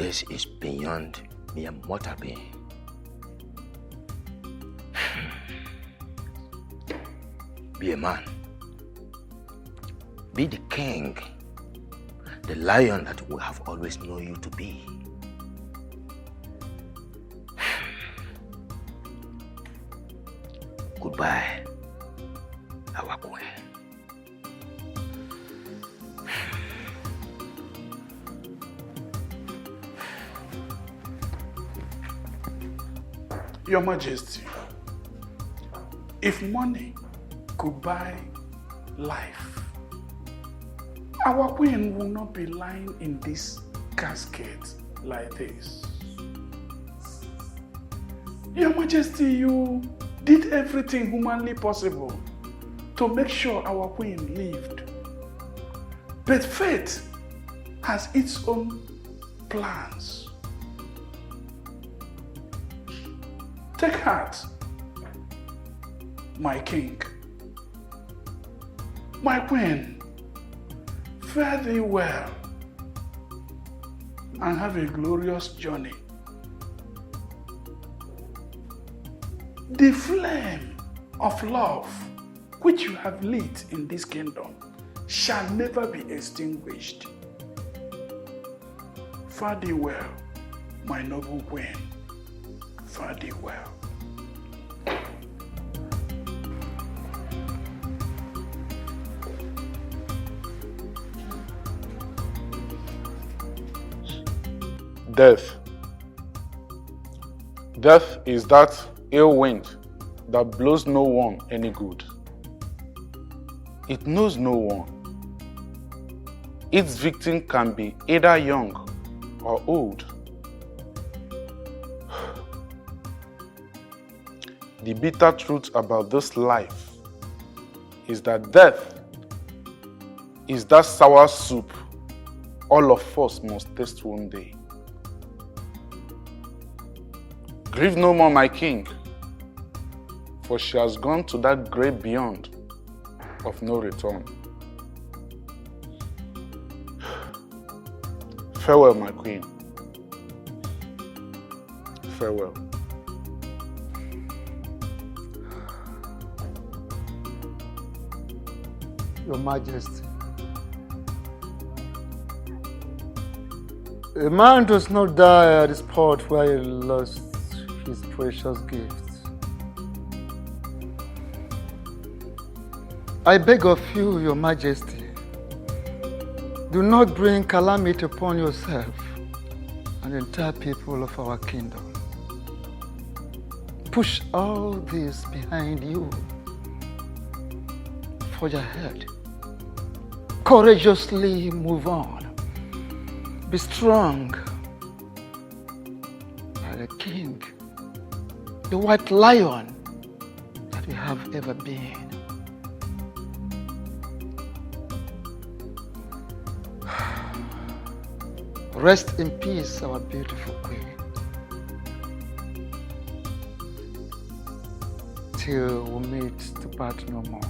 This is beyond mere mortal being. Be a man. Be the king, the lion that we have always known you to be. Goodbye, our queen. Your Majesty, if money could buy life, our queen will not be lying in this casket like this. Your Majesty, you did everything humanly possible to make sure our queen lived. But fate has its own plans. Take heart, my king. My queen, fare thee well and have a glorious journey. The flame of love which you have lit in this kingdom shall never be extinguished. Fare thee well, my noble queen. Fare thee well. Death. Death is that ill wind that blows no one any good. It knows no one. Its victim can be either young or old. The bitter truth about this life is that death is that sour soup all of us must taste one day. Grieve no more, my king, for she has gone to that great beyond of no return. Farewell, my queen. Farewell. Your Majesty, a man does not die at the spot where he lost his precious gifts. I beg of you, Your Majesty, do not bring calamity upon yourself and the entire people of our kingdom. Push all this behind you. Forge ahead. Courageously move on. Be strong. Like the king, the white lion that we have ever been. Rest in peace, our beautiful queen. Till we meet to part no more.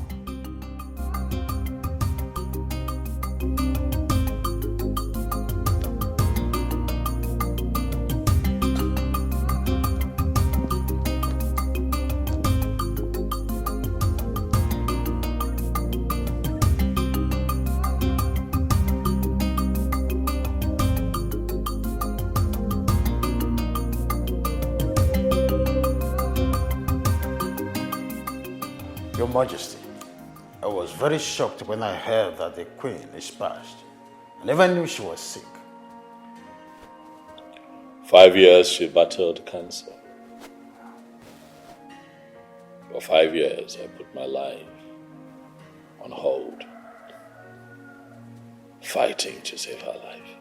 Your Majesty, I was very shocked when I heard that the Queen is passed. I never knew she was sick. 5 years she battled cancer. For 5 years I put my life on hold, fighting to save her life.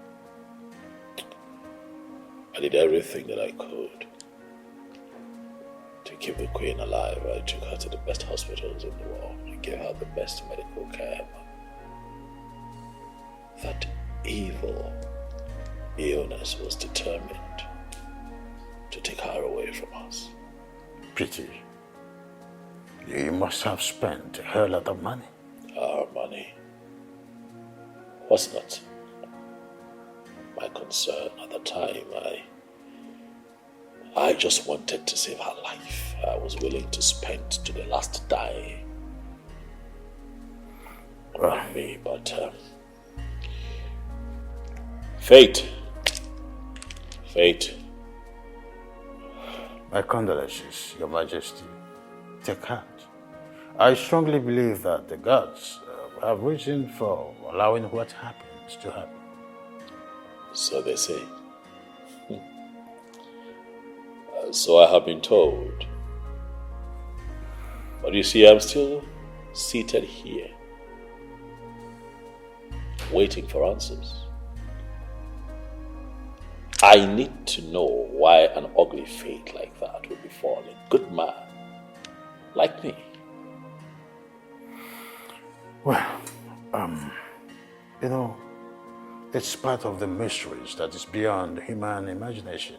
I did everything that I could to keep the Queen alive. I took her to the best hospitals in the world. I gave her the best medical care. That evil illness was determined to take her away from us. Pity. You must have spent a hell lot of money. Our money was not my my concern at the time. I just wanted to save her life. I was willing to spend to the last dime on me, but fate. My condolences, Your Majesty. Take heart. I strongly believe that the gods have reason for allowing what happens to happen. So they say. So I have been told. But you see, I'm still seated here, waiting for answers. I need to know why an ugly fate like that would befall a good man like me. Well, it's part of the mysteries that is beyond human imagination.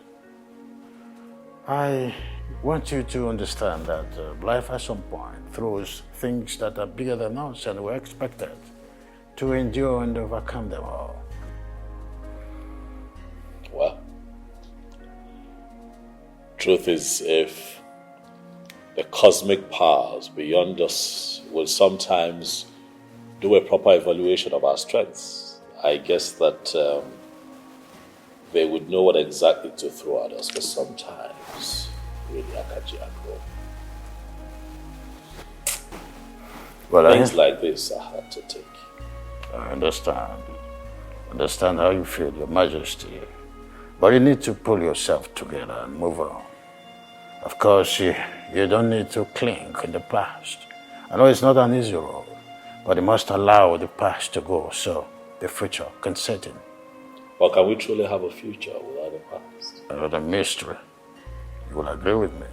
I want you to understand that life at some point throws things that are bigger than us and we're expected to endure and overcome them all. Well, truth is, if the cosmic powers beyond us will sometimes do a proper evaluation of our strengths, I guess that they would know what exactly to throw at us, but sometimes really akajiako. Well, Things like this are hard to take. I understand. Understand how you feel, Your Majesty. But you need to pull yourself together and move on. Of course, you don't need to cling in the past. I know it's not an easy road, but you must allow the past to go so the future can set in. Or can we truly have a future without a past? Another mystery. You will agree with me.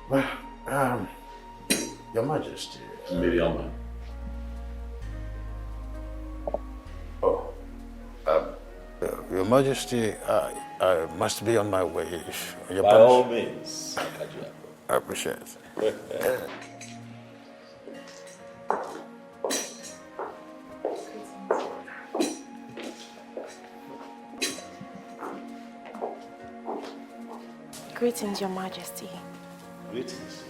Well, Your Majesty. Maybe I'm Your Majesty, I must be on my way. By all means. I appreciate it. Greetings, Your Majesty. Greetings.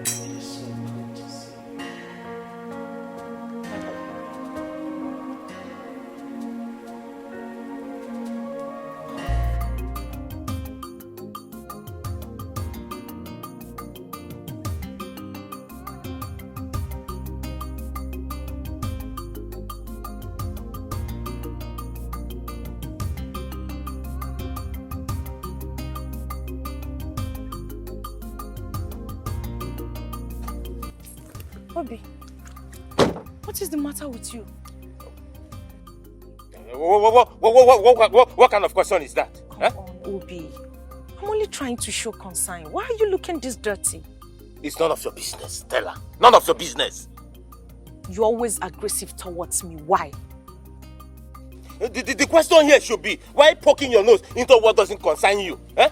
It is so good to see you. Obi, what is the matter with you? What kind of question is that? Come on, Obi. I'm only trying to show concern. Why are you looking this dirty? It's none of your business, Stella. None of your business. You're always aggressive towards me. Why? The question here should be, why poking your nose into what doesn't concern you? Eh?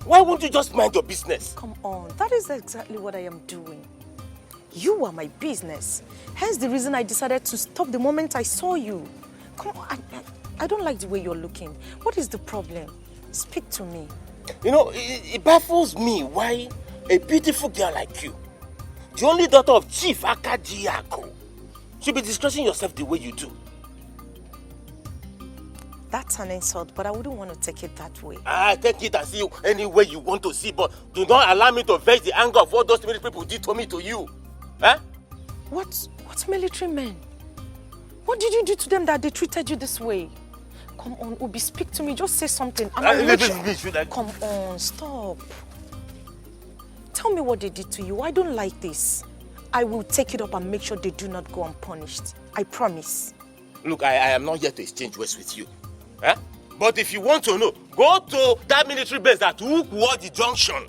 Why won't you just mind your business? Come on, that is exactly what I am doing. You are my business. Hence the reason I decided to stop the moment I saw you. Come on, I don't like the way you're looking. What is the problem? Speak to me. You know, it baffles me why a beautiful girl like you, the only daughter of Chief Akajiako, should be discussing yourself the way you do. That's an insult, but I wouldn't want to take it that way. I take it as you any way you want to see, but do not allow me to vex the anger of what those military people did to me to you. Huh? What military men? What did you do to them that they treated you this way? Come on, Obi, speak to me. Just say something. Come on, stop. Tell me what they did to you. I don't like this. I will take it up and make sure they do not go unpunished. I promise. Look, I am not here to exchange words with you. Huh? But if you want to know, go to that military base at Ukwoji Junction.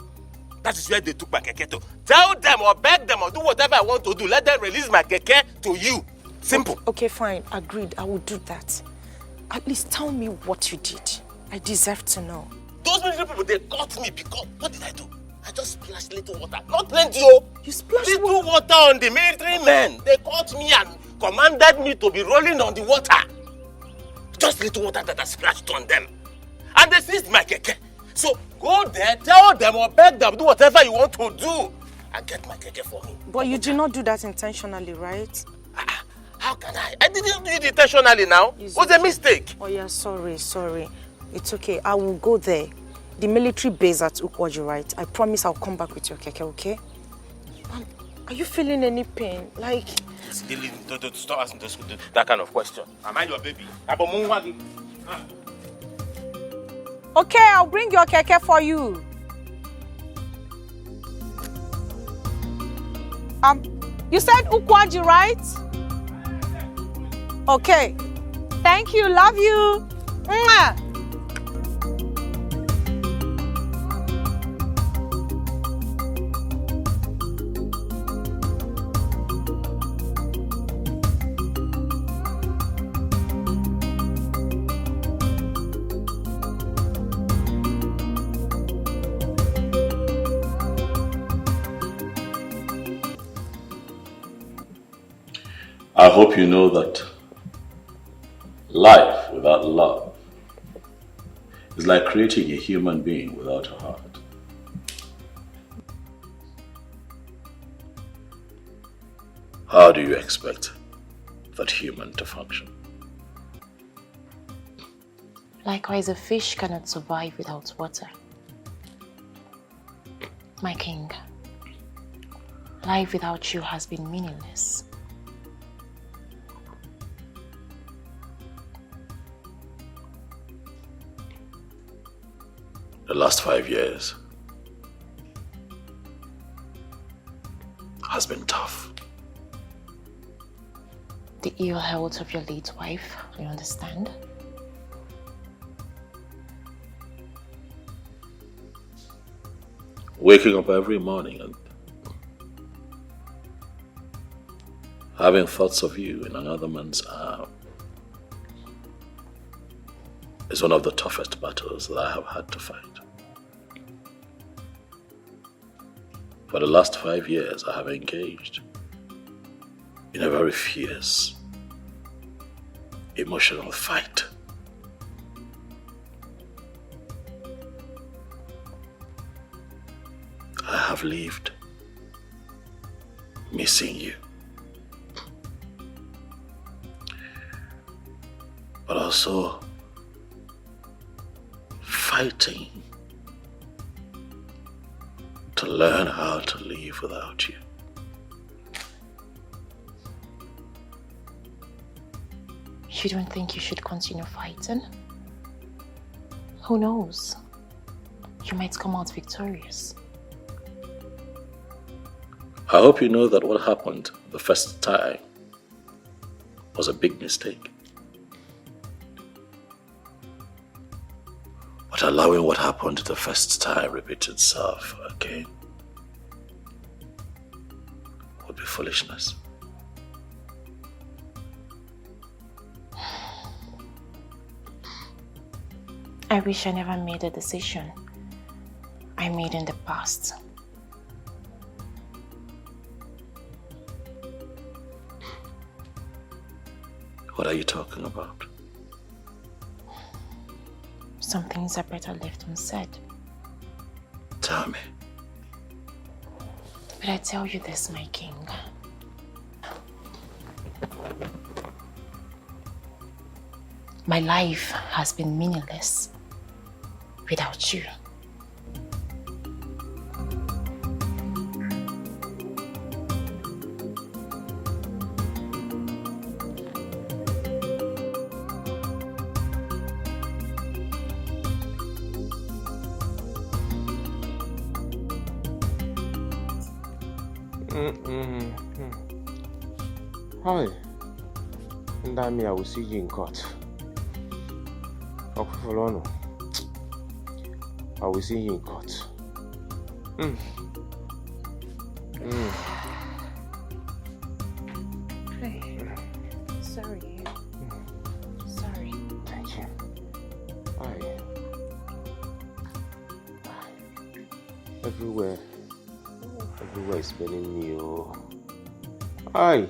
That is where they took my keke to. Tell them or beg them or do whatever I want to do. Let them release my keke to you. Simple. Okay, fine. Agreed. I will do that. At least tell me what you did. I deserve to know. Those military people, they caught me because... What did I do? I just splashed little water. Not plenty, oh. You splashed little water on the military men. They caught me and commanded me to be rolling on the water. Just little water that has splashed on them. And they seized my keke. So go there, tell them or beg them, do whatever you want to do. And get my keke for me. But you did not do that intentionally, right? How can I? I didn't do it intentionally now. It was a mistake. Oh yeah, sorry. It's okay. I will go there. The military base at Ukwaji, right? I promise I'll come back with your keke, okay? Are you feeling any pain? Like... Don't stop asking that kind of question. Am I your baby? Okay, I'll bring your keke for you. You said Ukwaji, right? Okay. Thank you. Love you. Mwah. I hope you know that life without love is like creating a human being without a heart. How do you expect that human to function? Likewise, a fish cannot survive without water. My king, life without you has been meaningless. The last 5 years has been tough. The ill health of your late wife, you understand? Waking up every morning and having thoughts of you in another man's arm is one of the toughest battles that I have had to fight. For the last 5 years, I have engaged in a very fierce, emotional fight. I have lived missing you, but also fighting to learn how to live without you. You don't think you should continue fighting? Who knows? You might come out victorious. I hope you know that what happened the first time was a big mistake. But allowing what happened the first time repeat itself again would be foolishness. I wish I never made a decision I made in the past. What are you talking about? Some things are better left unsaid. Tell me. But I tell you this, my king. My life has been meaningless without you. Hi. And I mean, I will see you in court. I will see you in court. Hey, sorry. Sorry. Thank you. Hi. Everywhere is spinning me. Oh. Hi.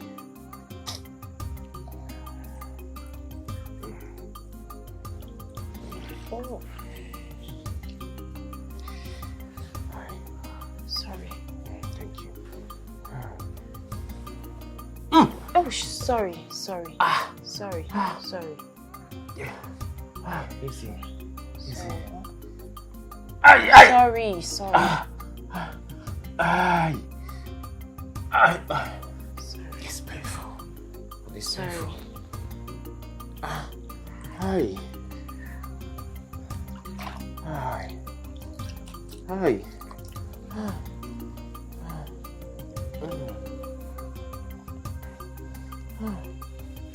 Oh. Sorry. Thank you. Oh, sorry. Sorry. Sorry. Yeah. Easy. Sorry. It's painful. It's Sorry. painful. Hi.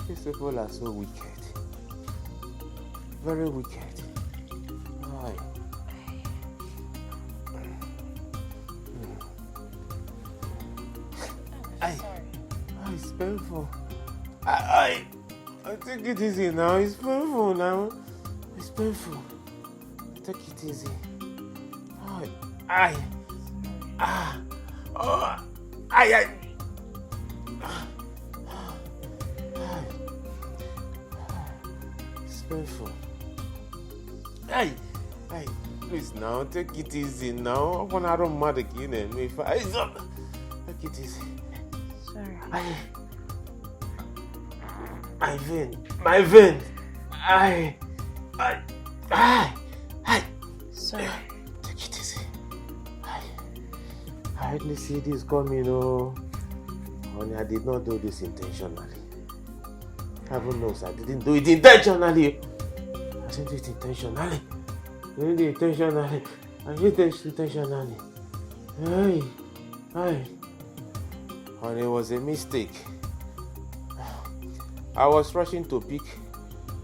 These people are so wicked. Very wicked. It's painful. I take it easy now. It's painful now. It's painful. Take it easy. It's painful. Please now, take it easy now. I don't matter again. Take it easy. Sorry. My vein. Sorry. Take it easy. I hardly see this coming, Honey, I did not do this intentionally. Heaven knows I didn't do it intentionally. I didn't do it intentionally. I did it intentionally. Honey, it was a mistake. I was rushing to pick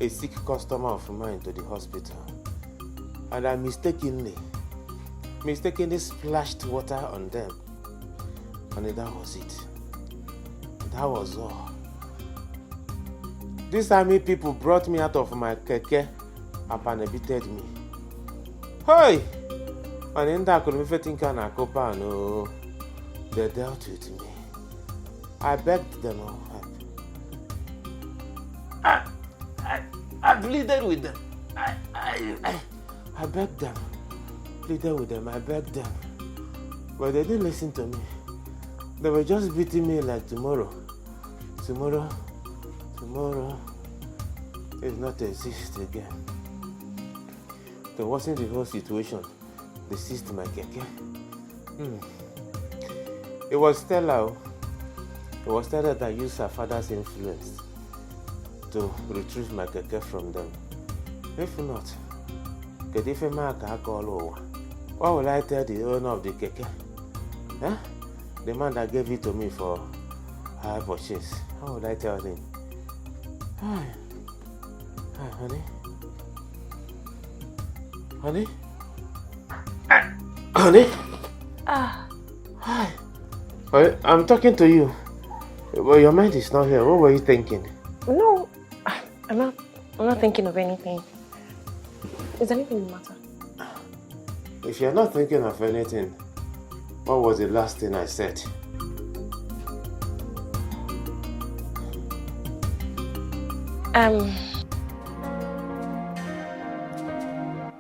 a sick customer of mine to the hospital, and I mistakenly splashed water on them. And that was it. That was all. These army people brought me out of my keke and panibited me. Hey! And in that they dealt with me. I begged them all. I pleaded with them. I begged them. Pleaded with them. I begged them. But they didn't listen to me. They were just beating me like tomorrow. Tomorrow is not exist again. There wasn't the whole situation. They seized my keke. It was Stella. It was Stella that used her father's influence to retrieve my keke from them. If not, what will I tell the owner of the keke? Huh? The man that gave it to me for high purchase. How would I tell him? Hi, honey. Honey? Honey? Hi. I'm talking to you. Well, your mind is not here. What were you thinking? No, I'm not thinking of anything. Is anything the matter? If you're not thinking of anything, what was the last thing I said?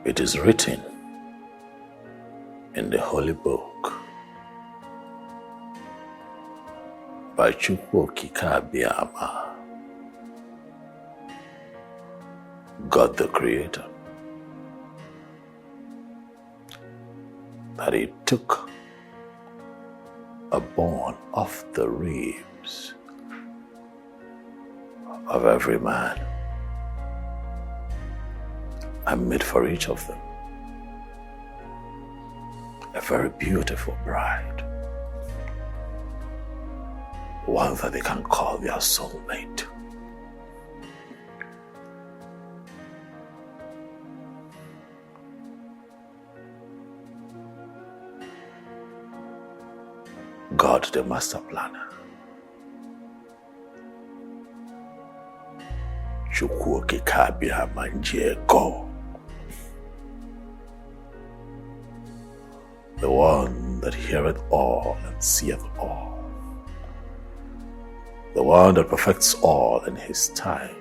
It is written in the Holy Book by Chukwu Okike Abiyama, God the Creator, that He took a bone off the ribs of every man and made for each of them a very beautiful bride, one that they can call their soulmate. God, the master planner, Chukwu Okike Abiyama Njeko, the one that heareth all and seeth all, the one that perfects all in His time.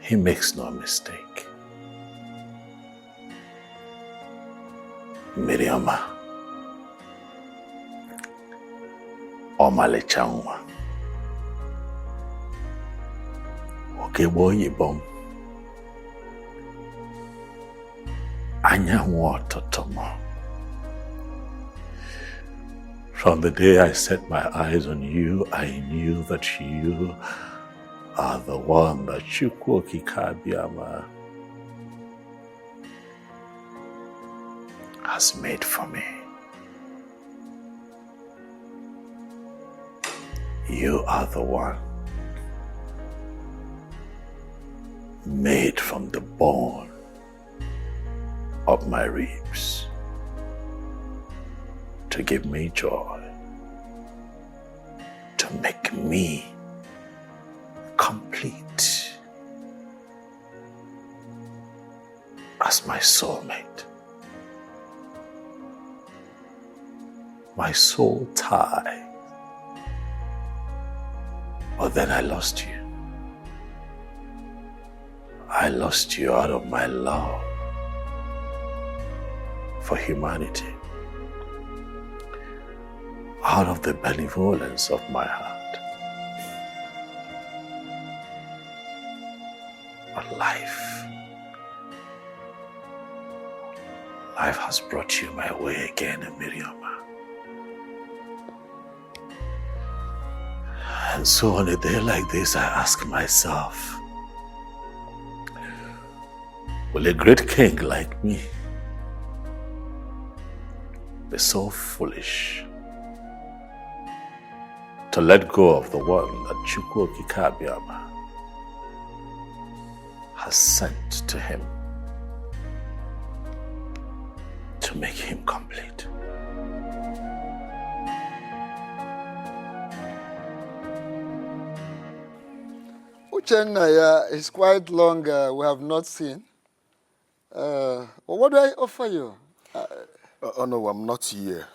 He makes no mistake. Miriama, ọmalịcha nwa, okegbo oyibo, anyanwụ ọtụtụ m. From the day I set my eyes on you, I knew that you are the one that Chukwu Okike Abiama has made for me. You are the one made from the bone of my ribs to give me joy, to make me complete as my soulmate, my soul tie. But then I lost you. I lost you out of my love for humanity, out of the benevolence of my heart. But life has brought you my way again, Miriam. And so on a day like this, I ask myself, will a great king like me be so foolish to let go of the one that Chukwu Okike Abiama has sent to him to make him complete? Uchenna, it's quite long we have not seen. What do I offer you? Oh no, I'm not here.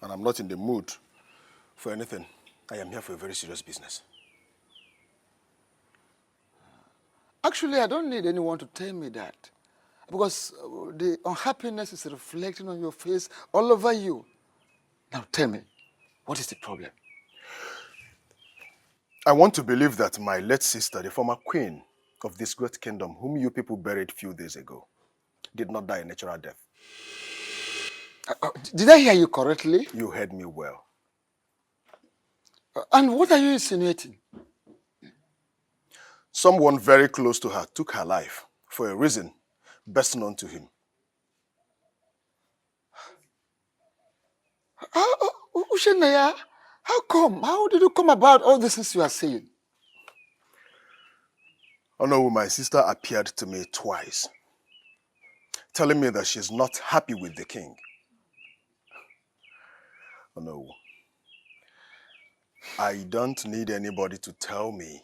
And I'm not in the mood for anything. I am here for a very serious business. Actually, I don't need anyone to tell me that. Because the unhappiness is reflecting on your face all over you. Now tell me, what is the problem? I want to believe that my late sister, the former queen of this great kingdom, whom you people buried a few days ago, did not die a natural death. Did I hear you correctly? You heard me well. And what are you insinuating? Someone very close to her took her life for a reason best known to him. Ushenaya, how come? How did you come about all the things you are saying? Oh no, my sister appeared to me twice, telling me that she's not happy with the king. Oh no. I don't need anybody to tell me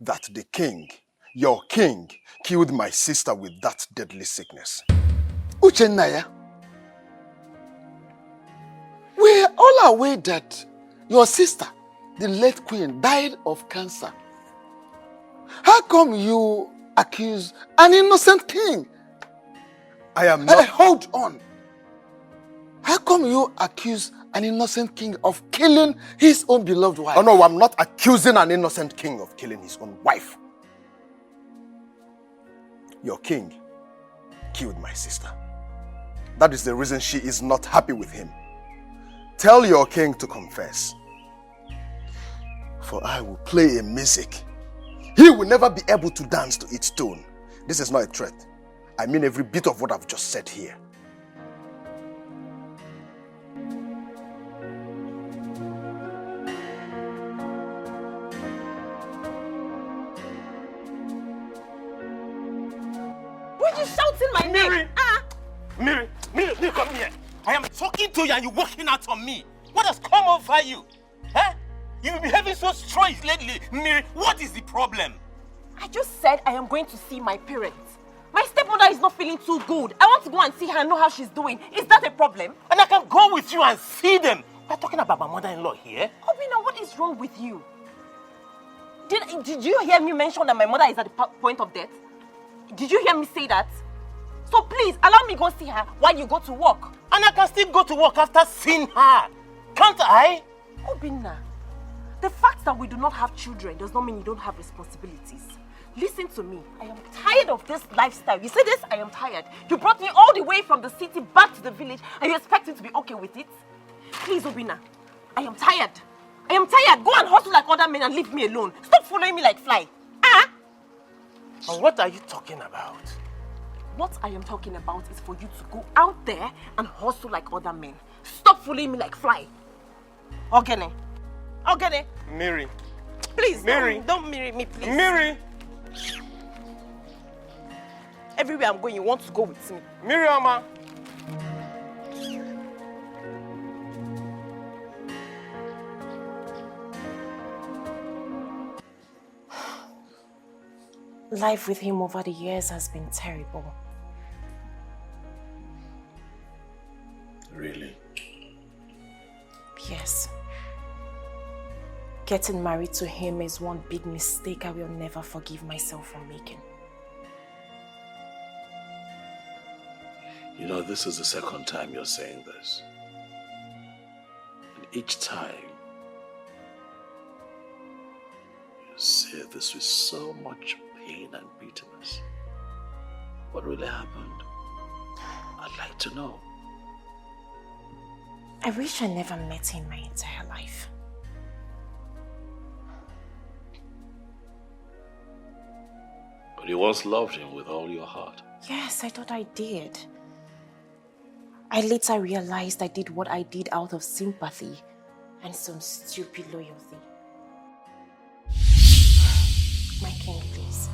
that the king, your king, killed my sister with that deadly sickness. Uchenaya, we are all aware that your sister, the late queen, died of cancer. How come you accuse an innocent king? I am not... hold on. How come you accuse an innocent king of killing his own beloved wife? Oh no, I'm not accusing an innocent king of killing his own wife. Your king killed my sister. That is the reason she is not happy with him. Tell your king to confess. For I will play a music he will never be able to dance to its tune. This is not a threat. I mean every bit of what I've just said here. Why are you shouting my name? Miri, come here. I am talking to you and you're walking out on me. What has come over you? Huh? You've been behaving so strange lately. Miri, what is the problem? I just said I am going to see my parents. My stepmother is not feeling too good. I want to go and see her and know how she's doing. Is that a problem? And I can go with you and see them. We're talking about my mother-in-law here. Obina, what is wrong with you? Did you hear me mention that my mother is at the point of death? Did you hear me say that? So please, allow me go see her while you go to work. And I can still go to work after seeing her. Can't I? Obinna, the fact that we do not have children does not mean you don't have responsibilities. Listen to me. I am tired of this lifestyle. You see this? I am tired. You brought me all the way from the city back to the village and you expect me to be okay with it? Please, Obinna, I am tired. I am tired. Go and hustle like other men and leave me alone. Stop following me like fly. And what are you talking about? What I am talking about is for you to go out there and hustle like other men. Stop following me like fly. Ogene. Ogene. Mary. Please, Mary. Don't marry me, please. Mary. Everywhere I'm going, you want to go with me. Miriama. Life with him over the years has been terrible. Really? Yes. Getting married to him is one big mistake I will never forgive myself for making. You know, this is the second time you're saying this. And each time, you say this with so much pain and bitterness. What really happened? I'd like to know. I wish I never met him my entire life. But you once loved him with all your heart. Yes, I thought I did. I later realized I did what I did out of sympathy and some stupid loyalty. My king, please.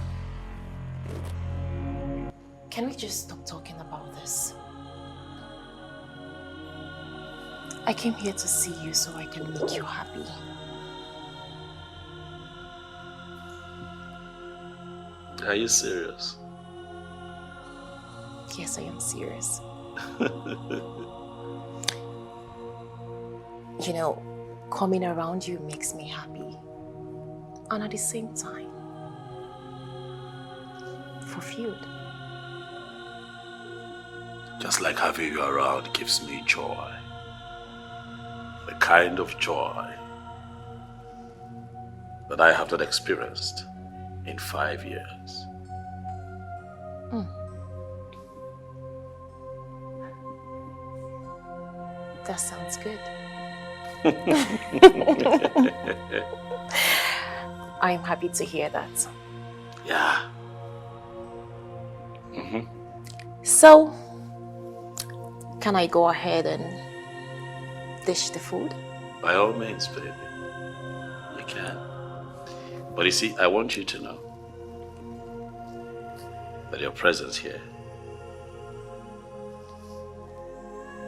Can we just stop talking about this? I came here to see you so I can make you happy. Are you serious? Yes, I am serious. You know, coming around you makes me happy. And at the same time, fulfilled. Just like having you around gives me joy. The kind of joy that I have not experienced in 5 years. That sounds good. I'm happy to hear that. Yeah. So, can I go ahead and dish the food? By all means, baby. You can. But you see, I want you to know that your presence here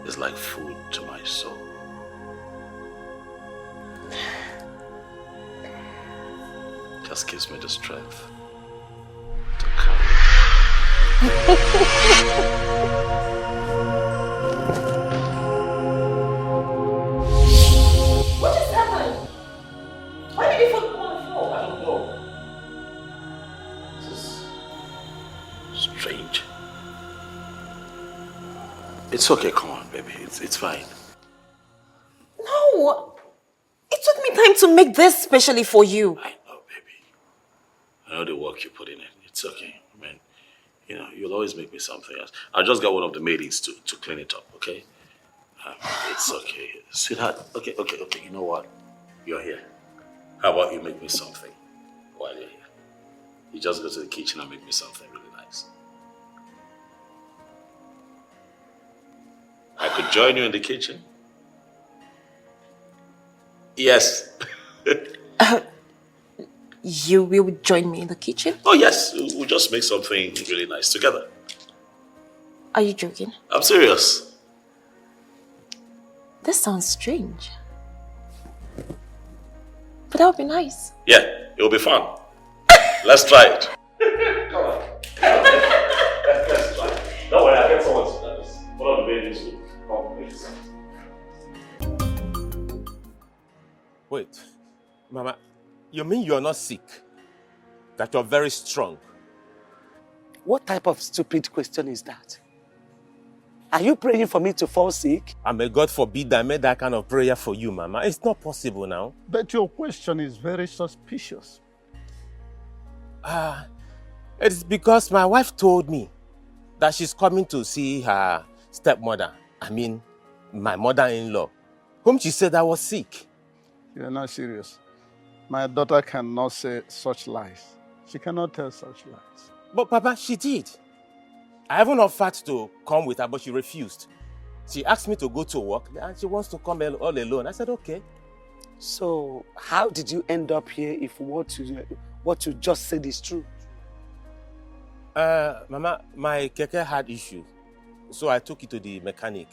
is like food to my soul. Just gives me the strength to carry What just happened? Why did you fall on the floor? I don't know. This is strange. It's okay, come on, baby. It's fine. No! It took me time to make this specially for you. I know, baby. I know the work you put in it. It's okay. I mean, you know, you'll always make me something else. I'll just get one of the maidens to clean it up, okay? It's okay. Sweetheart, okay. You know what? You're here. How about you make me something while you're here? You just go to the kitchen and make me something really nice. I could join you in the kitchen. Yes. You will join me in the kitchen? Oh, yes. We'll just make something really nice together. Are you joking? I'm serious. This sounds strange. But that would be nice. Yeah, it'll be fun. Let's try it. Come on. Let's try it. Don't worry, I'll get someone to do this. One of the babies will come please. Wait, Mama, You mean you're not sick? That you're very strong? What type of stupid question is that? Are you praying for me to fall sick? And may God forbid that I made that kind of prayer for you, Mama. It's not possible now. But your question is very suspicious. It's because my wife told me that she's coming to see her stepmother. I mean, my mother-in-law, whom she said I was sick. You're not serious. My daughter cannot say such lies. She cannot tell such lies. But Papa, she did. I haven't offered to come with her, but she refused. She asked me to go to work and she wants to come all alone. I said, okay. So, how did you end up here if what you just said is true? Mama, my keke had issues, so I took it to the mechanic.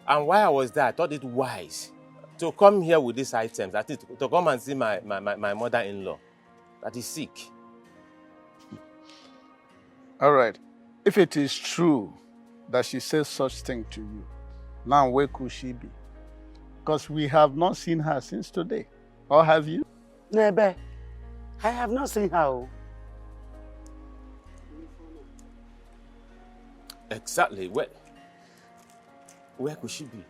And while I was there, I thought it wise to come here with these items, that is, to come and see my mother-in-law that is sick. All right. If it is true that she says such thing to you, now where could she be? Because we have not seen her since today. Or have you? Nebe, I have not seen her. Exactly. Where could she be?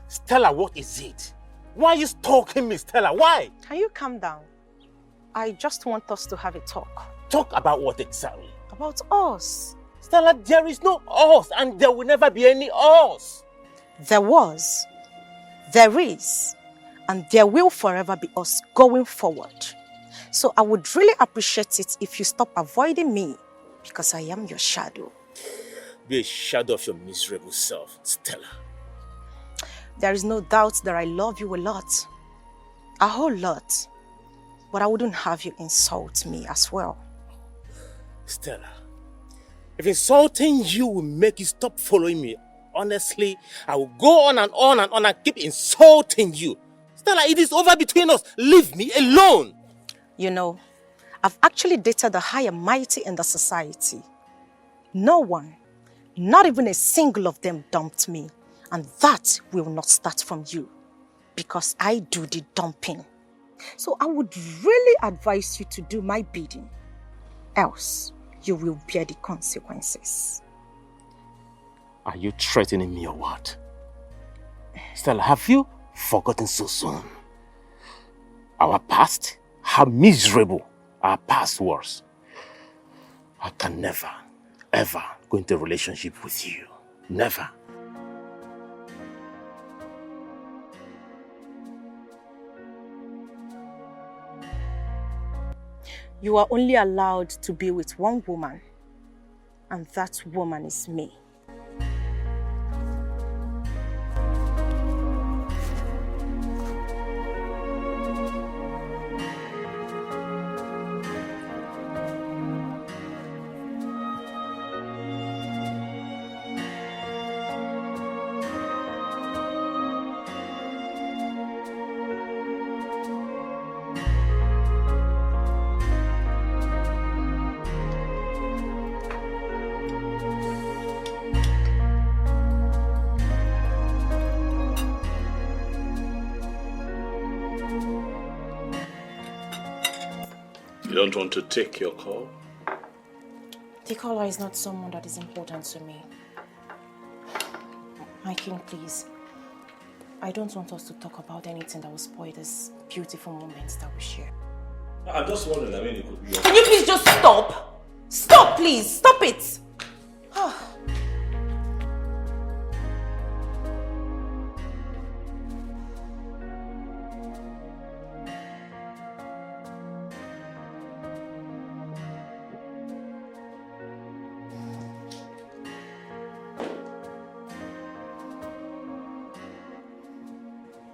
Stella, what is it? Why are you stalking me, Stella? Why? Can you calm down? I just want us to have a talk. Talk about what exactly? About us. Stella, there is no us, and there will never be any us. There was, there is, and there will forever be us going forward. So I would really appreciate it if you stop avoiding me, because I am your shadow. Be a shadow of your miserable self, Stella. There is no doubt that I love you a lot. A whole lot. But I wouldn't have you insult me as well. Stella, if insulting you will make you stop following me, honestly, I will go on and on and on and keep insulting you. Stella, it is over between us. Leave me alone. You know, I've actually dated the high and mighty in the society. No one, not even a single of them dumped me. And that will not start from you, because I do the dumping. So I would really advise you to do my bidding. Else, you will bear the consequences. Are you threatening me or what? Stella, have you forgotten so soon? Our past? How miserable our past was. I can never, ever go into a relationship with you. Never. You are only allowed to be with one woman, and that woman is me. You don't want to take your call? The caller is not someone that is important to me. My king, please. I don't want us to talk about anything that will spoil this beautiful moments that we share. I'm just wondering, I mean, it could be... Can you please just stop? Stop, please. Stop it.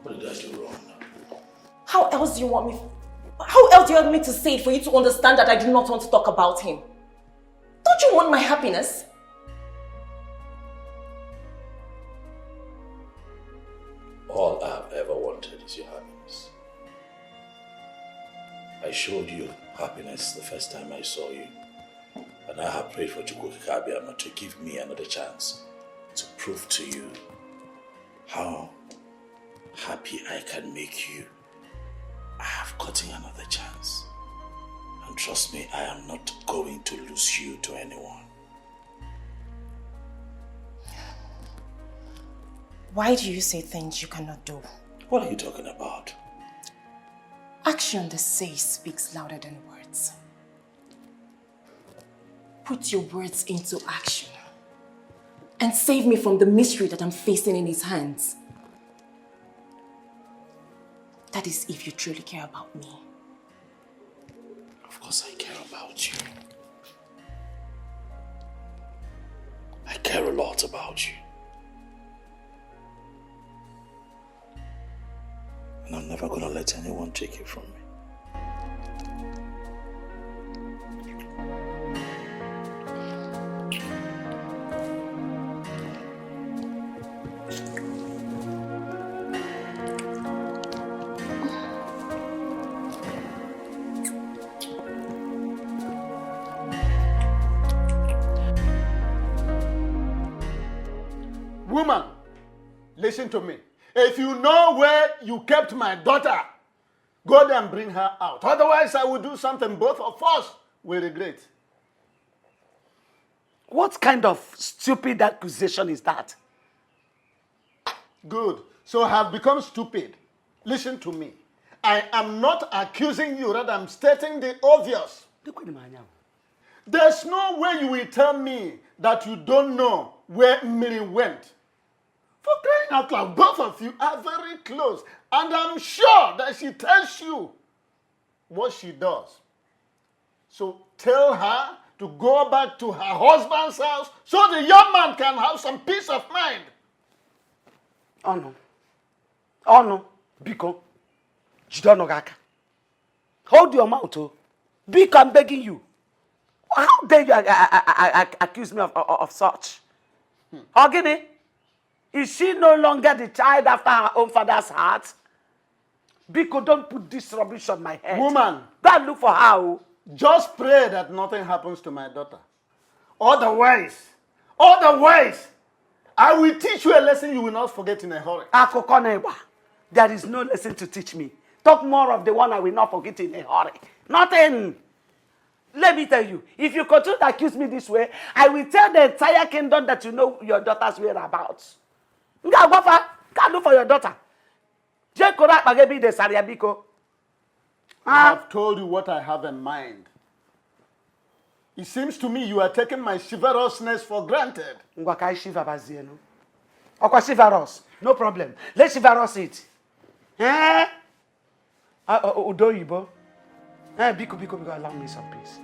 What did I do wrong? How else do you want me? How else do you want me to say it for you to understand that I do not want to talk about him? Don't you want my happiness? All I've ever wanted is your happiness. I showed you happiness the first time I saw you. And I have prayed for Chukwukabiyama to give me another chance to prove to you how happy I can make you. I have gotten another chance. And trust me, I am not going to lose you to anyone. Why do you say things you cannot do? What are you talking about? Action, they say, speaks louder than words. Put your words into action and save me from the mystery that I'm facing in his hands. That is if you truly care about me. Of course I care about you. I care a lot about you. And I'm never gonna let anyone take it from me. Woman, listen to me. If you know where you kept my daughter, go there and bring her out. Otherwise, I will do something both of us will regret. What kind of stupid accusation is that? Good. So I have become stupid. Listen to me. I am not accusing you, rather I'm stating the obvious. There's no way you will tell me that you don't know where Miri went. For crying out loud, both of you are very close. And I'm sure that she tells you what she does. So tell her to go back to her husband's house so the young man can have some peace of mind. Oh no. Oh no. Biko. Jidonogaka. Hold your mouth, oh. Biko, I'm begging you. How dare you accuse me of such? Ogini, is she no longer the child after her own father's heart? Biko, don't put this rubbish on my head. Woman. Go and look for her. Oh. Just pray that nothing happens to my daughter. Otherwise, I will teach you a lesson you will not forget in a hurry. There is no lesson to teach me. Talk more of the one I will not forget in a hurry. Nothing. Let me tell you, if you continue to accuse me this way, I will tell the entire kingdom that you know your daughter's whereabouts. Go look for your daughter. I have told you what I have in mind. It seems to me you are taking my chivalrousness for granted. Chivalrous. No problem. Let's chivalrous it. Eh? Udoyibo. Biko, allow me some peace.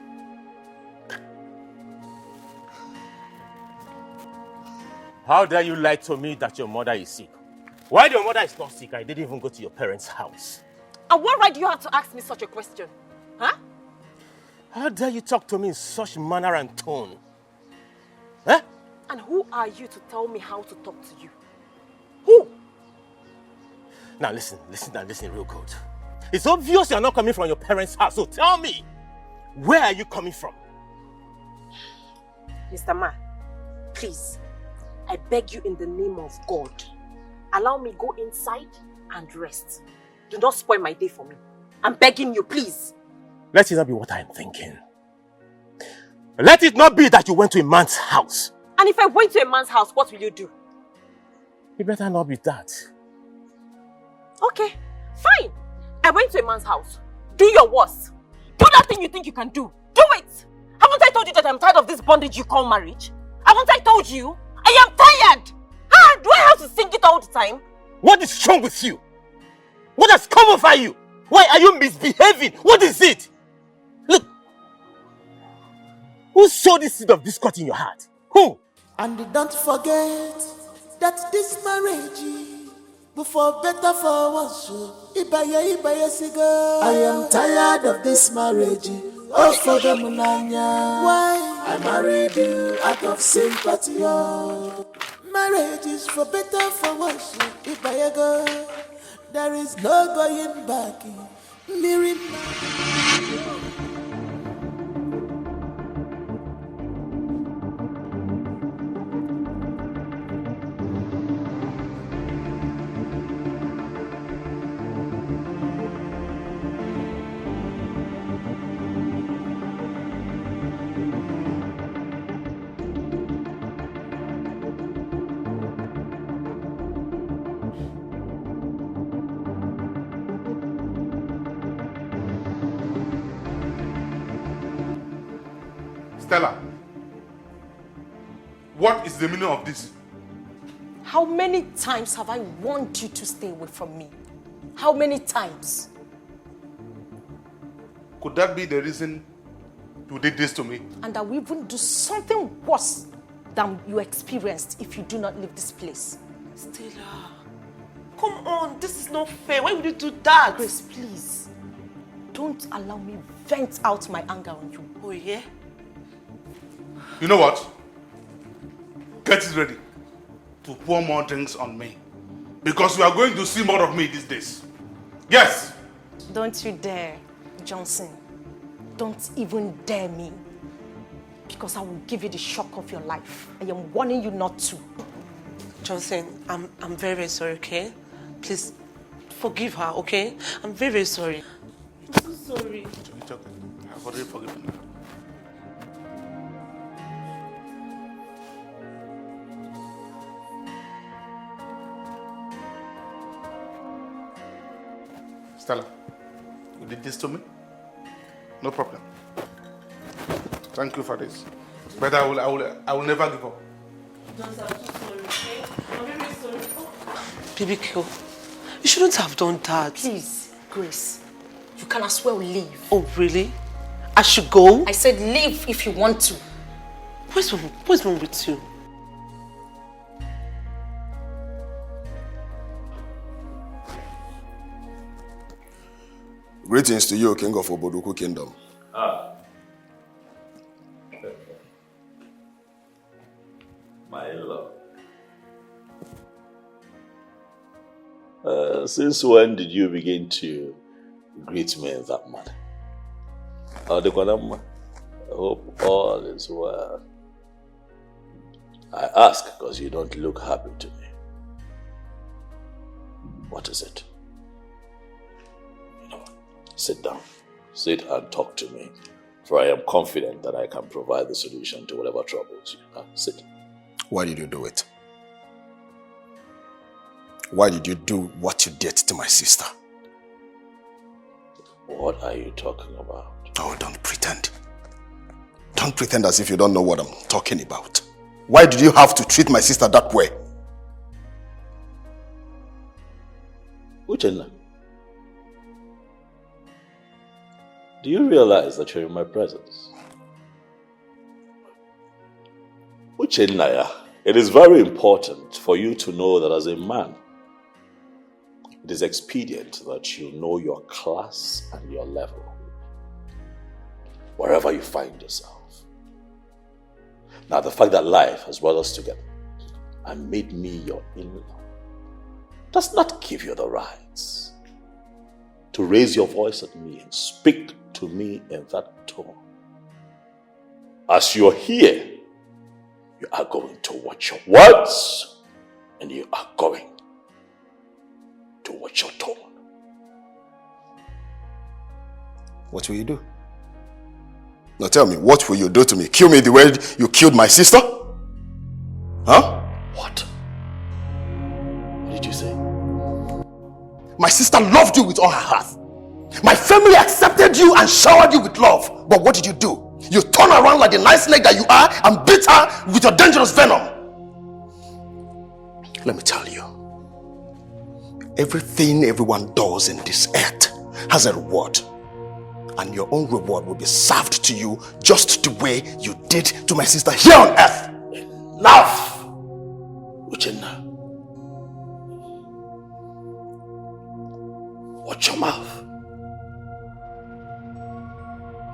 How dare you lie to me that your mother is sick? While your mother is not sick, I didn't even go to your parents' house. And what right do you have to ask me such a question? Huh? How dare you talk to me in such manner and tone? Huh? And who are you to tell me how to talk to you? Who? Now listen real good. It's obvious you're not coming from your parents' house, so tell me, where are you coming from? Mr. Ma, please, I beg you in the name of God, allow me go inside and rest. Do not spoil my day for me. I'm begging you, please. Let it not be what I'm thinking. Let it not be that you went to a man's house. And if I went to a man's house, what will you do? It better not be that. Okay, fine. I went to a man's house. Do your worst. Do that thing you think you can do. Do it! Haven't I told you that I'm tired of this bondage you call marriage? Haven't I told you? I am tired! Do I have to sing it all the time? What is wrong with you? What has come over you? Why are you misbehaving? What is it? Look. Who sowed this seed of discord in your heart? Who? And don't forget that this marriage, before better for once, Ibaya cigar. I am tired of this marriage. Oh, for the Munanya. Why? I married you out of sympathy. Oh. Marriage is for better for once, Ibaya go. There is no going back. Stella, what is the meaning of this? How many times have I warned you to stay away from me? How many times? Could that be the reason you did this to me? And I will even do something worse than you experienced if you do not leave this place. Stella, come on, this is not fair. Why would you do that? Grace, please. Don't allow me vent out my anger on you. Oh, yeah? You know what? Get it ready to pour more drinks on me. Because you are going to see more of me these days. Yes! Don't you dare, Johnson. Don't even dare me. Because I will give you the shock of your life. I am warning you not to. Johnson, I'm very, very sorry, okay? Please, forgive her, okay? I'm very, very sorry. I'm so sorry. It's okay. I've already forgiven her. Stella, you did this to me? No problem. Thank you for this. But I will never give up. Johnson, I'm so sorry, okay? I'm very, very sorry. Baby girl, you shouldn't have done that. Please, Grace, you can as well leave. Oh, really? I should go? I said leave if you want to. What's wrong with you? Greetings to you, King of Oboduku Kingdom. My lord. Since when did you begin to greet me in that manner? I hope all is well. I ask because you don't look happy to me. What is it? Sit down. Sit and talk to me. For I am confident that I can provide the solution to whatever troubles you. Sit. Why did you do it? Why did you do what you did to my sister? What are you talking about? Oh, don't pretend. Don't pretend as if you don't know what I'm talking about. Why did you have to treat my sister that way? Uchenna, do you realize that you're in my presence? Uchenna, it is very important for you to know that as a man, it is expedient that you know your class and your level, wherever you find yourself. Now, the fact that life has brought us together and made me your in-law does not give you the rights to raise your voice at me and speak to me in that tone. As you're here, you are going to watch your words and you are going to watch your tone. What will you do? Now tell me, what will you do to me? Kill me the way you killed my sister? Huh? What? What did you say? My sister loved you with all her heart. My family accepted you and showered you with love. But what did you do? You turn around like the nice snake that you are and beat her with your dangerous venom. Let me tell you. Everything everyone does in this earth has a reward. And your own reward will be served to you just the way you did to my sister here on earth. Enough! Uchenna. Watch your mouth.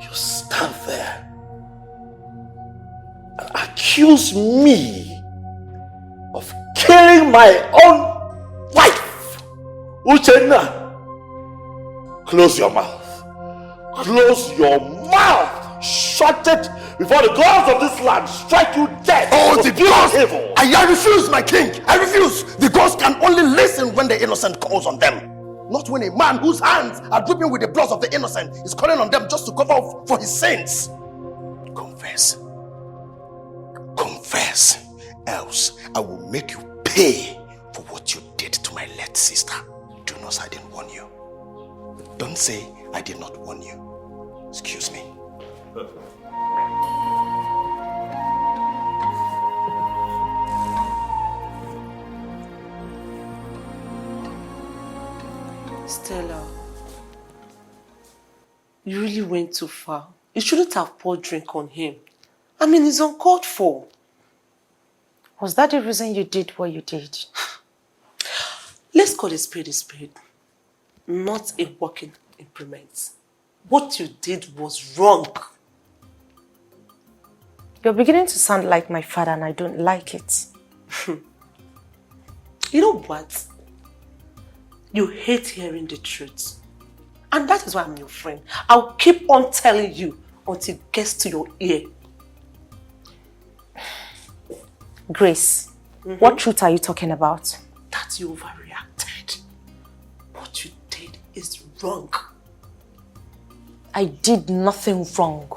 You stand there and accuse me of killing my own wife. Uchenna, close your mouth. Close your mouth. Shut it before the gods of this land strike you dead. Oh, the gods! I refuse, my king. I refuse. The gods can only listen when the innocent calls on them. Not when a man whose hands are dripping with the blood of the innocent is calling on them just to cover up for his sins. Confess. Confess. Else I will make you pay for what you did to my late sister. Do not say I didn't warn you. Don't say I did not warn you. Excuse me. Stella, you really went too far. You shouldn't have poured drink on him. I mean, it's uncalled for. Was that the reason you did what you did? Let's call a spade, not a working implement. What you did was wrong. You're beginning to sound like my father and I don't like it. You know what? You hate hearing the truth. And that is why I'm your friend. I'll keep on telling you until it gets to your ear. Grace, what truth are you talking about? That you overreacted. What you did is wrong. I did nothing wrong.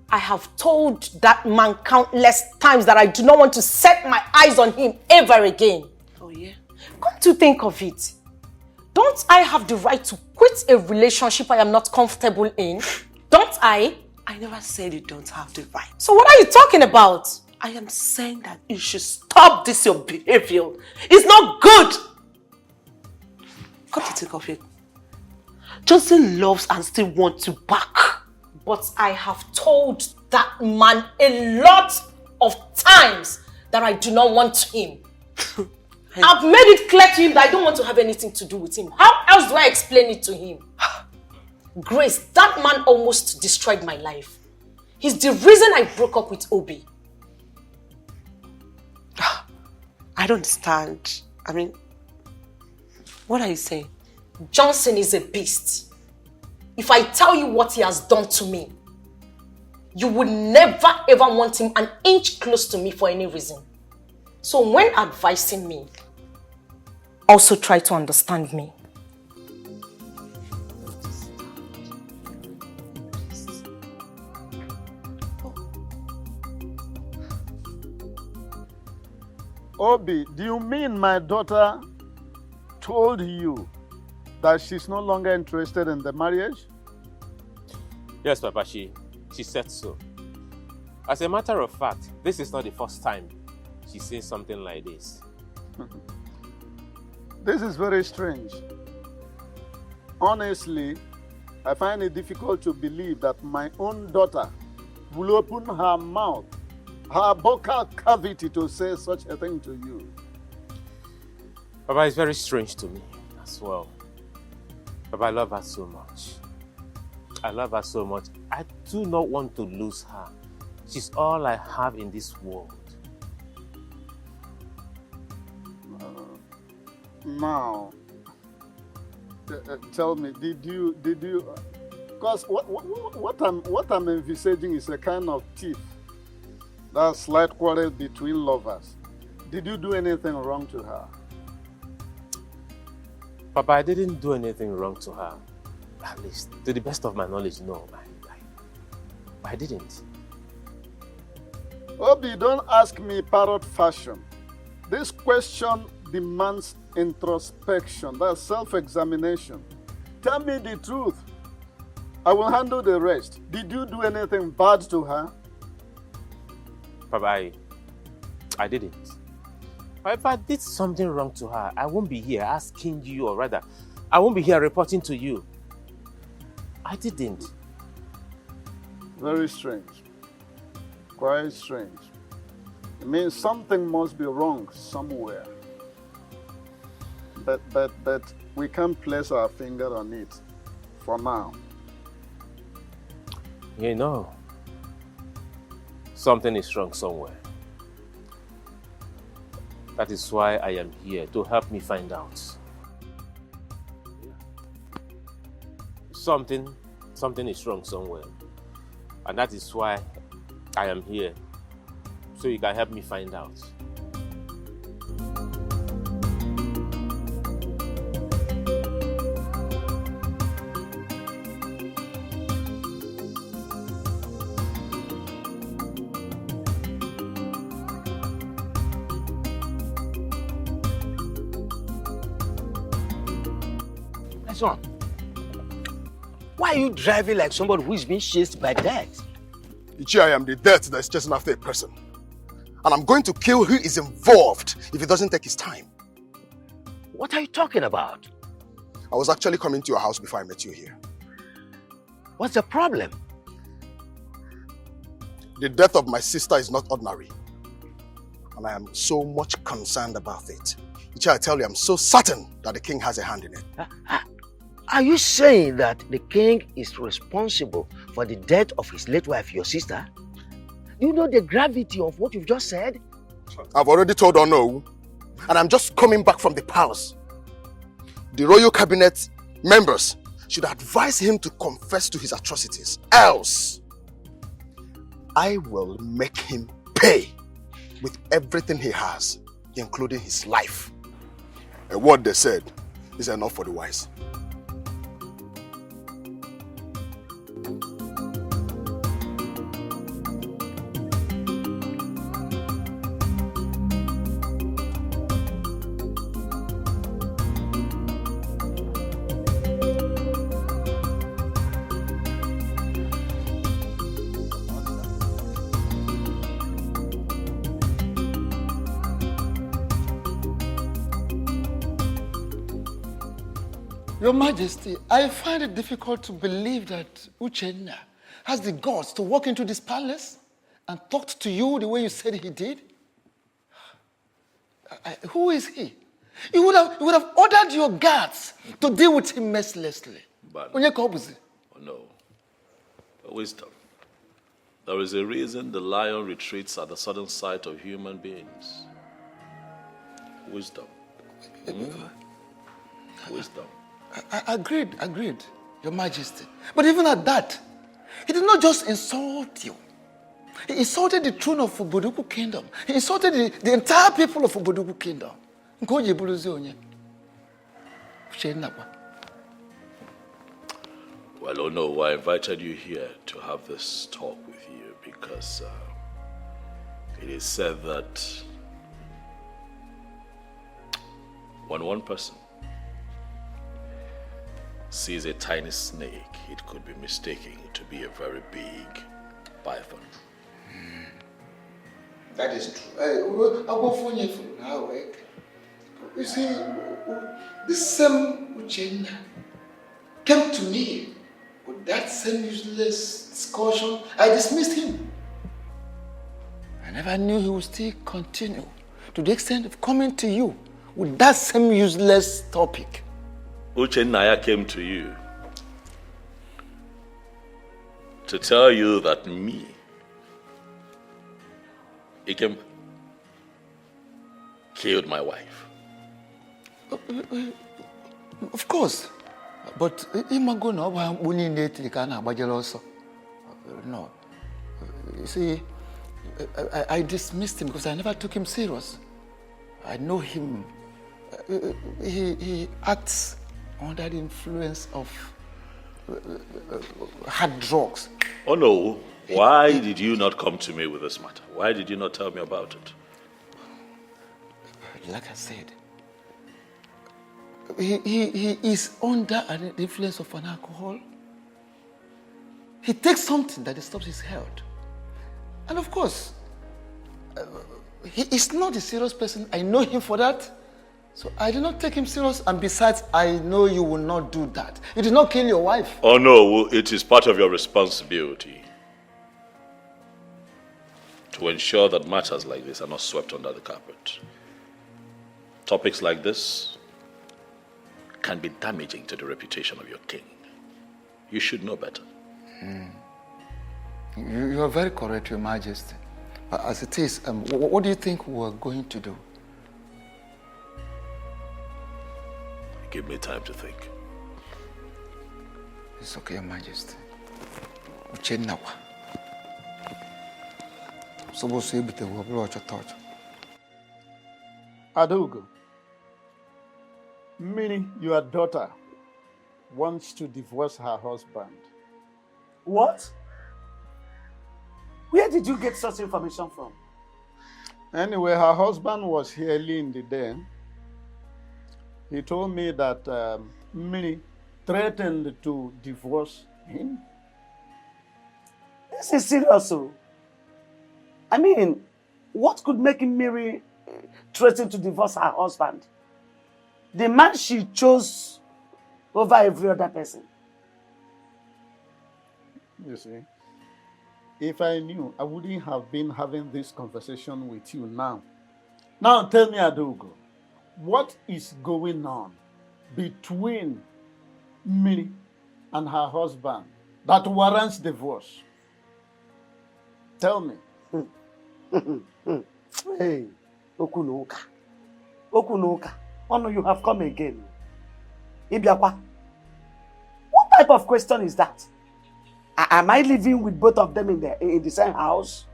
I have told that man countless times that I do not want to set my eyes on him ever again. Oh yeah? Come to think of it, don't I have the right to quit a relationship I am not comfortable in? Don't I? I never said you don't have the right. So what are you talking about? I am saying that you should stop this your behavior. It's not good. Come to think of it, Johnson loves and still wants you back. But I have told that man a lot of times that I do not want him. I've made it clear to him that I don't want to have anything to do with him. How else do I explain it to him? Grace, that man almost destroyed my life. He's the reason I broke up with Obi. I don't understand. I mean, what are you saying? Johnson is a beast. If I tell you what he has done to me, you would never ever want him an inch close to me for any reason. So when advising me, also try to understand me. Obi, do you mean my daughter told you that she's no longer interested in the marriage? Yes, Papa, she said so. As a matter of fact, this is not the first time she says something like this. This is very strange. Honestly, I find it difficult to believe that my own daughter will open her mouth, her vocal cavity to say such a thing to you. Papa, it's very strange to me as well. Papa, I love her so much. I love her so much. I do not want to lose her. She's all I have in this world. Now, tell me, did you? Because what I'm envisaging is a kind of tiff, that slight quarrel between lovers. Did you do anything wrong to her? Papa, I didn't do anything wrong to her. At least, to the best of my knowledge, no. I didn't. Obi, don't ask me parrot fashion. This question demands introspection, that's self-examination. Tell me the truth. I will handle the rest. Did you do anything bad to her? Papa, I didn't. If I did something wrong to her, I won't be here asking you, or rather, I won't be here reporting to you. I didn't. Very strange. Quite strange. It means something must be wrong somewhere. But we can't place our finger on it for now. You know, something is wrong somewhere. That is why I am here, to help me find out. Something is wrong somewhere. And that is why I am here, so you can help me find out. Son, why are you driving like somebody who is being chased by death? Ichi, I am the death that is chasing after a person. And I'm going to kill who is involved if he doesn't take his time. What are you talking about? I was actually coming to your house before I met you here. What's the problem? The death of my sister is not ordinary. And I am so much concerned about it. Which I tell you, I'm so certain that the king has a hand in it. Are you saying that the king is responsible for the death of his late wife, your sister? Do you know the gravity of what you've just said? I've already told Ono, and I'm just coming back from the palace. The royal cabinet members should advise him to confess to his atrocities. Else, I will make him pay with everything he has, including his life. And what they said is enough for the wise. Your Majesty, I find it difficult to believe that Uchenna has the guts to walk into this palace and talk to you the way you said he did. Who is he? You would have ordered your guards to deal with him mercilessly. But no. Wisdom. There is a reason the lion retreats at the sudden sight of human beings. Wisdom. Wisdom. Agreed, Your Majesty. But even at that, he did not just insult you. He insulted the throne of Oboduku Kingdom. He insulted the entire people of Oboduku Kingdom. Well, oh no, I invited you here to have this talk with you because it is said that when one person sees a tiny snake, it could be mistaken to be a very big python. That is true. I'll go for you now. You see, this same Uchenna came to me with that same useless discussion. I dismissed him. I never knew he would still continue to the extent of coming to you with that same useless topic. Uchenna came to you to tell you that he killed my wife. Of course. But no. You see, I dismissed him because I never took him serious. I know him. He acts under the influence of hard drugs. Oh no. Why did you not come to me with this matter? Why did you not tell me about it? Like I said, he is under the influence of an alcohol. He takes something that disturbs his health. And of course, he is not a serious person. I know him for that. So I did not take him serious. And besides, I know you will not do that. You did not kill your wife. Oh no, it is part of your responsibility to ensure that matters like this are not swept under the carpet. Topics like this can be damaging to the reputation of your king. You should know better. You are very correct, Your Majesty. As it is, what do you think we are going to do? Give me time to think. It's okay, Your Majesty. Uchenna. Adugo, meaning your daughter wants to divorce her husband. What? Where did you get such information from? Anyway, her husband was here early in the day. He told me that Minnie threatened to divorce him. This is serious, so. I mean, what could make Mary threaten to divorce her husband? The man she chose over every other person. You see, if I knew, I wouldn't have been having this conversation with you now. Now tell me, Adogo, what is going on between me and her husband that warrants divorce? Tell me. Hey, Okunoka. Okunoka. Oh no, you have come again. Ibiakwa. What type of question is that? Am I living with both of them in the same house?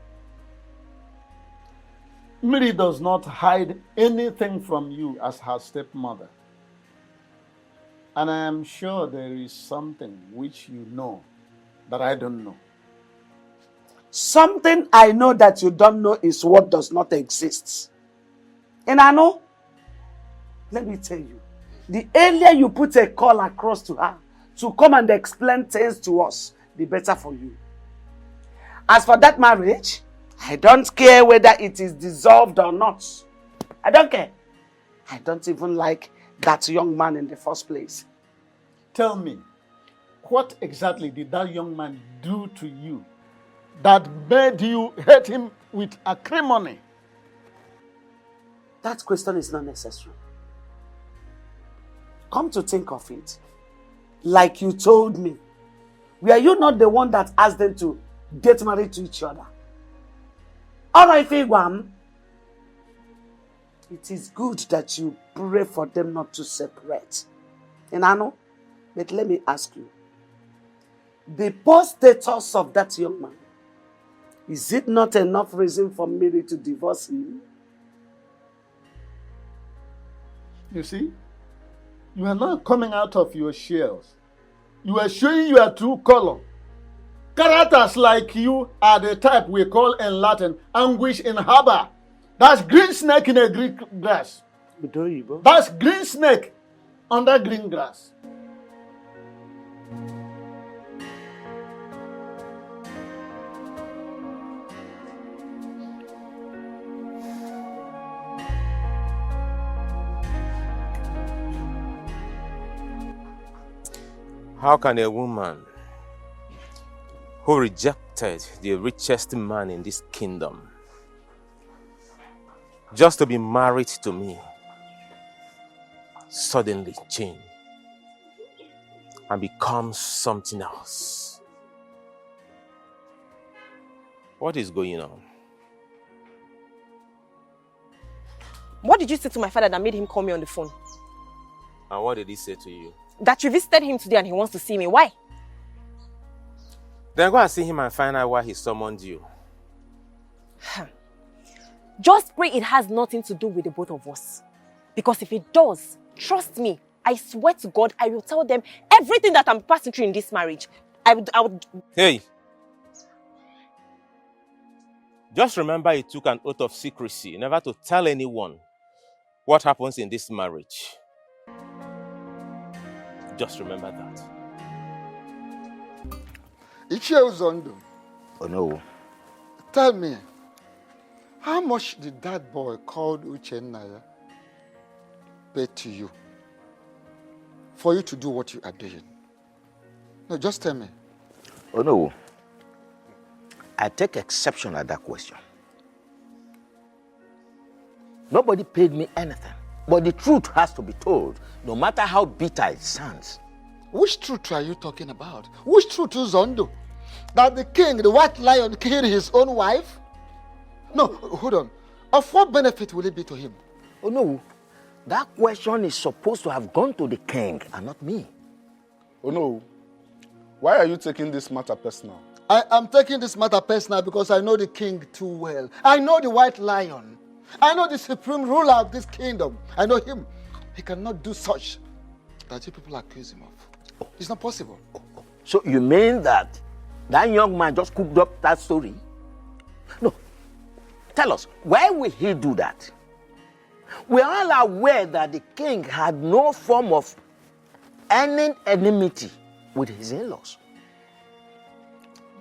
Mary does not hide anything from you as her stepmother. And I am sure there is something which you know that I don't know. Something I know that you don't know is what does not exist. And I know, let me tell you, the earlier you put a call across to her to come and explain things to us, the better for you. As for that marriage, I don't care whether it is dissolved or not. I don't care. I don't even like that young man in the first place. Tell me, what exactly did that young man do to you that made you hate him with acrimony? That question is not necessary. Come to think of it, like you told me, were you not the one that asked them to get married to each other? Alright, Figwam, it is good that you pray for them not to separate. And I know, but let me ask you, the poor status of that young man, is it not enough reason for Mary to divorce him? You see, you are not coming out of your shells. You are showing your true color. Characters like you are the type we call in Latin anguish in harbor. That's green snake in a green grass. That's green snake under green grass. How can a woman who rejected the richest man in this kingdom just to be married to me suddenly change and become something else? What is going on? What did you say to my father that made him call me on the phone? And what did he say to you? That you visited him today and he wants to see me. Why? Then go and see him and find out why he summoned you. Just pray it has nothing to do with the both of us. Because if it does, trust me, I swear to God, I will tell them everything that I'm passing through in this marriage. I would... Hey! Just remember you took an oath of secrecy, never to tell anyone what happens in this marriage. Just remember that. Zondo. Oh no. Tell me, how much did that boy called Uchenna pay to you for you to do what you are doing? No, just tell me. Oh no. I take exception at that question. Nobody paid me anything. But the truth has to be told, no matter how bitter it sounds. Which truth are you talking about? Which truth, Zondo? That the king, the white lion, killed his own wife? No, hold on. Of what benefit will it be to him? Oh no, that question is supposed to have gone to the king and not me. Oh no, why are you taking this matter personal? I am taking this matter personal because I know the king too well. I know the white lion. I know the supreme ruler of this kingdom. I know him. He cannot do such that you people accuse him of. It's not possible. So you mean that young man just cooked up that story? No. Tell us, why will he do that? We are all aware that the king had no form of any enmity with his in-laws.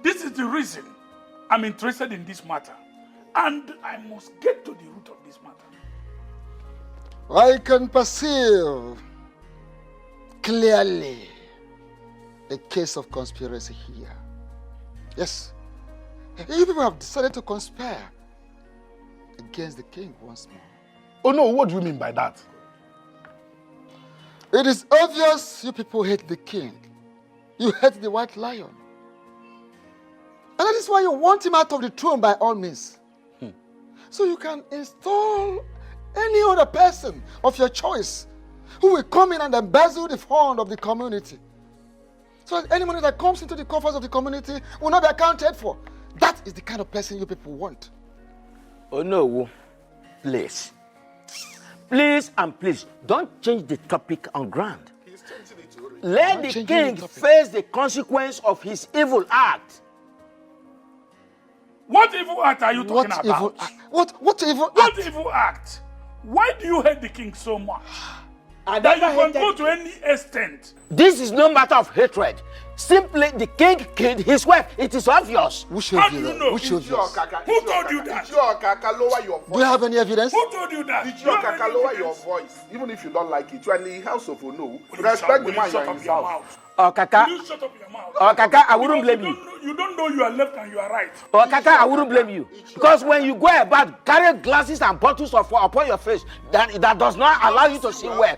This is the reason I'm interested in this matter. And I must get to the root of this matter. I can perceive clearly a case of conspiracy here. Yes, you people have decided to conspire against the king once more. Oh no, what do you mean by that? It is obvious you people hate the king. You hate the white lion. And that is why you want him out of the throne by all means. So you can install any other person of your choice who will come in and embezzle the fund of the community. So that any money that comes into the coffers of the community will not be accounted for. That is the kind of person you people want. Oh no, please. Please and please, don't change the topic on ground. Let the king face the consequence of his evil act. What evil act are you talking about? What evil act? What evil act? Why do you hate the king so much? That you can go to any extent. This is no matter of hatred. Simply, the king killed his wife. It is obvious. How do you know? Who told you that? Lower your voice. Do you have any evidence? Who told you that? Lower your voice. Even if you don't like it, you are in the house of Ono. Respect the man you are in house. Oh, Kaka. Will you shut up your mouth? Oh, Kaka, I wouldn't blame you. You don't know you are left and you are right. Oh, Kaka, I wouldn't blame you. Because when you go about carrying glasses and bottles of water upon your face, that does not allow you to see well.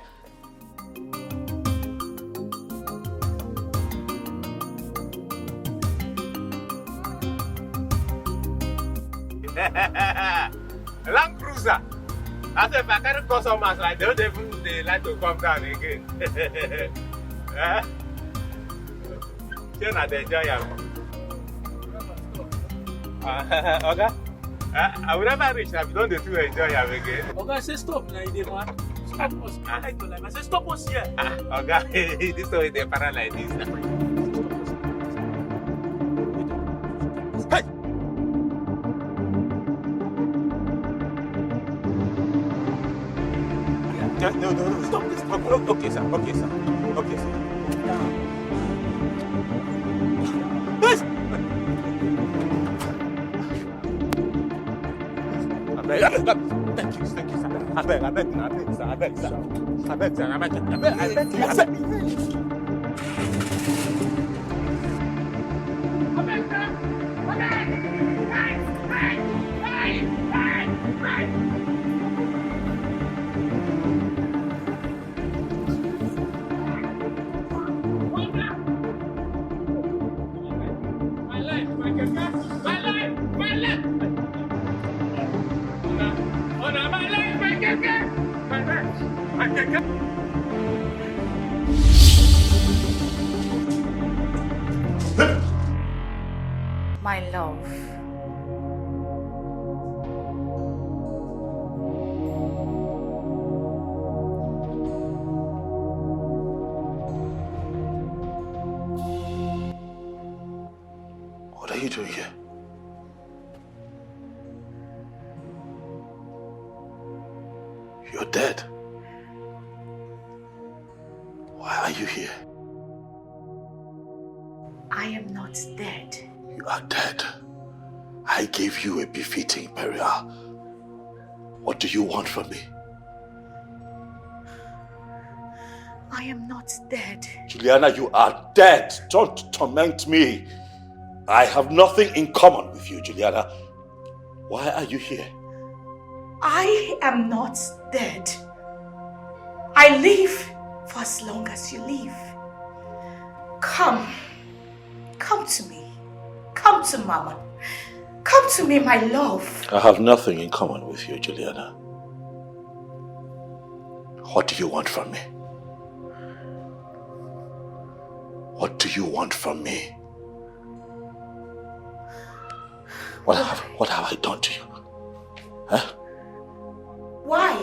Land Cruiser. I said, if I carry customers, like, they like to come down again. You're not enjoying. Okay? I will never reach now if you don't do enjoy him again. Okay, say stop now, man. Stop us. I say stop us here. Okay, this way they paralyze this now. No, stop this. Okay, sir. Yes. Thank you, sir. I beg. My love. What are you doing here? You're dead. Why are you here? I am not dead. You are dead. I gave you a befitting burial. What do you want from me? I am not dead. Juliana, you are dead. Don't torment me. I have nothing in common with you, Juliana. Why are you here? I am not dead. I live for as long as you live. Come to me. Come to Mama. Come to me, my love. I have nothing in common with you, Juliana. What do you want from me? What do you want from me? What have I done to you? Huh? Why?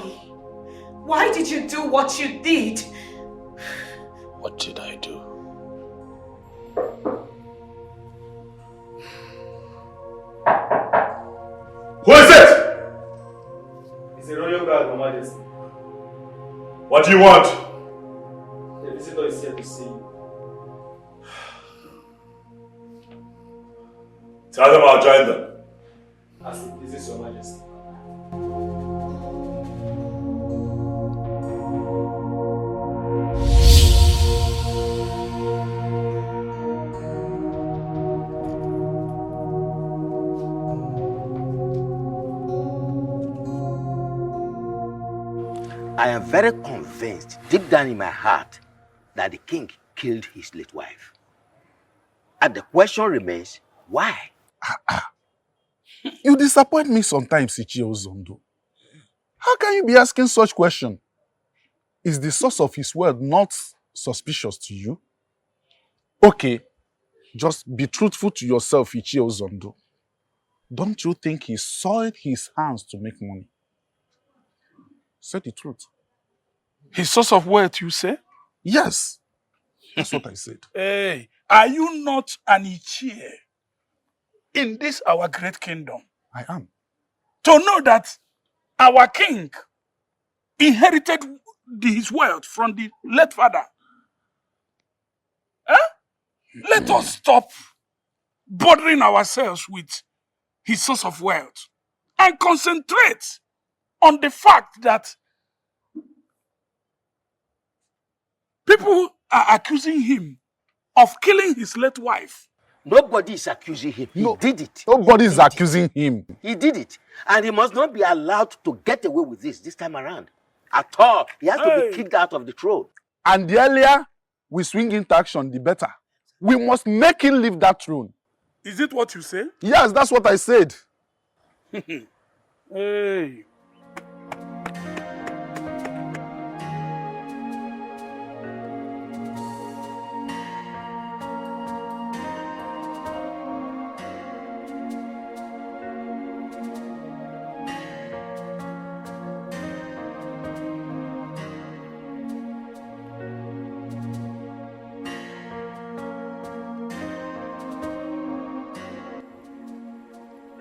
Why did you do what you did? What did I do? Who is it? It's a royal guard, Your Majesty. What do you want? The visitor is here to see you. Tell them I'll join them. As it pleases Your Majesty. I am very convinced, deep down in my heart, that the king killed his late wife. And the question remains, why? You disappoint me sometimes, Ichie Ozondo. How can you be asking such question? Is the source of his wealth not suspicious to you? Okay, just be truthful to yourself, Ichie Ozondo. Don't you think he soiled his hands to make money? Say the truth. His source of wealth, you say? Yes, that's what I said. Hey, are you not an Ichie in this our great kingdom? I am. To know that our king inherited his wealth from the late father. Huh? Let us stop bothering ourselves with his source of wealth and concentrate on the fact that people are accusing him of killing his late wife. Nobody is accusing him. He did it. Nobody is accusing him. He did it. And he must not be allowed to get away with this time around. At all. He has to be kicked out of the throne. And the earlier we swing into action, the better. We must make him leave that throne. Is it what you say? Yes, that's what I said. Hey.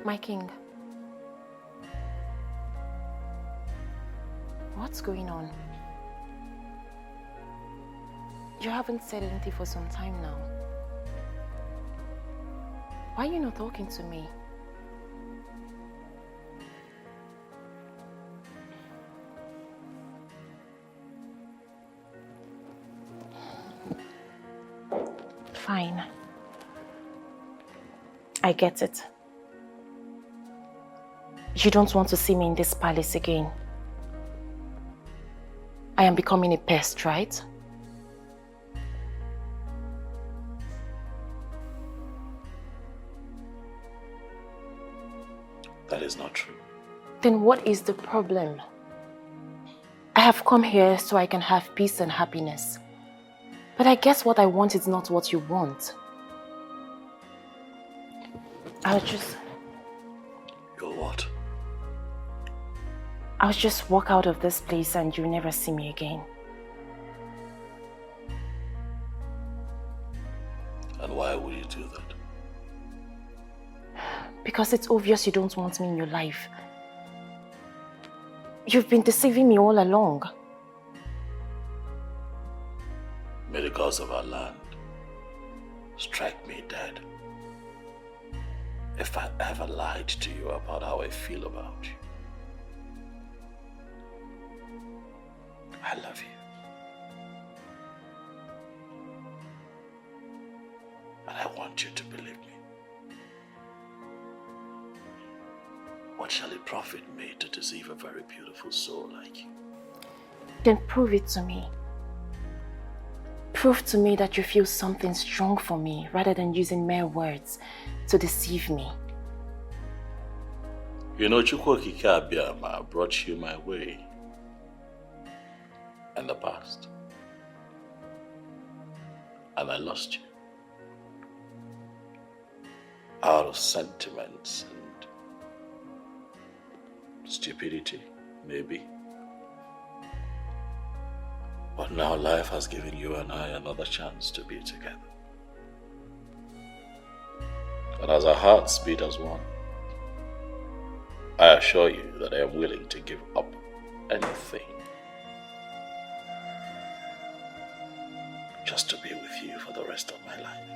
My king. What's going on? You haven't said anything for some time now. Why are you not talking to me? Fine. I get it. You don't want to see me in this palace again. I am becoming a pest, right? That is not true. Then what is the problem? I have come here so I can have peace and happiness. But I guess what I want is not what you want. You'll what? I'll just walk out of this place and you'll never see me again. And why would you do that? Because it's obvious you don't want me in your life. You've been deceiving me all along. May the gods of our land strike me dead if I ever lied to you about how I feel about you. I love you. And I want you to believe me. What shall it profit me to deceive a very beautiful soul like you? Then prove it to me. Prove to me that you feel something strong for me rather than using mere words to deceive me. You know, Chukwokike Abiyama brought you my way in the past. And I lost you. Out of sentiments and stupidity, maybe. But now life has given you and I another chance to be together. And as our hearts beat as one, I assure you that I am willing to give up anything just to be with you for the rest of my life.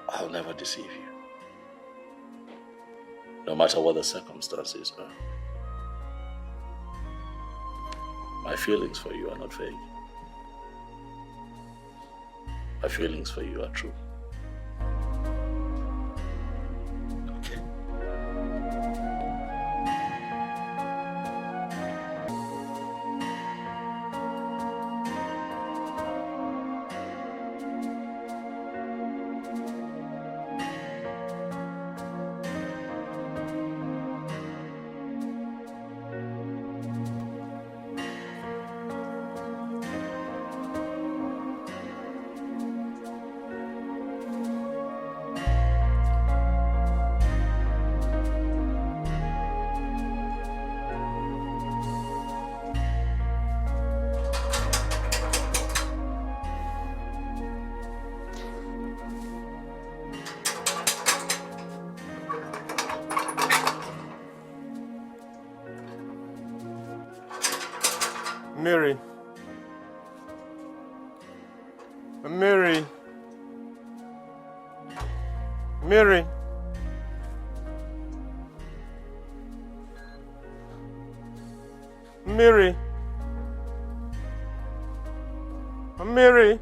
I'll never deceive you, no matter what the circumstances are. My feelings for you are not vague. My feelings for you are true. Okay. Mary. Mary. Mary. Mary. Mary.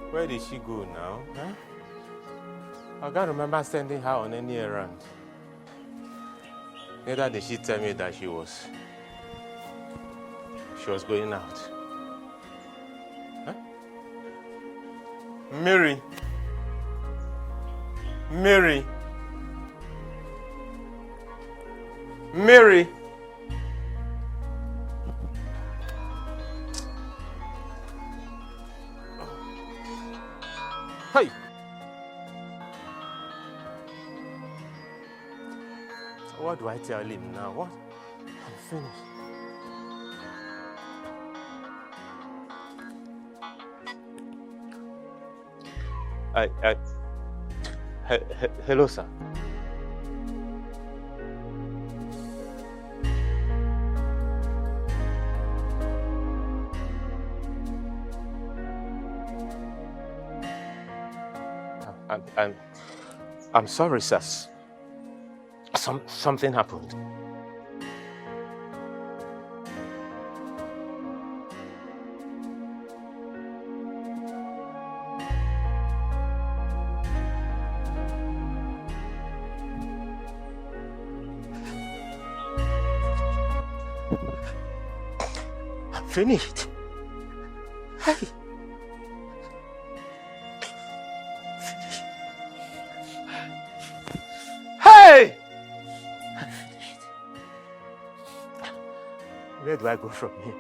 Where did she go now? Huh? I can't remember sending her on any errand. Neither did she tell me that she was going out. Huh? Mary. Mary. Mary. Hey. What do I tell him now? What? I'm finished. Hello, sir. I'm sorry, sir. Something happened. I'm finished. Hey. Hey! Where do I go from here?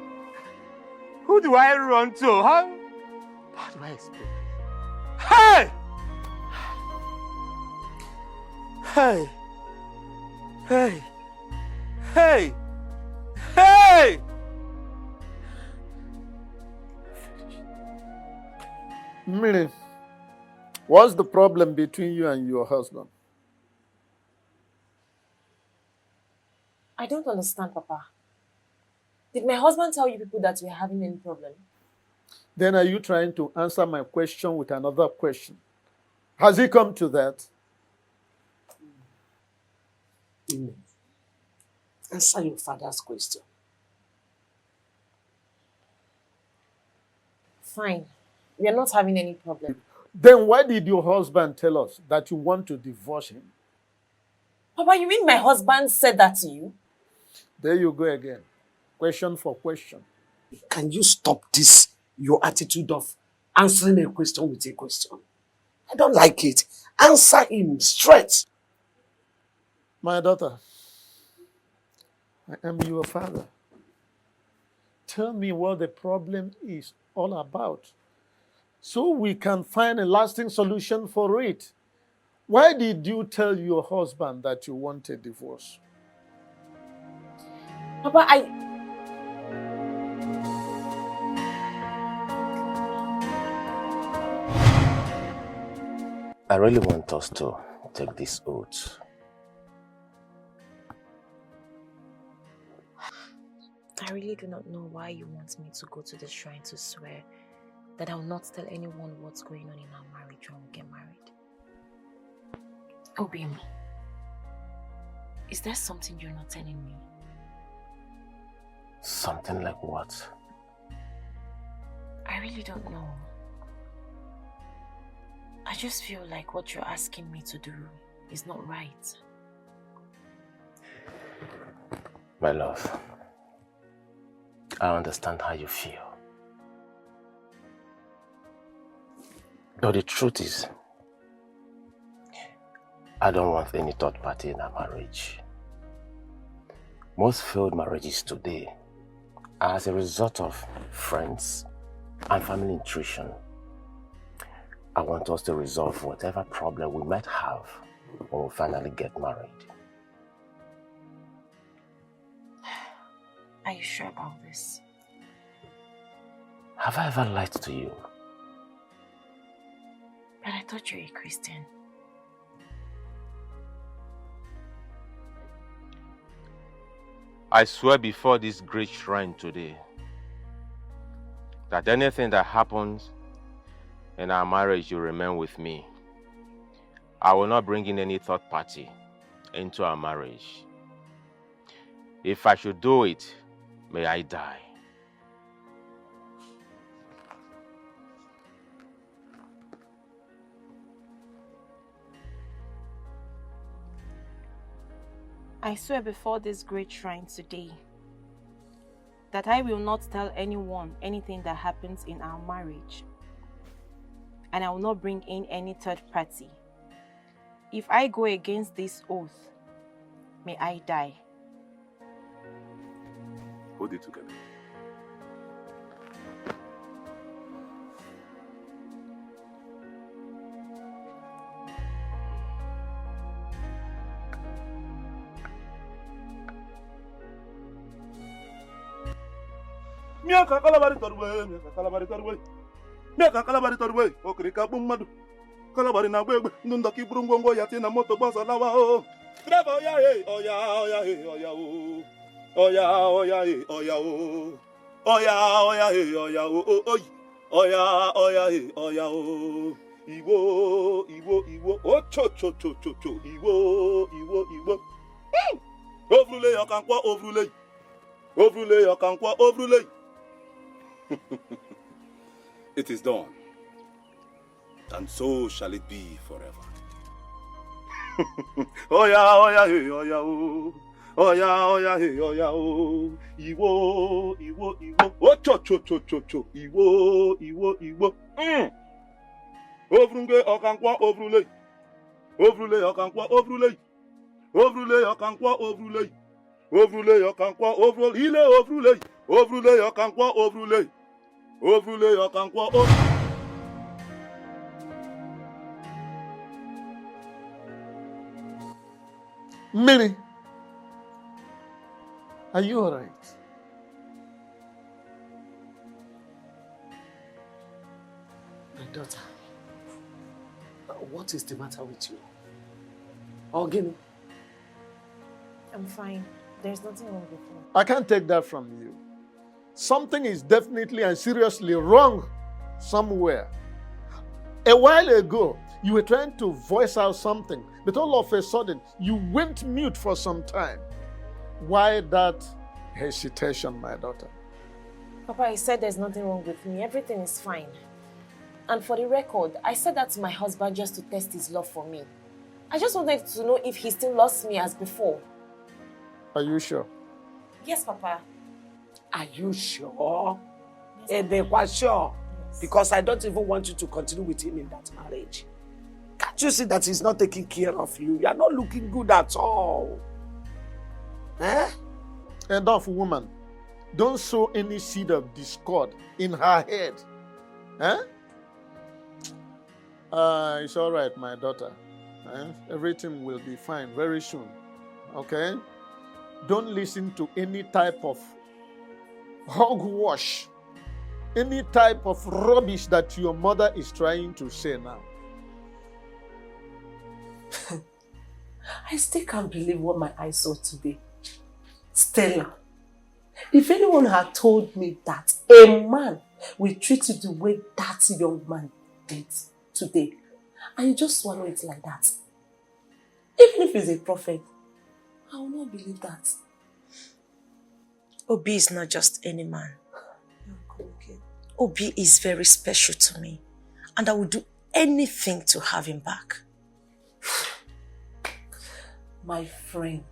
Who do I run to? How do I explain? Hey! Hey! Hey! Hey! Hey! Mary, what's the problem between you and your husband? I don't understand, Papa. Did my husband tell you people that we're having any problem? Then are you trying to answer my question with another question? Has he come to that? Answer your father's question. Fine. We are not having any problem. Then why did your husband tell us that you want to divorce him? Papa, you mean my husband said that to you? There you go again. Question for question. Can you stop this, your attitude of answering a question with a question? I don't like it. Answer him straight. My daughter, I am your father. Tell me what the problem is all about, so we can find a lasting solution for it. Why did you tell your husband that you want a divorce? Papa, I really want us to take this oath. I really do not know why you want me to go to the shrine to swear that I will not tell anyone what's going on in our marriage when we get married. Obiemi, is there something you're not telling me? Something like what? I really don't know. I just feel like what you're asking me to do is not right. My love, I understand how you feel. But the truth is, I don't want any third party in our marriage. Most failed marriages today are as a result of friends and family intrusion. I want us to resolve whatever problem we might have when we finally get married. Are you sure about this? Have I ever lied to you? But I thought you were a Christian. I swear before this great shrine today that anything that happens in our marriage will remain with me. I will not bring in any third party into our marriage. If I should do it, may I die. I swear before this great shrine today that I will not tell anyone anything that happens in our marriage. And I will not bring in any third party. If I go against this oath, may I die. Hold it together. Miaka kalabari torwe, miaka kalabari torwe. Miaka kalabari torwe, okrika bumadu. Kalabari na gwegwe, ndundaki brungongo yati na moto basa lawa o. Driver oya hey, oya hey, oya o. Oya hey, oya o. Oya hey, oya o. Oy. Oya hey, oya o. Iwo, oh cho. Iwo. Ovrule yakankwa ovrule. Ovrule yakankwa ovrule. It is done, and so shall it be forever. Oya hey, oya o. Oya hey, oya o. Iwo. Oh cho. Iwo. Ovrunge okankwa ovrule. Ovrule yakankwa ovrule. Ovrule yakankwa ovrule. Ovrule yakankwa ovrule. Ile ovrule. Ovrule yakankwa ovrule. Ovrule yakankwa ovrule. Mary, are you all right? My daughter, what is the matter with you? Ogini? I'm fine. There's nothing wrong with me. I can't take that from you. Something is definitely and seriously wrong somewhere. A while ago, you were trying to voice out something, but all of a sudden, you went mute for some time. Why that hesitation, my daughter? Papa, I said there's nothing wrong with me. Everything is fine. And for the record, I said that to my husband just to test his love for me. I just wanted to know if he still loves me as before. Are you sure? Yes, Papa. Are you sure? They were sure. Yes. Because I don't even want you to continue with him in that marriage. Can't you see that he's not taking care of you? You are not looking good at all. Eh? Enough, woman. Don't sow any seed of discord in her head. Eh? It's all right, my daughter. Everything will be fine very soon. Okay? Don't listen to any type of hogwash, any type of rubbish that your mother is trying to say now. I still can't believe what my eyes saw today. Stella, if anyone had told me that a man will treat you the way that young man did today, and you just swallow it like that, even if he's a prophet, I will not believe that. Obi is not just any man. Obi is very special to me, and I will do anything to have him back. My friend,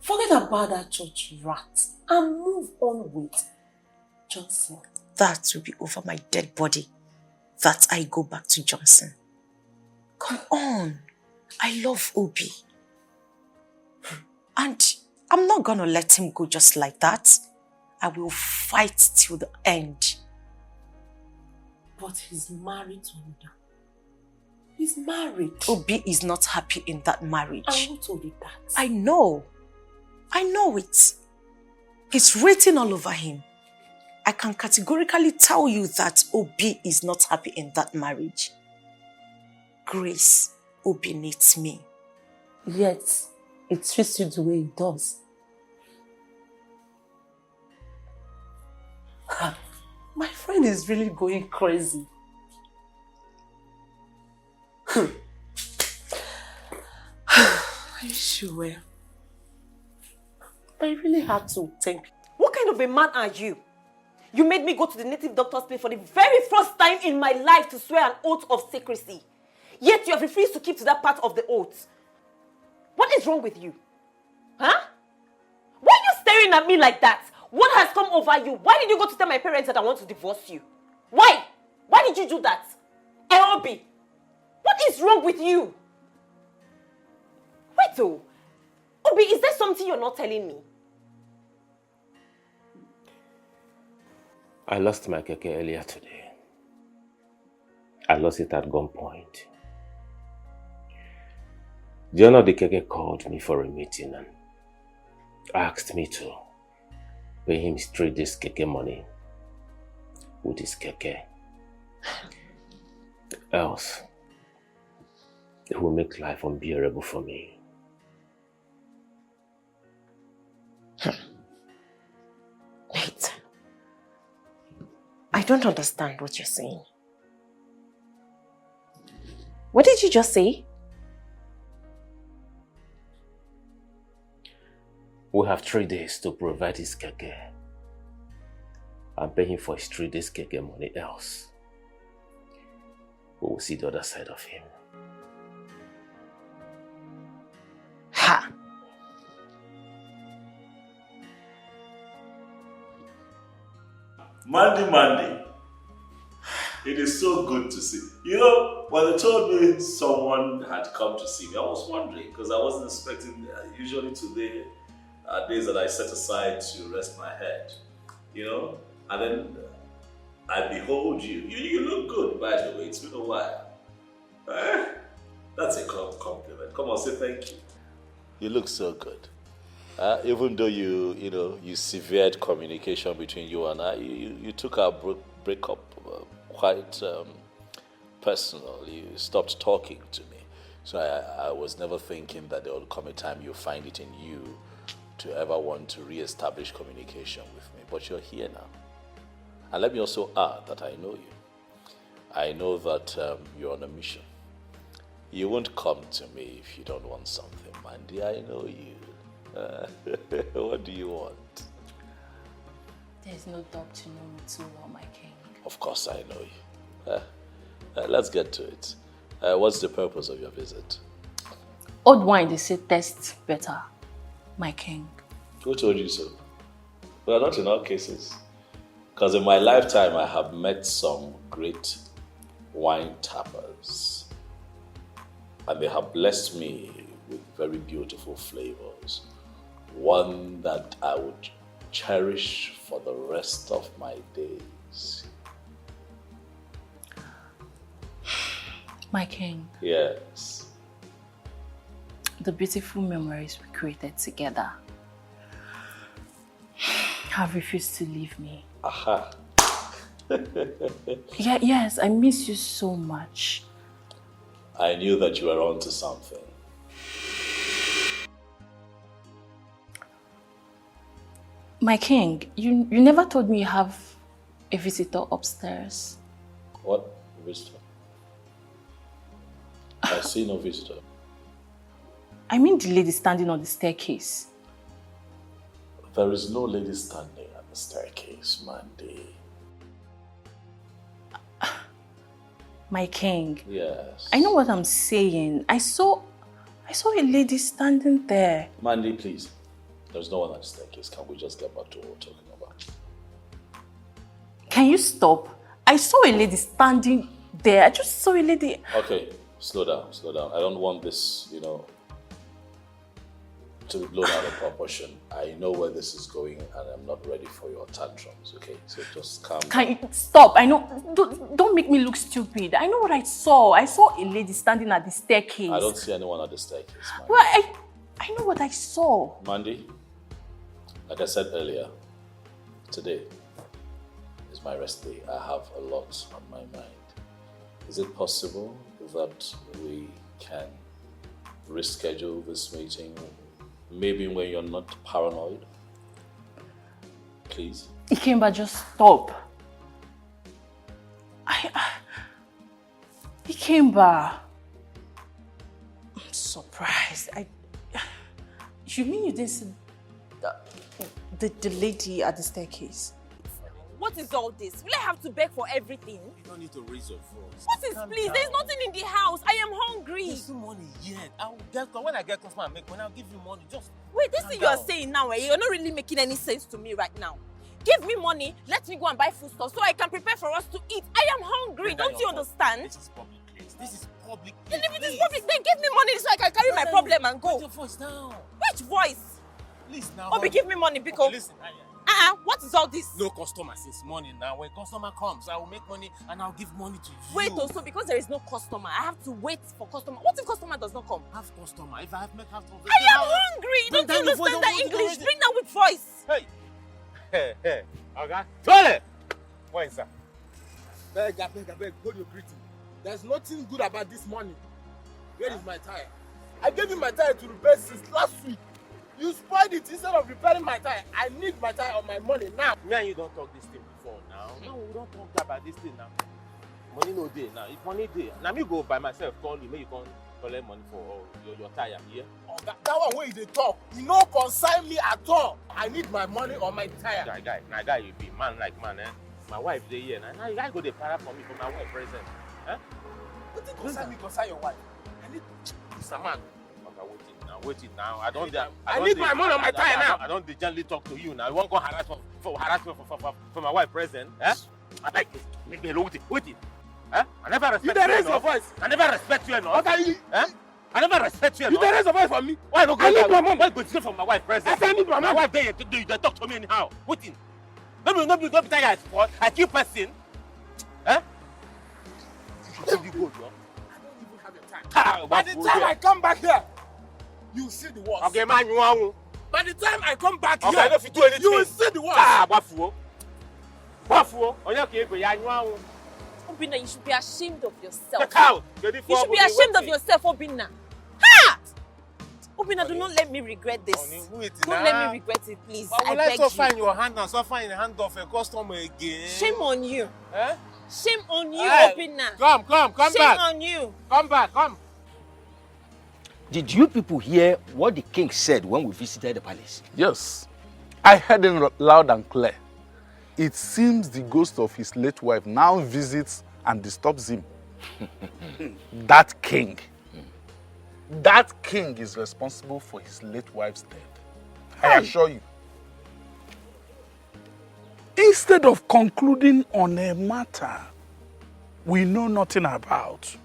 forget about that church rat and move on with Johnson. That will be over my dead body, that I go back to Johnson. Come on. I love Obi. And I'm not gonna let him go just like that. I will fight till the end. But he's married to another. He's married. Obi is not happy in that marriage. And who told you that? I know. I know it. It's written all over him. I can categorically tell you that Obi is not happy in that marriage. Grace, Obi needs me. Yet, it treats you the way it does. My friend is really going crazy. Are you sure? I really had to think. What kind of a man are you? You made me go to the native doctor's place for the very first time in my life to swear an oath of secrecy. Yet you have refused to keep to that part of the oath. What is wrong with you? Huh? Why are you staring at me like that? What has come over you? Why did you go to tell my parents that I want to divorce you? Why? Why did you do that? Obi, what is wrong with you? Wait oh. Obi, is there something you're not telling me? I lost my keke earlier today. I lost it at gunpoint. The owner of the keke called me for a meeting and asked me to pay him straight this keke money with his keke. Else, it will make life unbearable for me. Wait. I don't understand what you're saying. What did you just say? We have 3 days to provide his keke and pay him for his 3 days keke money, else we will see the other side of him. Ha! Mandy. It is so good to see. You know, when they told me someone had come to see me, I was wondering, because I wasn't expecting, usually today are days that I set aside to rest my head, you know? And then I behold you. You look good, by the way. It's been a while. That's a compliment. Come on, say thank you. You look so good. Even though you severed communication between you and I, you took our breakup quite personal. You stopped talking to me. So I was never thinking that there will come a time you find it in you to ever want to re-establish communication with me. But you're here now. And let me also add that I know you. I know that you're on a mission. You won't come to me if you don't want something, Mandy. I know you. What do you want? There's no doubt you know me too well, my king. Of course I know you. Let's get to it. What's the purpose of your visit? Old wine, they say, tastes better, my king. Who told you so? Well, not in all cases. Because in my lifetime, I have met some great wine tappers. And they have blessed me with very beautiful flavors. One that I would cherish for the rest of my days. My king. Yes. The beautiful memories we created together have refused to leave me. Aha. Yes, I miss you so much. I knew that you were onto something. My king, you never told me you have a visitor upstairs. What visitor? I see no visitor. I mean the lady standing on the staircase. There is no lady standing on the staircase, Mandy. My king. Yes. I know what I'm saying. I saw a lady standing there. Mandy, please. There's no one on the staircase. Can we just get back to what we're talking about? Can you stop? I saw a lady standing there. I just saw a lady. Okay, slow down. I don't want this, to be blown out of proportion. I know where this is going and I'm not ready for your tantrums, okay? So just calm down. Can you stop? I know. Don't make me look stupid. I know what I saw. I saw a lady standing at the staircase. I don't see anyone at the staircase, Mandy. Well, I know what I saw. Mandy, like I said earlier, today is my rest day. I have a lot on my mind. Is it possible that we can reschedule this meeting? Maybe when you're not paranoid? Please? Ikemba, just stop. Ikemba. I'm surprised. You mean you didn't see the lady at the staircase? What is all this? Will I have to beg for everything? You don't need to raise your voice. What is please? There's nothing in the house. I am hungry. There's no money yet. When I get customer and make money, I'll give you money. Just wait, this thing you are saying now, you're not really making any sense to me right now. Give me money, let me go and buy food stuff so I can prepare for us to eat. I am hungry, don't you understand? This is public place. This is public place. Then if it is public, then give me money so I can carry my problem and go. Put your voice down. Which voice? Please now. Obi, give me money, because. Okay, listen, what is all this? No customer since morning now. When customer comes, I will make money and I'll give money to you. Wait, also because there is no customer, I have to wait for customer. What if customer does not come? Have customer. If I have met customer, I am hungry. Don't you understand that English? Bring that with voice. Hey. Hey. Okay. Tony. Where is that? Beg, hold your greeting. There's nothing good about this money. Where is my tire? I gave you my tire to repair since last week. You spoiled it instead of repairing my tire. I need my tire or my money now. Me and you don't talk this thing before now. No, we don't talk about this thing now. Money no day now. If money day, now me go by myself, call you, make you come collect money for your tire here. Oh, that one where they talk, you no concern me at all. I need my money or my tire. Guy, you be man like man, eh? My wife dey here now. You guys go dey para for me for my wife present, eh? What did concern me concern your wife? I need Mr. Man. Wait it now. I need my money on my tire now. I don't gently talk to you now. You won't go harass me for my wife present, eh? I like this. Make me wait it. Eh? I never respect you. You raise your voice. I never respect you enough. What are you? Eh? I never respect you enough. You raise your voice for me. Why not go? I need my mom. Why go to for my wife present? I need my mom. My wife there, they talk to me anyhow. Wait in. Don't be tired for a cute person. Eh? You go, bro. By the time I come back here, you see the worst. Okay, man, you want. By the time I come back okay, here, I don't do anything. You will see the worst. Bafuo. Obinna, you should be ashamed of yourself. You should be ashamed of yourself, Obinna. Ha! Obinna, do not let me regret this. Don't let me regret it, please. I beg you. Let's find your hand and suffer in the hand of a customer again. Shame on you. Eh? Shame on you, hey, Obinna. Come back. Shame on you. Come back. Did you people hear what the king said when we visited the palace? Yes. I heard him loud and clear. It seems the ghost of his late wife now visits and disturbs him. That king is responsible for his late wife's death. I assure you. Instead of concluding on a matter we know nothing about,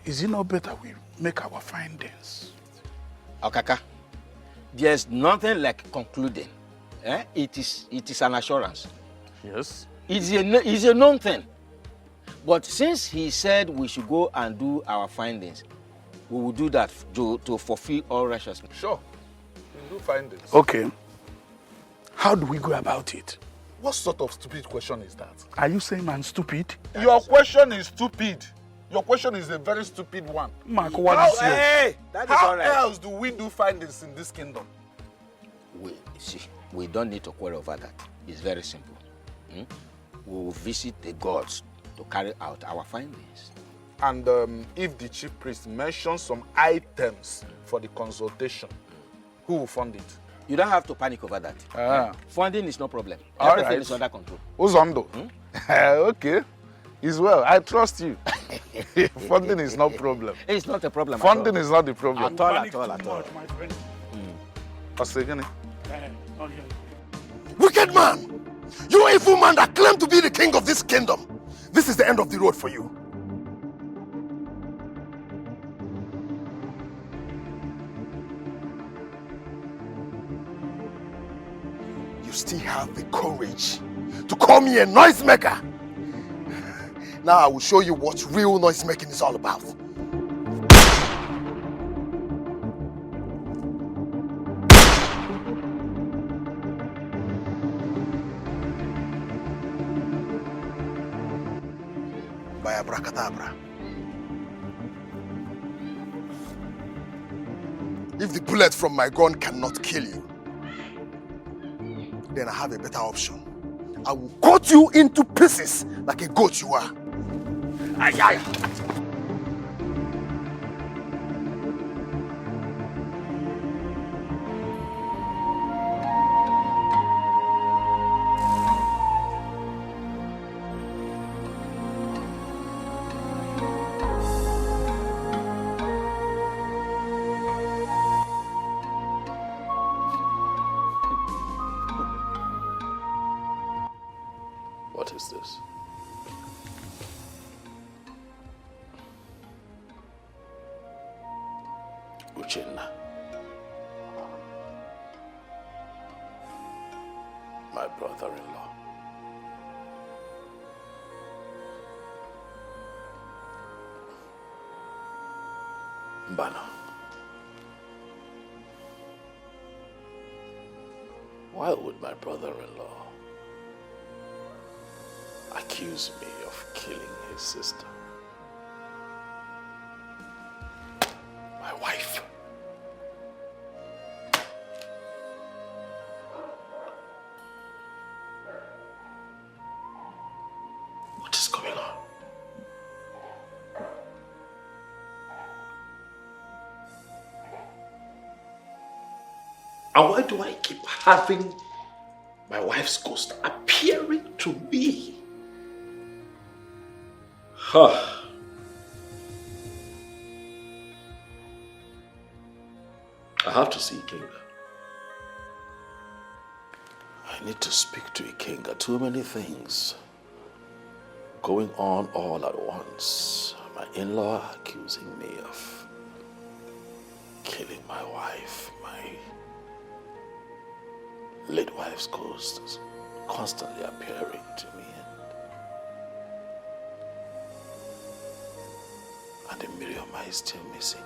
is it not better we make our findings? Okaka, there's nothing like concluding. It is an assurance. Yes. It's a known thing. But since he said we should go and do our findings, we will do that to fulfill all righteousness. Sure. We'll do findings. Okay. How do we go about it? What sort of stupid question is that? Are you saying I'm stupid? Your question is stupid. Your question is a very stupid one. Mark, what is yours? Hey, how right. else do we do findings in this kingdom? We don't need to quarrel over that. It's very simple. We will visit the gods to carry out our findings. And if the chief priest mentions some items for the consultation, who will fund it? You don't have to panic over that. Funding is no problem. Everything is under control. Uzondo. Okay. Is well. I trust you. Funding is no problem. It's not a problem. Funding is not the problem. At all. My friend. Wicked man! You evil man that claim to be the king of this kingdom. This is the end of the road for you. You still have the courage to call me a noisemaker. Now I will show you what real noisemaking is all about. By abracadabra. If the bullet from my gun cannot kill you, then I have a better option. I will cut you into pieces like a goat you are. What is this? Uchenna. My brother-in-law. Mbana. Why would my brother-in-law accuse me of killing his sister? My wife. What is going on? And why do I keep having my wife's ghost appearing to me? Huh. I have to see Ikenga. I need to speak to Ikenga. Too many things going on all at once. My in-law accusing me of killing my wife. My late wife's ghost is constantly appearing to me. And the Mirioma is still missing.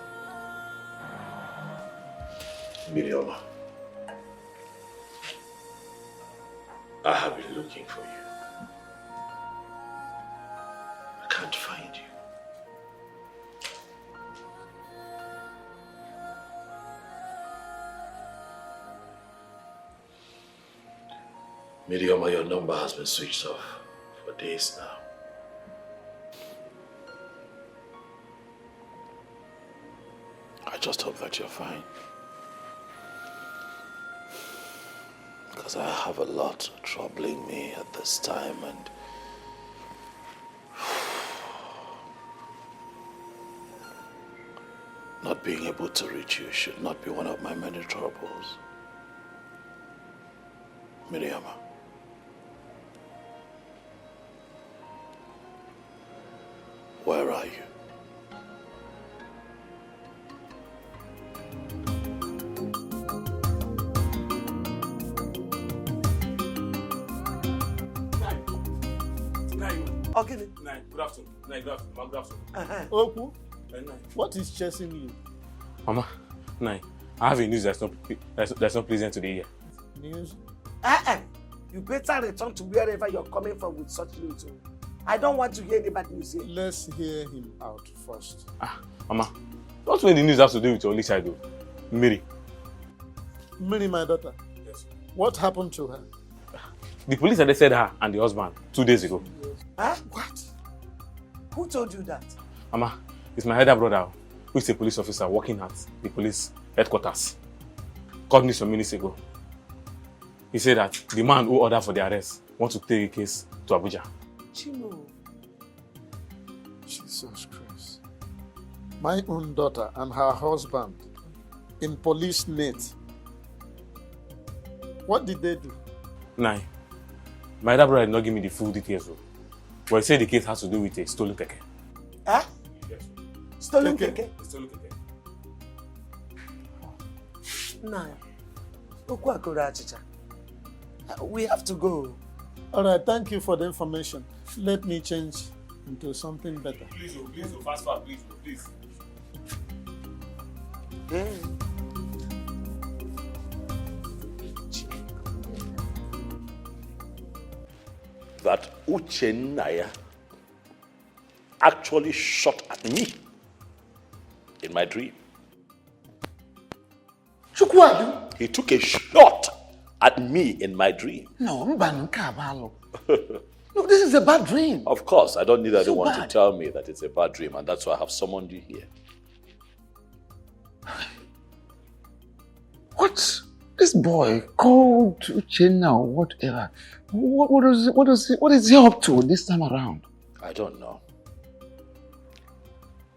Mirioma, I have been looking for you. I can't find you. Mirioma, your number has been switched off for days now. I just hope that you're fine. Because I have a lot troubling me at this time, and not being able to reach you should not be one of my many troubles. Miriama. Where are you? Okay. Nine, good afternoon. Nine, good afternoon. Good afternoon. Oku, what is chasing you? Mama, Nine, I have a news that's not pleasant today here. News? You better return to wherever you're coming from with such news. I don't want to hear any bad news here. Let's hear him out first. Mama, not when the news has to do with your only child, though. Mary. Mary, my daughter. Yes. What happened to her? The police arrested her and the husband 2 days ago. Huh? What? Who told you that? Mama, it's my elder brother, who is a police officer working at the police headquarters. Called me some minutes ago. He said that the man who ordered for the arrest wants to take a case to Abuja. Chimo. Jesus Christ. My own daughter and her husband in police net. What did they do? Nine. My elder brother did not give me the full details, though. But he said the case has to do with a stolen keke. Huh? Yes. Stolen keke? Stolen keke. Nah. We have to go. All right, thank you for the information. Let me change into something better. Please, fast, please. Yeah. That Uchenna actually shot at me in my dream. He took a shot at me in my dream. No, No, this is a bad dream. Of course, I don't need So anyone to bad. tell me that it's a bad dream, and that's why I have summoned you here. What? This boy called Uchenna or whatever. What is he up to this time around? I don't know.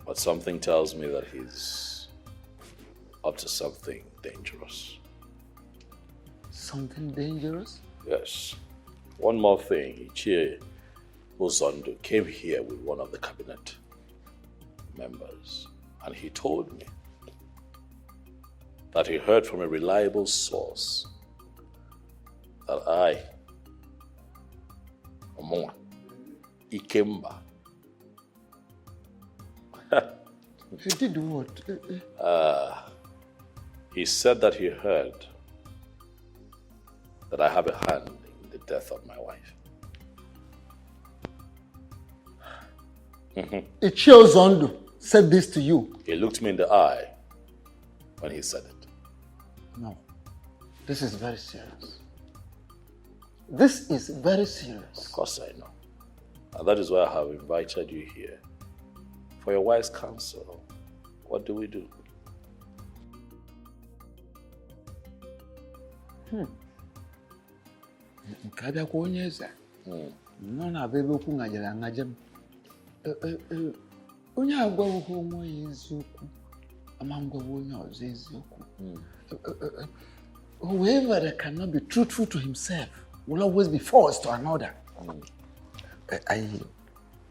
But something tells me that he's up to something dangerous. Something dangerous? Yes. One more thing. Ichie Ozondo came here with one of the cabinet members, and he told me that he heard from a reliable source that I, Omonwa, Ikemba, He did what? he said that he heard that I have a hand in the death of my wife. Ichie Ozondo said this to you. He looked me in the eye when he said it. No, this is very serious. This is very serious. Of course I know. And that is why I have invited you here. For your wise counsel, what do we do? Nke abịakwa onye eze nọ na-abịa ebe okwu ngajere angaje m. Onye agwaghị onwe ya eziokwu ama ngwaghị onye ọzọ eziokwu. Whoever that cannot be truthful to himself will always be false to another. I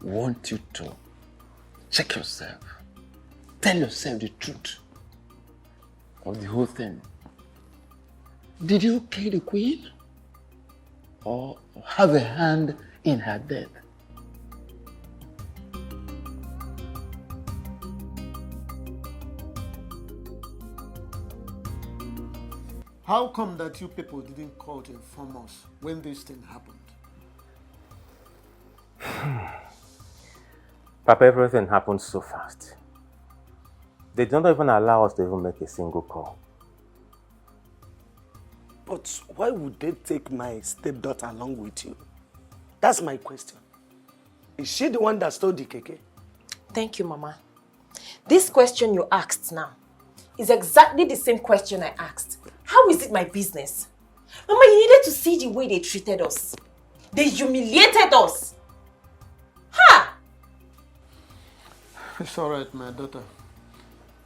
want you to check yourself. Tell yourself the truth of the whole thing. Did you kill the queen? Or have a hand in her death? How come that you people didn't call to inform us when this thing happened? Papa, everything happened so fast. They don't even allow us to even make a single call. But why would they take my stepdaughter along with you? That's my question. Is she the one that stole the keke? Thank you, Mama. This question you asked now is exactly the same question I asked. How is it my business? Mama, you needed to see the way they treated us. They humiliated us. Ha! It's all right, my daughter.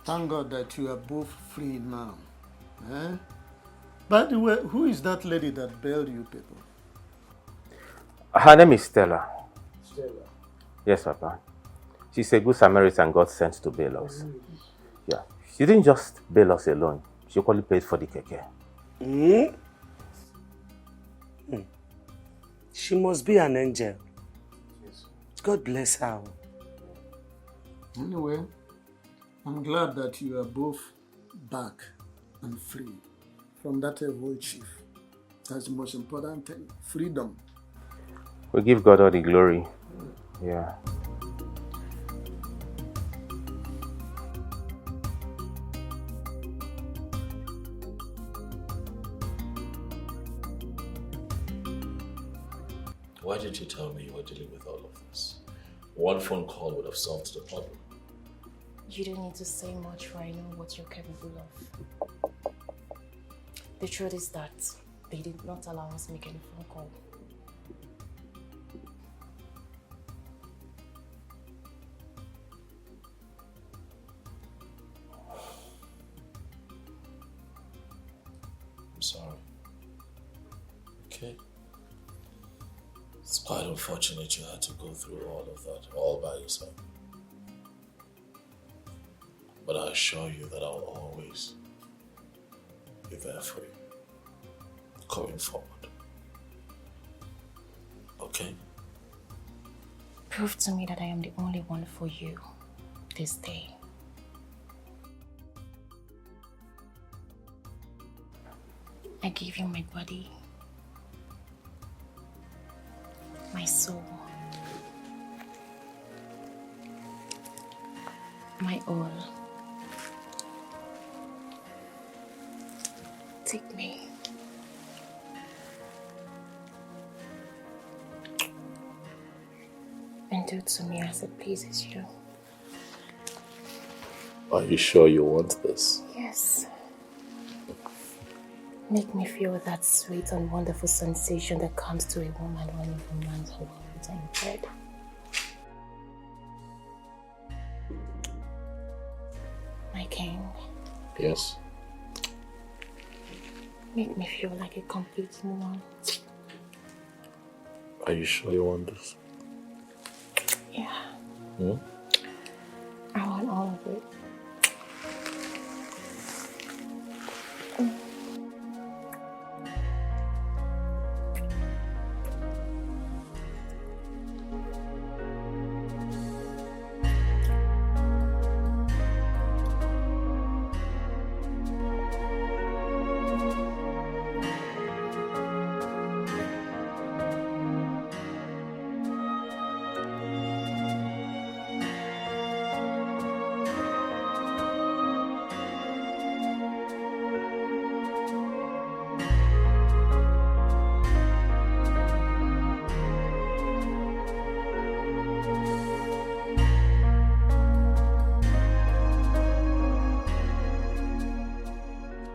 Thank God that you are both free now. Eh? By the way, who is that lady that bailed you people? Her name is Stella. Stella. Yes, Papa. She's a good Samaritan God sent to bail us. Yeah. She didn't just bail us alone. She only paid for the keke. She must be an angel. Yes. God bless her. Anyway, I'm glad that you are both back and free from that evil chief. That's the most important thing. Freedom. We give God all the glory. Yeah. Why didn't you tell me you were dealing with all of this? One phone call would have solved the problem. You don't need to say much, for I know what you're capable of. The truth is that they did not allow us to make any phone call. I'm sorry. Okay. It's quite unfortunate you had to go through all of that all by yourself. But I assure you that I'll always be there for you, going forward. Okay? Prove to me that I am the only one for you this day. I give you my body, my soul, my all. Take me. do to me as it pleases you. Are you sure you want this? Yes. Make me feel that sweet and wonderful sensation that comes to a woman when a woman's loved and dead. My king. Yes. Make me feel like a complete woman. Are you sure you want this? Yeah. Hmm? I want all of it.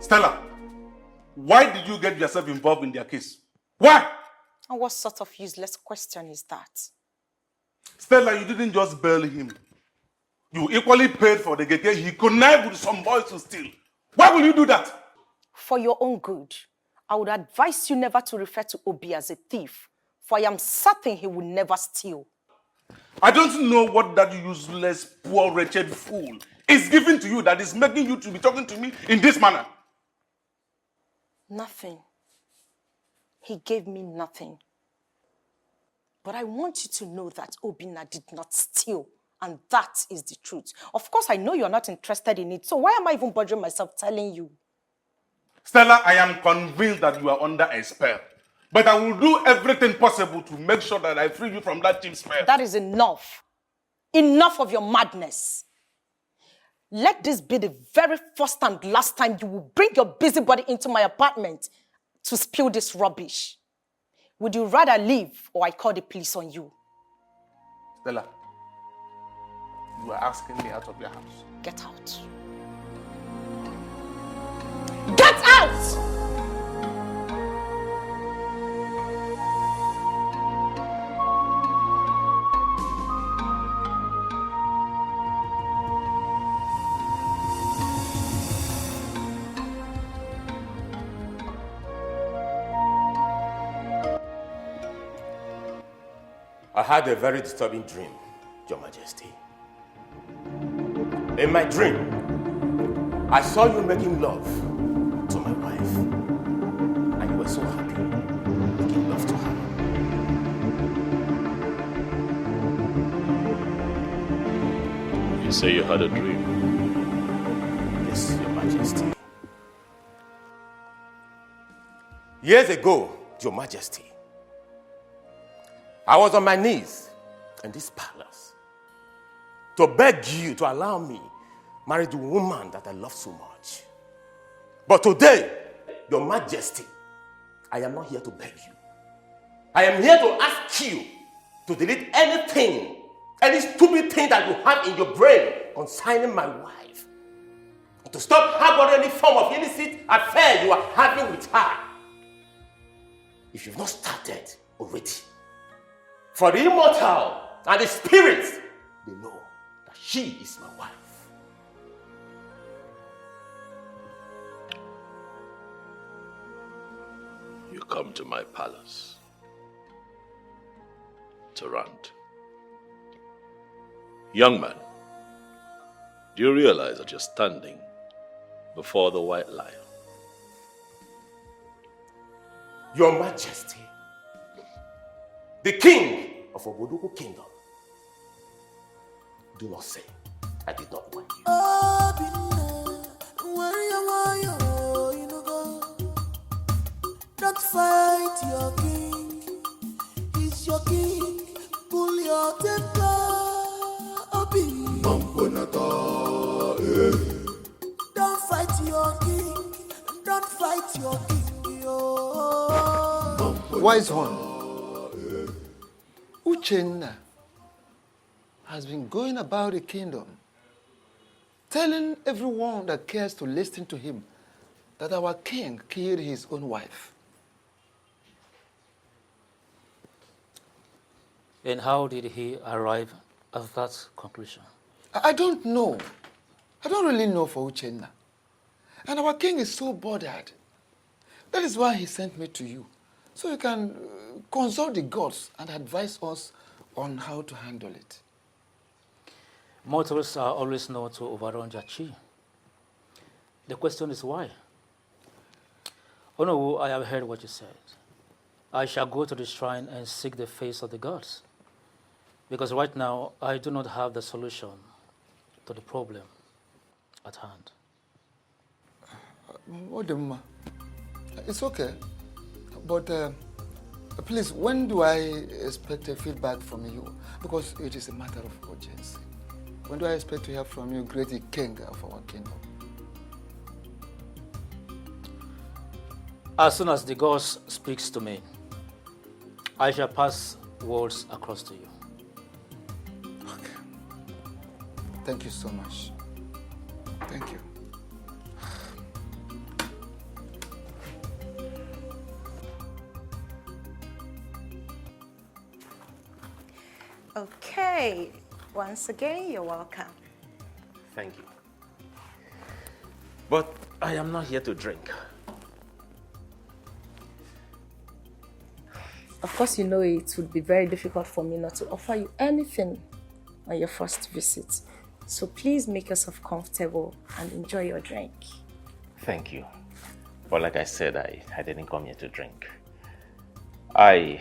Stella, why did you get yourself involved in their case? Why? And what sort of useless question is that? Stella, you didn't just bail him. You equally paid for the gate. He connived with some boys to steal. Why will you do that? For your own good, I would advise you never to refer to Obi as a thief, for I am certain he will never steal. I don't know what that useless, poor, wretched fool is giving to you that is making you to be talking to me in this manner. Nothing. He gave me nothing. But I want you to know that Obinna did not steal, and that is the truth. Of course, I know you're not interested in it, so why am I even bothering myself telling you? Stella, I am convinced that you are under a spell. But I will do everything possible to make sure that I free you from that cheap spell. That is enough. Enough of your madness. Let this be the very first and last time you will bring your busybody into my apartment to spill this rubbish. Would you rather leave or I call the police on you? Stella, you are asking me out of your house. Get out. Get out! I had a very disturbing dream, Your Majesty. In my dream, I saw you making love to my wife. And you were so happy making love to her. You say you had a dream? Yes, Your Majesty. Years ago, Your Majesty, I was on my knees in this palace to beg you to allow me marry the woman that I love so much. But today, Your Majesty, I am not here to beg you. I am here to ask you to delete anything, any stupid thing that you have in your brain concerning my wife. To stop harboring any form of illicit affair you are having with her. If you've not started already. For the immortal and the spirits, they know that she is my wife. You come to my palace to rant. Young man, do you realize that you're standing before the white lion? Your Majesty, the king of Oboduku Kingdom, do not say I did not want you. Don't fight your king, he's your king. Pull your temper, Obi. Don't fight your king, don't fight your king. Wise one, Uchenna, has been going about the kingdom, telling everyone that cares to listen to him that our king killed his own wife. And how did he arrive at that conclusion? I don't know. I don't really know for Uchenna. And our king is so bothered. That is why he sent me to you, so you can consult the gods and advise us on how to handle it. Mortals are always known to overrun their chi. The question is why? Oh no, I have heard what you said. I shall go to the shrine and seek the face of the gods. Because right now, I do not have the solution to the problem at hand. Odemma, it's okay. But please, when do I expect a feedback from you? Because it is a matter of urgency. When do I expect to hear from you, great king of our kingdom? As soon as the gods speaks to me, I shall pass words across to you. Okay. Thank you so much. Thank you. Okay, once again, you're welcome. Thank you. But I am not here to drink. Of course, you know it would be very difficult for me not to offer you anything on your first visit. So please make yourself comfortable and enjoy your drink. Thank you. But like I said, I didn't come here to drink. I'm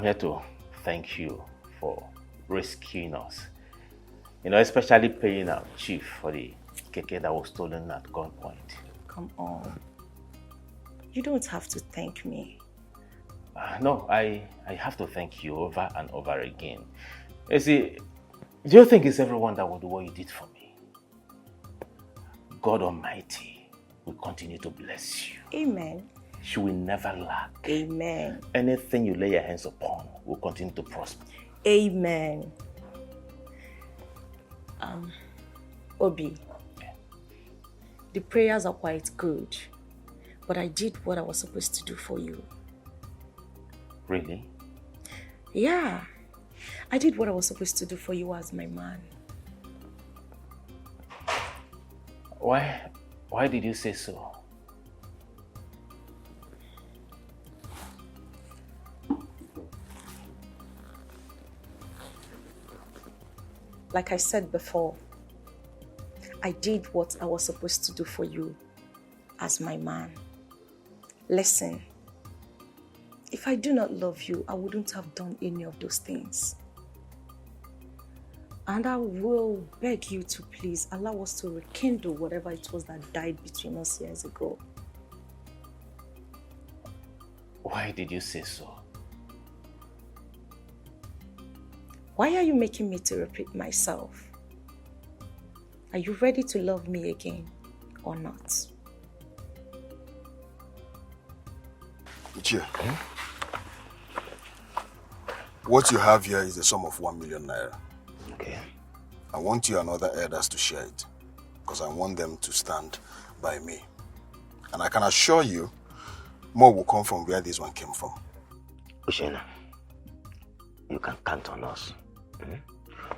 here to thank you for rescuing us. You know, especially paying our chief for the keke that was stolen at gunpoint. Come on. You don't have to thank me. No, I have to thank you over and over again. You see, do you think it's everyone that will do what you did for me? God Almighty will continue to bless you. Amen. You will never lack. Amen. Anything you lay your hands upon will continue to prosper. Amen. Obi, the prayers are quite good, but I did what I was supposed to do for you. Really? Yeah, I did what I was supposed to do for you as my man. Why did you say so? Like I said before, I did what I was supposed to do for you as my man. Listen, if I do not love you, I wouldn't have done any of those things. And I will beg you to please allow us to rekindle whatever it was that died between us years ago. Why did you say so? Why are you making me to repeat myself? Are you ready to love me again or not? Ichie, what you have here is the sum of 1 million naira. Okay. I want you and other elders to share it, because I want them to stand by me. And I can assure you, more will come from where this one came from. Ushena, you can count on us.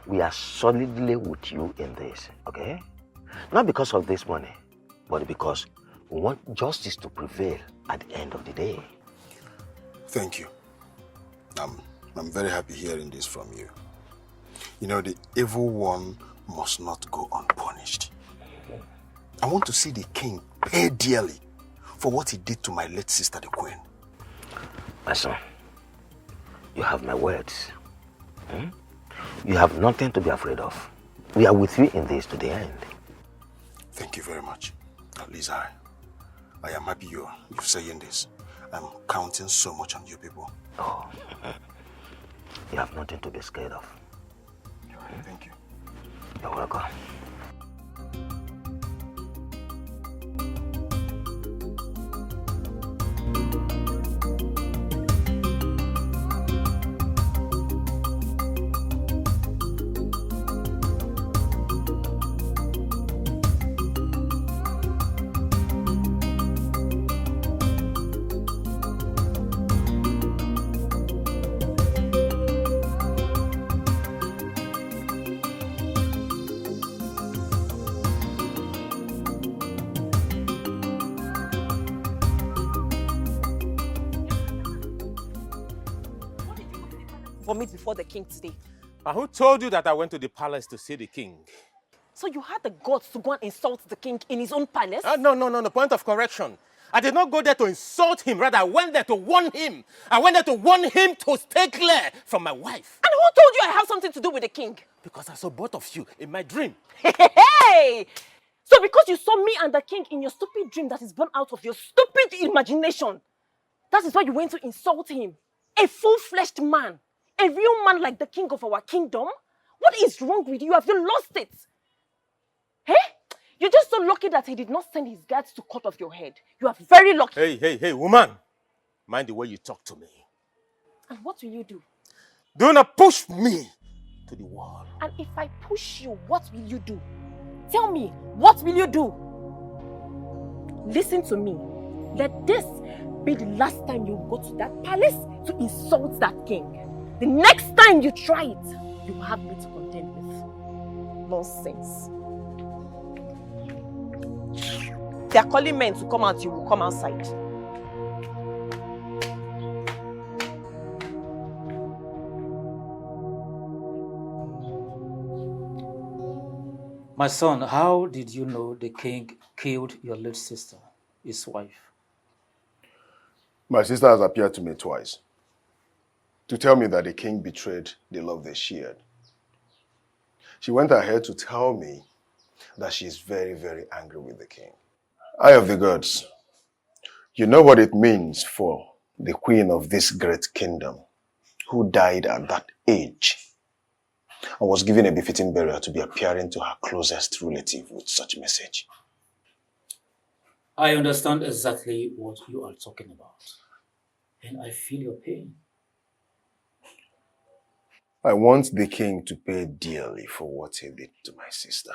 We are solidly with you in this, okay? Not because of this money, but because we want justice to prevail at the end of the day. Thank you. I'm very happy hearing this from you. You know, the evil one must not go unpunished. I want to see the king pay dearly for what he did to my late sister, the queen. My son, you have my words. You have nothing to be afraid of. We are with you in this to the end. Thank you very much. At least I am happy you're saying this. I'm counting so much on you people. Oh, you have nothing to be scared of. Thank you. You're welcome. for me before the king today. And who told you that I went to the palace to see the king? So you had the guts to go and insult the king in his own palace? No. Point of correction. I did not go there to insult him. Rather, I went there to warn him. I went there to warn him to stay clear from my wife. And who told you I have something to do with the king? Because I saw both of you in my dream. Hey! So because you saw me and the king in your stupid dream that is born out of your stupid imagination, that is why you went to insult him. A full-fleshed man. A real man like the king of our kingdom? What is wrong with you? Have you lost it? Hey? You're just so lucky that he did not send his guards to cut off your head. You are very lucky. Hey, woman. Mind the way you talk to me. And what will you do? Do not push me to the wall. And if I push you, what will you do? Tell me, what will you do? Listen to me. Let this be the last time you go to that palace to insult that king. The next time you try it, you will have me to contend with. Nonsense. They are calling men to come out, you will come outside. My son, how did you know the king killed your late sister, his wife? My sister has appeared to me twice to tell me that the king betrayed the love they shared. She went ahead to tell me that she is very, very angry with the king. Eye of the gods, you know what it means for the queen of this great kingdom, who died at that age and was given a befitting burial, to be appearing to her closest relative with such message. I understand exactly what you are talking about, and I feel your pain. I want the king to pay dearly for what he did to my sister.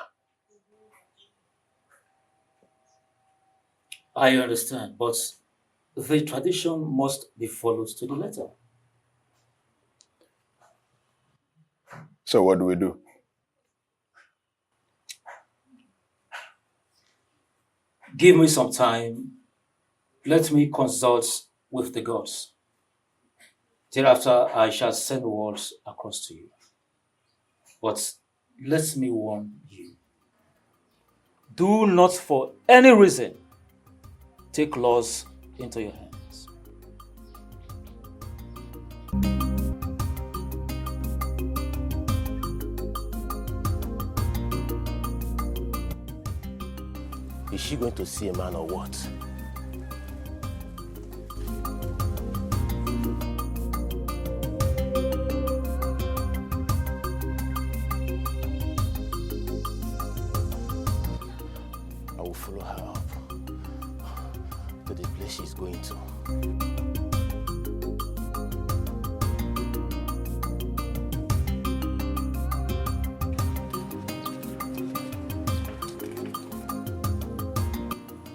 I understand, but the tradition must be followed to the letter. So what do we do? Give me some time. Let me consult with the gods. Thereafter, I shall send words across to you. But let me warn you. Do not for any reason take laws into your hands. Is she going to see a man or what? I will follow her up to the place she's going to.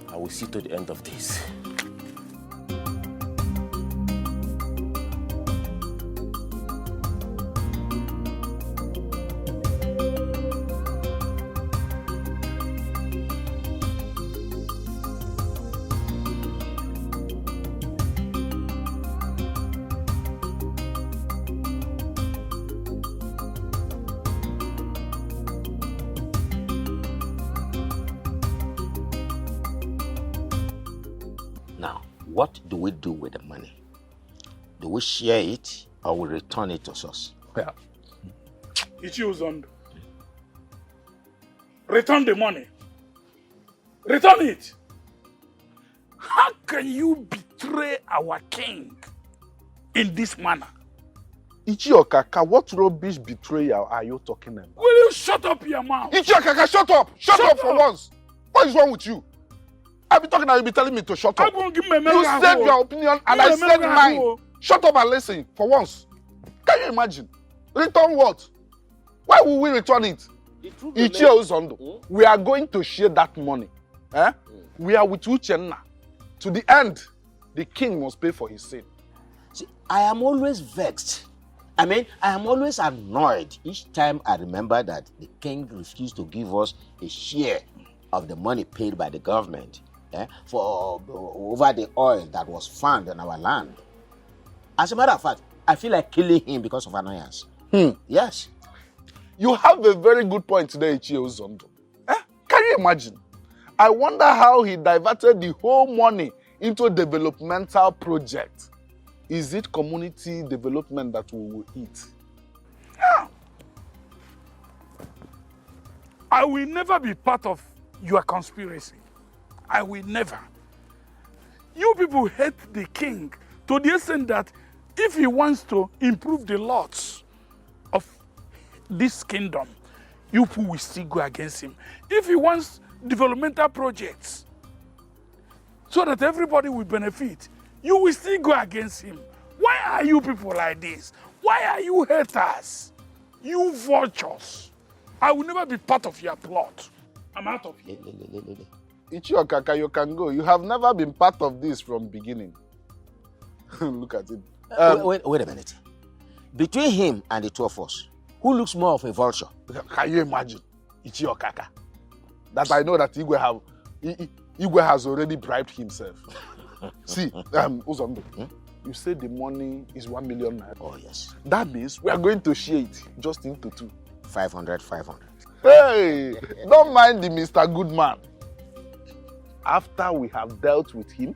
I will see to the end of this. Now, what do we do with the money? Do we share it or we return it to us? Yeah. Ichiuzondo. Return the money. Return it. How can you betray our king in this manner? Ichiokaka, what rubbish betrayal are you talking about? Will you shut up your mouth? Ichiokaka, shut up! Shut up for once! What is wrong with you? I'll be talking and you'll be telling me to shut up. You said your opinion and I said mine. Shut up and listen for once. Can you imagine? Return what? Why will we return it? Ichiuzondo, we are going to share that money. We are with Uchenna. To the end, the king must pay for his sin. See, I am always vexed. I am always annoyed each time I remember that the king refused to give us a share of the money paid by the government for over the oil that was found in our land. As a matter of fact, I feel like killing him because of annoyance. Yes. You have a very good point today, Ichie Uzondo. Can you imagine? I wonder how he diverted the whole money into a developmental project. Is it community development that we will eat? Yeah. I will never be part of your conspiracy. I will never. You people hate the king to the extent that if he wants to improve the laws of this kingdom, you people will still go against him. If he wants developmental projects so that everybody will benefit, you will still go against him. Why are you people like this? Why are you haters? You vultures. I will never be part of your plot. I'm out of here. Ichio Kaka, you can go. You have never been part of this from beginning. Look at it. Wait a minute. Between him and the two of us, who looks more of a vulture? Can you imagine? Ichio Kaka. That I know that Igwe has already bribed himself. See, Uzondo, you said the money is 1 million naira. Oh, yes. That means we are going to share it just into two. 500. Hey, don't mind the Mr. Goodman. After we have dealt with him,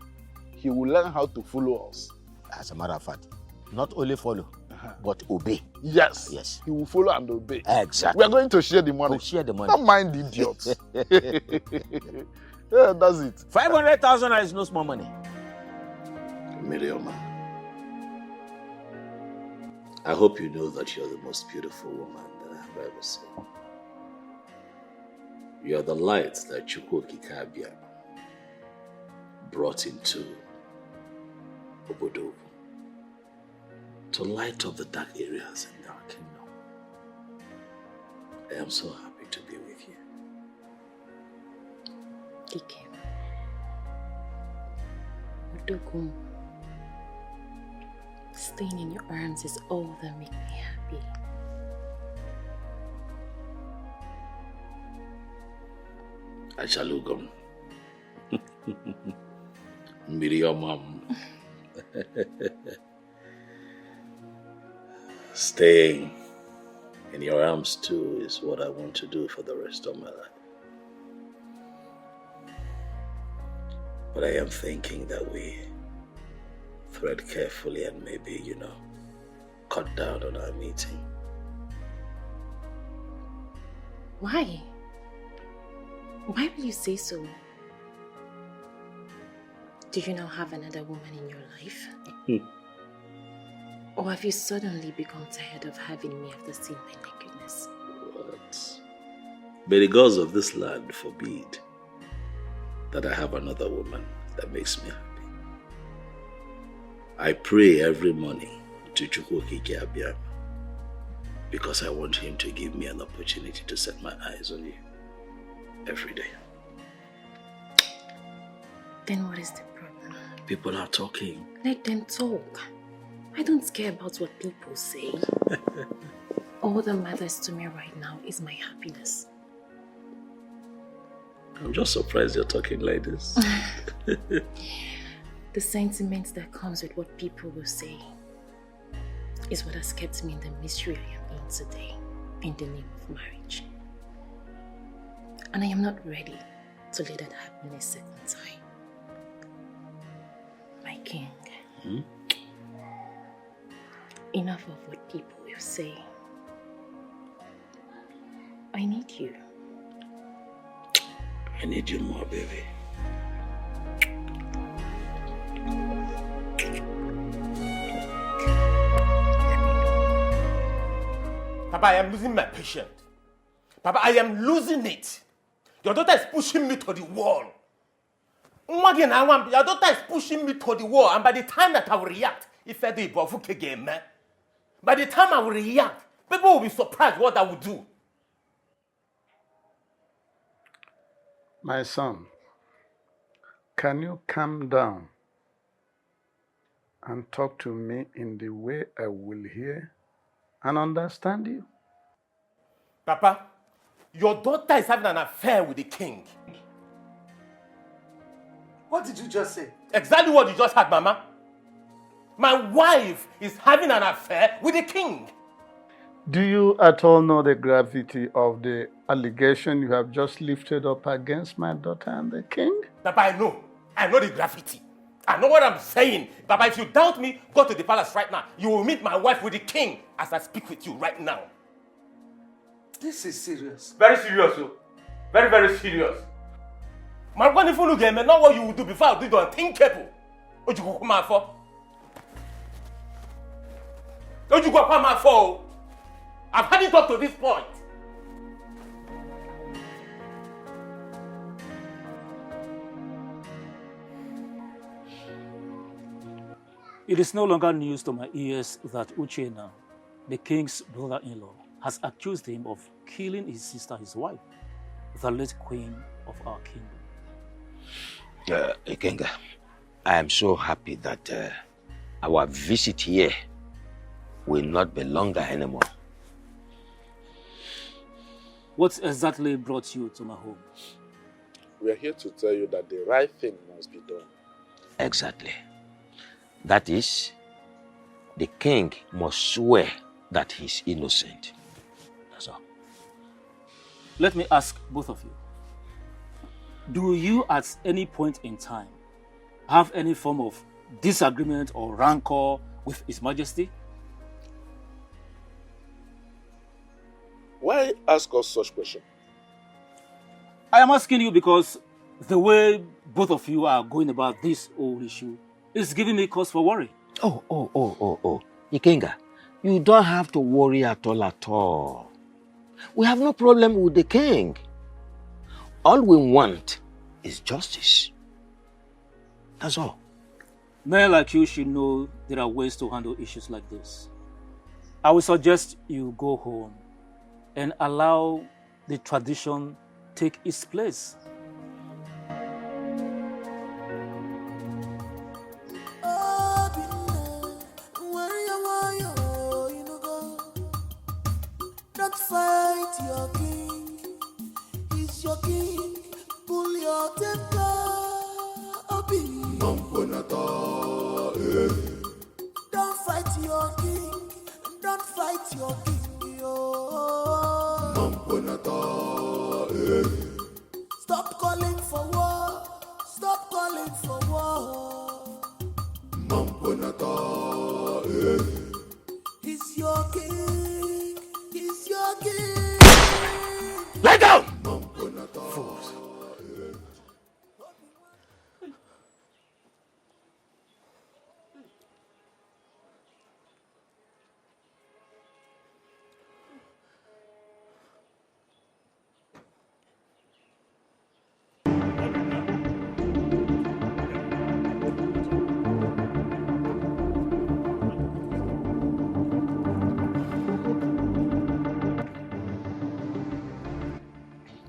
he will learn how to follow us. As a matter of fact, not only follow, but obey. Yes. Yes. He will follow and obey. Exactly. We are going to share the money. Share the money. Don't mind the idiots. Yeah, that's it. 500,000 is no small money. Miriam, I hope you know that you're the most beautiful woman that I have ever seen. You are the light that Chukwuoki Kabia brought into Obodo to light up the dark areas in our kingdom. I am so happy to be with you. Ike. Odogun. Staying in your arms is all that makes me happy. Achalugum. Miriam. Staying in your arms too is what I want to do for the rest of my life. But I am thinking that we thread carefully and maybe, cut down on our meeting. Why? Why will you say so? Do you now have another woman in your life? Or have you suddenly become tired of having me after seeing my nakedness? What? May the gods of this land forbid that I have another woman that makes me happy. I pray every morning to Chukwuoki Kabia because I want him to give me an opportunity to set my eyes on you every day. Then what is the problem? People are talking. Let them talk. I don't care about what people say. All that matters to me right now is my happiness. I'm just surprised you're talking like this. The sentiment that comes with what people will say is what has kept me in the misery I am in today in the name of marriage. And I am not ready to let that happen a second time. My king, enough of what people will say. I need you. I need you more, baby. Papa, I am losing my patience. Papa, I am losing it. Your daughter is pushing me to the wall. Your daughter is pushing me to the wall, and by the time that I will react, by the time I will react, people will be surprised what I will do. My son, can you calm down and talk to me in the way I will hear and understand you? Papa, your daughter is having an affair with the king. What did you just say? Exactly what you just heard, Mama. My wife is having an affair with the king. Do you at all know the gravity of the allegation you have just lifted up against my daughter and the king? Papa, I know. I know the gravity. I know what I'm saying. Papa, if you doubt me, go to the palace right now. You will meet my wife with the king as I speak with you right now. This is serious. Very serious, oh. Very, very serious. My wonderful look, man, not what you will do before I do the unthinkable. What you go come out for? What you go come out for? I've had it up to this point. It is no longer news to my ears that Uchenna, the king's brother-in-law, has accused him of killing his sister, his wife, the late queen of our kingdom. Ikenga, I am so happy that our visit here will not be longer anymore. What exactly brought you to my home? We are here to tell you that the right thing must be done. Exactly. That is, the king must swear that he's innocent. That's all. Let me ask both of you. Do you at any point in time have any form of disagreement or rancor with His Majesty? Why ask us such question? I am asking you because the way both of you are going about this whole issue is giving me cause for worry. Oh. Ikenga, you don't have to worry at all. We have no problem with the king. All we want is justice. That's all. Men like you should know there are ways to handle issues like this. I would suggest you go home and allow the tradition take its place. Don't fight your king, he's your king. Pull your temper, Obi. Don't fight your king, don't fight your king, yo. Stop calling for war, stop calling for war. He's your king, he's your king. Lie down! Fools.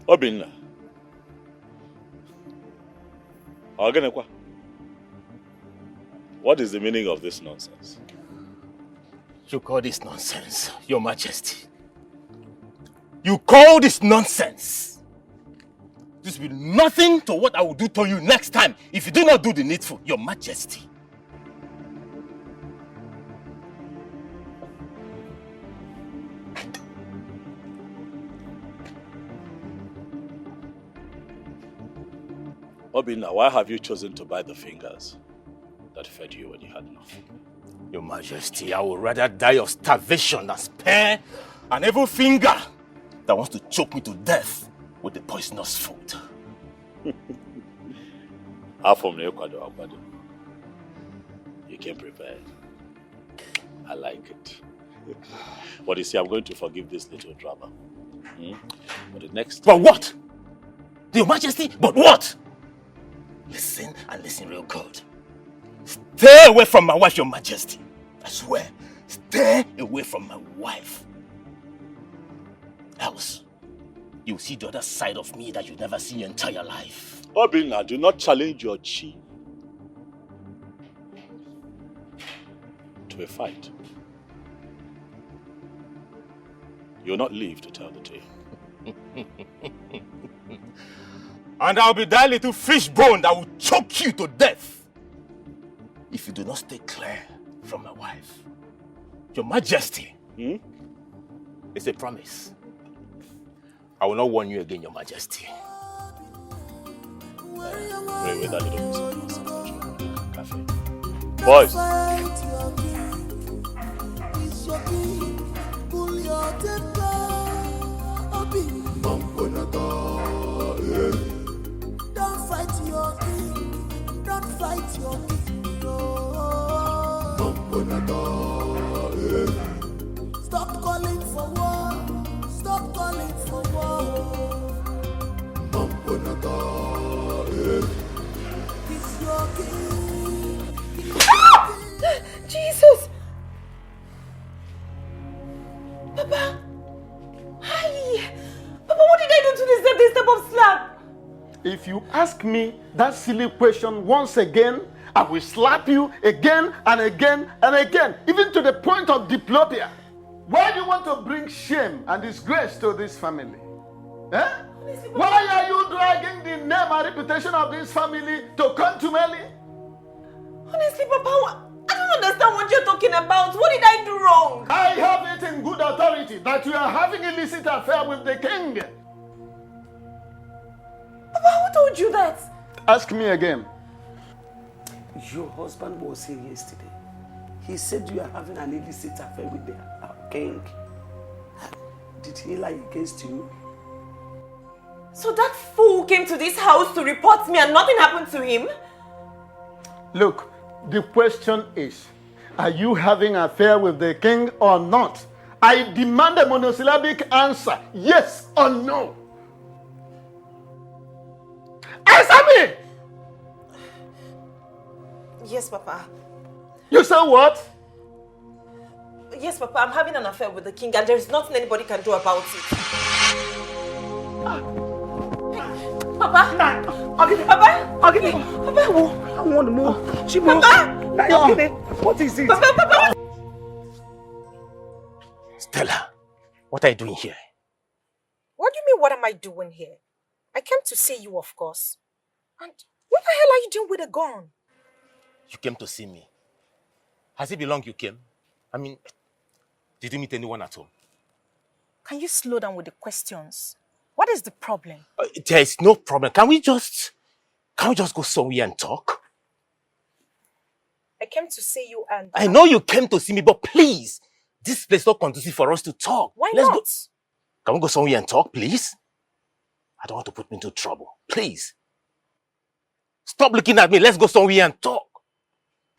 Obinna. Ogenekwa. What is the meaning of this nonsense? You call this nonsense, Your Majesty? You call this nonsense? This will be nothing to what I will do to you next time if you do not do the needful, Your Majesty. Obinna, why have you chosen to bite the fingers that fed you when you had nothing? Your Majesty, I would rather die of starvation than spare an evil finger that wants to choke me to death with the poisonous food. You came prepared. I like it. But you see, I'm going to forgive this little drama. But the next time... But what? Your Majesty, but what? Listen and listen real good. Stay away from my wife, Your Majesty. I swear, stay away from my wife. Else, you'll see the other side of me that you've never seen your entire life. Obinna, do not challenge your chi to a fight. You'll not live to tell the tale. And I'll be that little fish bone that will choke you to death if you do not stay clear from my wife. Your Majesty, it's a promise. I will not warn you again, Your Majesty. Pray with that little piece of coffee. Boys. Don't fight your king. Don't fight your king. Stop calling for war. Stop calling for war. He's your king. Jesus! Papa! Hi! Papa, what did I do to deserve this type of slap? If you ask me that silly question once again, I will slap you again and again and again, even to the point of diplopia. Why do you want to bring shame and disgrace to this family? Eh? Why are you dragging the name and reputation of this family to contumely? Honestly, Papa, I don't understand what you're talking about. What did I do wrong? I have it in good authority that you are having an illicit affair with the king. Papa, who told you that? Ask me again. Your husband was here yesterday. He said you are having an illicit affair with the king. Did he lie against you? So that fool came to this house to report me and nothing happened to him? Look, the question is, are you having an affair with the king or not? I demand a monosyllabic answer, yes or no. Answer me! Yes, Papa. You say what? Yes, Papa, I'm having an affair with the king and there's nothing anybody can do about it. Papa! Papa! Papa! I want more. Papa! What is it? Papa! Stella, what are you doing here? What do you mean, what am I doing here? I came to see you, of course. And what the hell are you doing with a gun? You came to see me. Has it been long you came? I mean, did you meet anyone at home? Can you slow down with the questions? What is the problem? There is no problem. Can we just go somewhere and talk? I came to see you and... I know you came to see me, but please, this place is not conducive for us to talk. Why Let's not? Go. Can we go somewhere and talk, please? I don't want to put me into trouble. Please. Stop looking at me. Let's go somewhere and talk.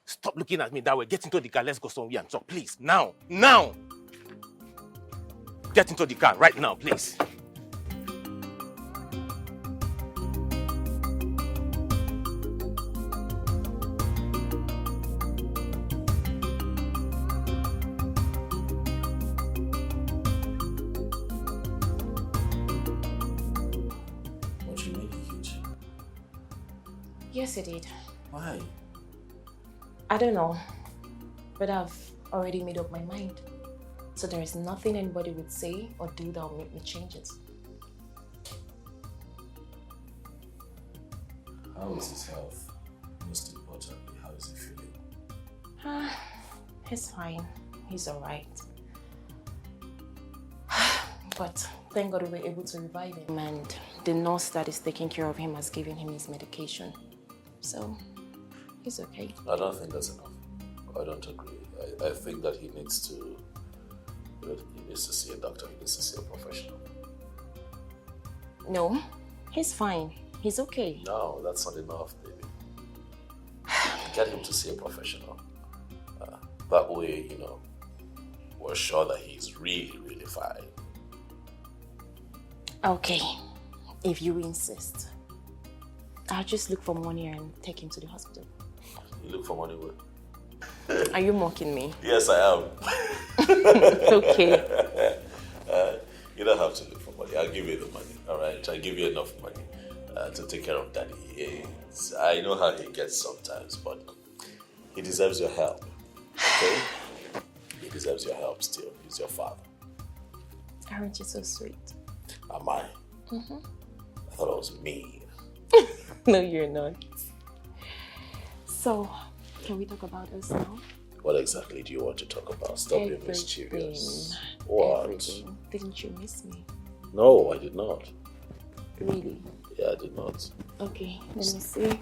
Stop looking at me that way. Get into the car. Let's go somewhere and talk, please. Now. Now. Get into the car right now, please. Yes, it did. Why? I don't know, but I've already made up my mind. So there is nothing anybody would say or do that will make me change it. How is his health? Most importantly, how is he feeling? He's fine. He's alright. But thank God we were able to revive him, and the nurse that is taking care of him has given him his medication. So, he's okay. I don't think that's enough. I don't agree. I think that he needs to see a doctor, he needs to see a professional. No, he's fine. He's okay. No, that's not enough, baby. Get him to see a professional. That way, we're sure that he's really, really fine. Okay, if you insist. I'll just look for money and take him to the hospital. You look for money where? Are you mocking me? Yes, I am. Okay. You don't have to look for money. I'll give you the money, all right? I'll give you enough money to take care of Daddy. I know how he gets sometimes, but he deserves your help, okay? He deserves your help still. He's your father. Aren't you so sweet? Am I? Mm-hmm. I thought I was mean. No, you're not. So, can we talk about us now? What exactly do you want to talk about? Stop being mischievous. What? Everything. Didn't you miss me? No, I did not. Really? Yeah, I did not. Okay, let me see.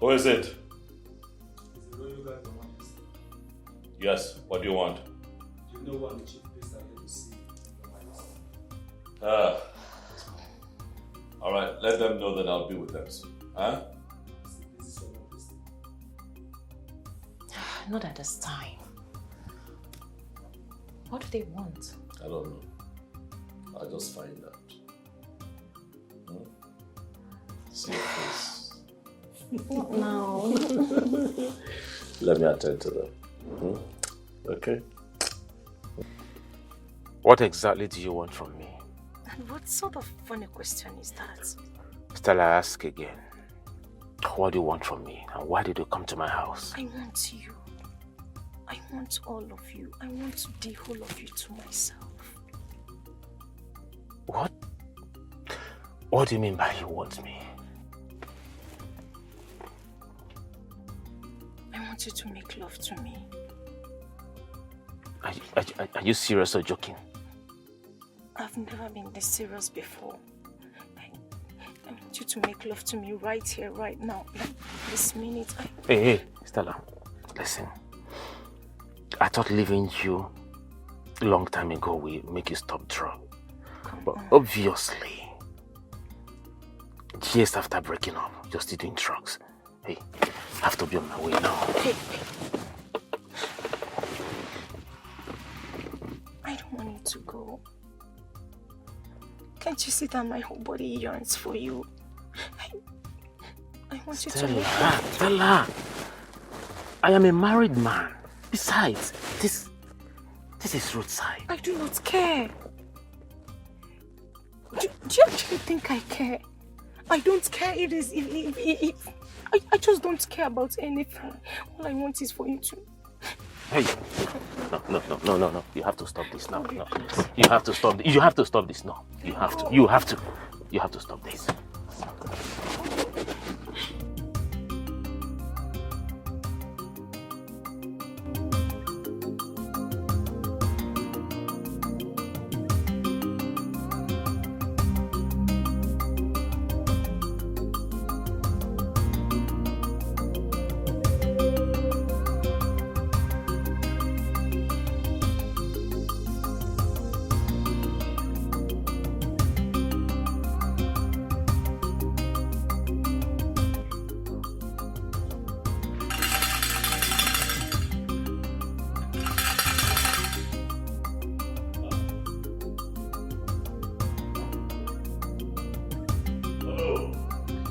Who is it? Yes, what do you want? You know what the chief priest are here to see. Alright, let them know that I'll be with them soon. Huh? Not at this time. What do they want? I don't know. I'll just find out. See your face. No. Let me attend to them. Okay. What exactly do you want from me? And what sort of funny question is that? Stella, ask again. What do you want from me? And why did you come to my house? I want you. I want all of you. I want the whole of you to myself. What? What do you mean by you want me? I want you to make love to me. Are you serious or joking? I've never been this serious before. I want you to make love to me right here, right now. Like this minute. Hey, Stella, listen. I thought leaving you a long time ago will make you stop drugs. But obviously, years after breaking up, you're still doing drugs. Hey, I have to be on my way now. Hey. I don't want you to go. Can't you see that my whole body yearns for you? I want you to make love. Stella, I am a married man. Besides, this is roadside. I do not care. Do you actually think I care? I don't care. I just don't care about anything. All I want is for you to... Hey, no. You have to stop this now. No. You have to stop. You have to stop this now. You have to stop this.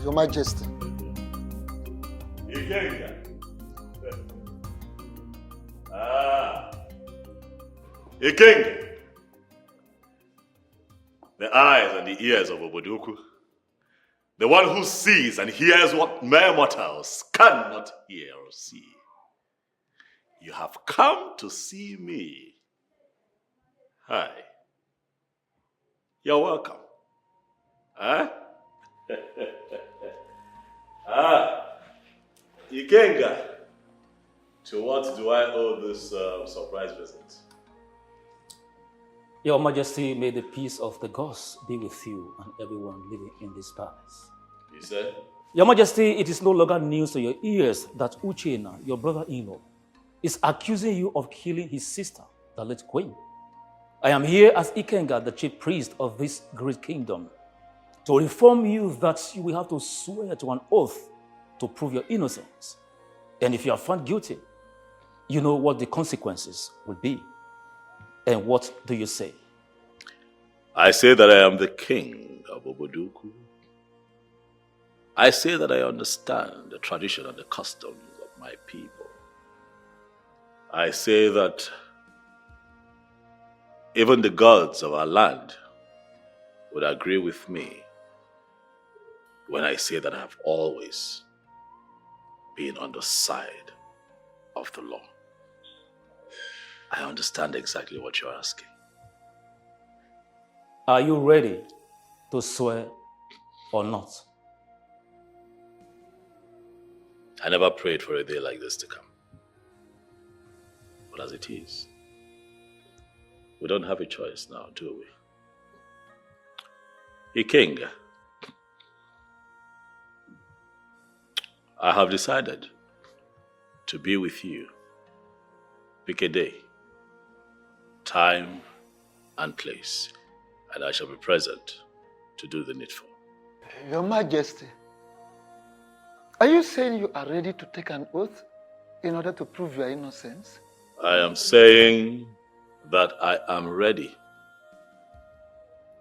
Your Majesty. Ikenga. Ikenga. The eyes and the ears of Obodoku. The one who sees and hears what mere mortals cannot hear or see. You have come to see me. Hi. You're welcome. Huh? Ikenga, to what do I owe this surprise visit? Your Majesty, may the peace of the gods be with you and everyone living in this palace. You said? Your Majesty, it is no longer news to your ears that Uchenna, your brother-in-law, is accusing you of killing his sister, the late queen. I am here as Ikenga, the chief priest of this great kingdom, to inform you that you will have to swear to an oath to prove your innocence. And if you are found guilty, you know what the consequences will be. And what do you say? I say that I am the king of Obodoku. I say that I understand the tradition and the customs of my people. I say that even the gods of our land would agree with me when I say that I have always been on the side of the law. I understand exactly what you're asking. Are you ready to swear or not? I never prayed for a day like this to come. But as it is, we don't have a choice now, do we? Hey, King, I have decided to be with you. Pick a day, time, and place, and I shall be present to do the needful. Your Majesty, are you saying you are ready to take an oath in order to prove your innocence? I am saying that I am ready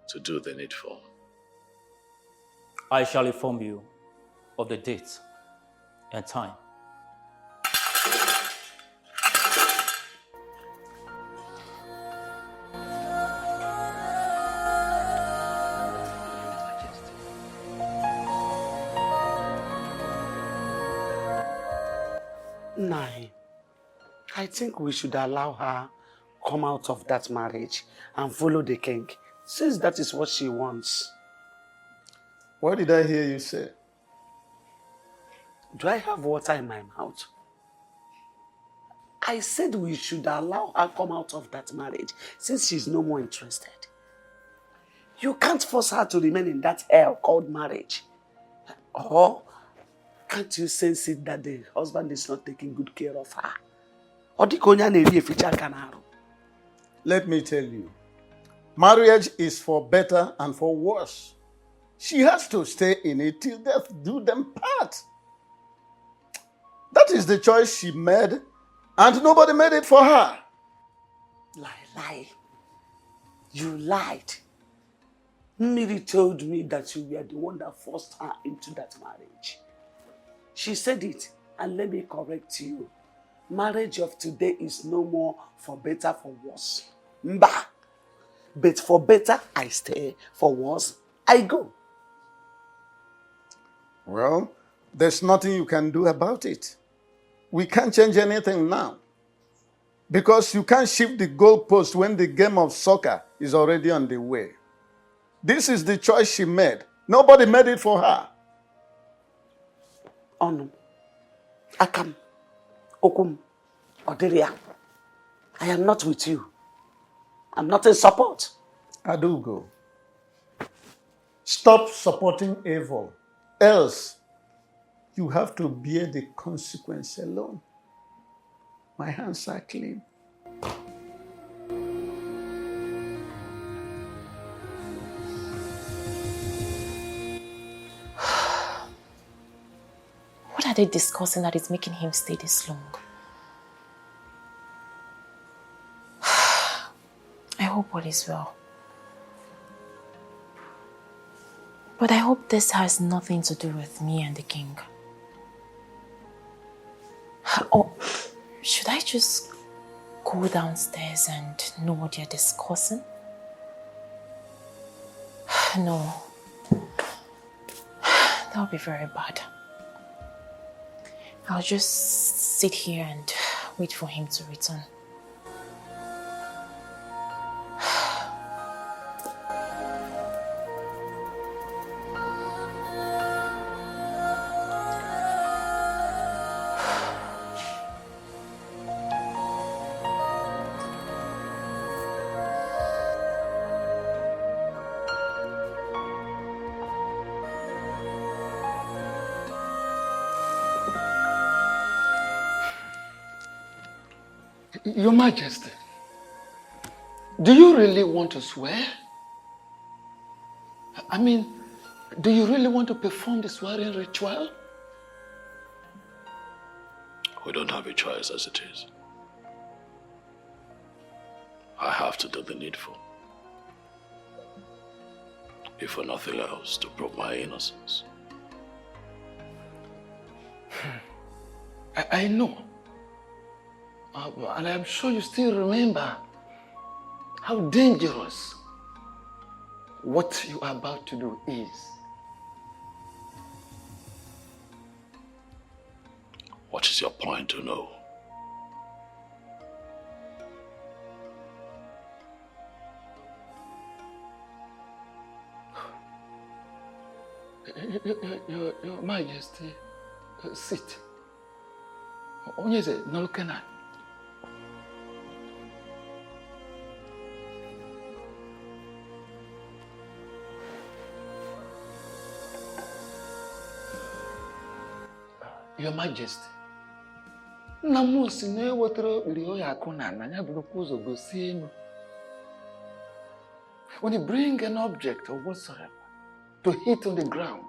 to do the needful. I shall inform you of the date and time. Nine. I think we should allow her come out of that marriage and follow the king, since that is what she wants. What did I hear you say? Do I have water in my mouth? I said we should allow her come out of that marriage since she's no more interested. You can't force her to remain in that hell called marriage. Or can't you sense it that the husband is not taking good care of her? Let me tell you, marriage is for better and for worse. She has to stay in it till death do them part. That is the choice she made, and nobody made it for her. Lie. You lied. Miri told me that you were the one that forced her into that marriage. She said it, and let me correct you. Marriage of today is no more for better, for worse. Mba. But for better, I stay. For worse, I go. Well, there's nothing you can do about it. We can't change anything now. Because you can't shift the goalpost when the game of soccer is already on the way. This is the choice she made. Nobody made it for her. Onu, Akam, Okum, Oderia, I am not with you. I'm not in support. Adugo, stop supporting evil. Else, you have to bear the consequence alone. My hands are clean. What are they discussing that is making him stay this long? I hope all is well. But I hope this has nothing to do with me and the king. Or should I just go downstairs and know what they're discussing? No. That would be very bad. I'll just sit here and wait for him to return. Your Majesty, do you really want to swear? I mean, do you really want to perform the swearing ritual? We don't have a choice as it is. I have to do the needful. If for nothing else, to prove my innocence. I know. And I'm sure you still remember how dangerous what you are about to do is. What is your point to know? Your Majesty, sit. Onye ze nolkena. Your Majesty, nna m si na ewetara okpiri oya akụ na ana ya burukwa ụzọ gosi enu. When you bring an object or whatsoever to hit on the ground,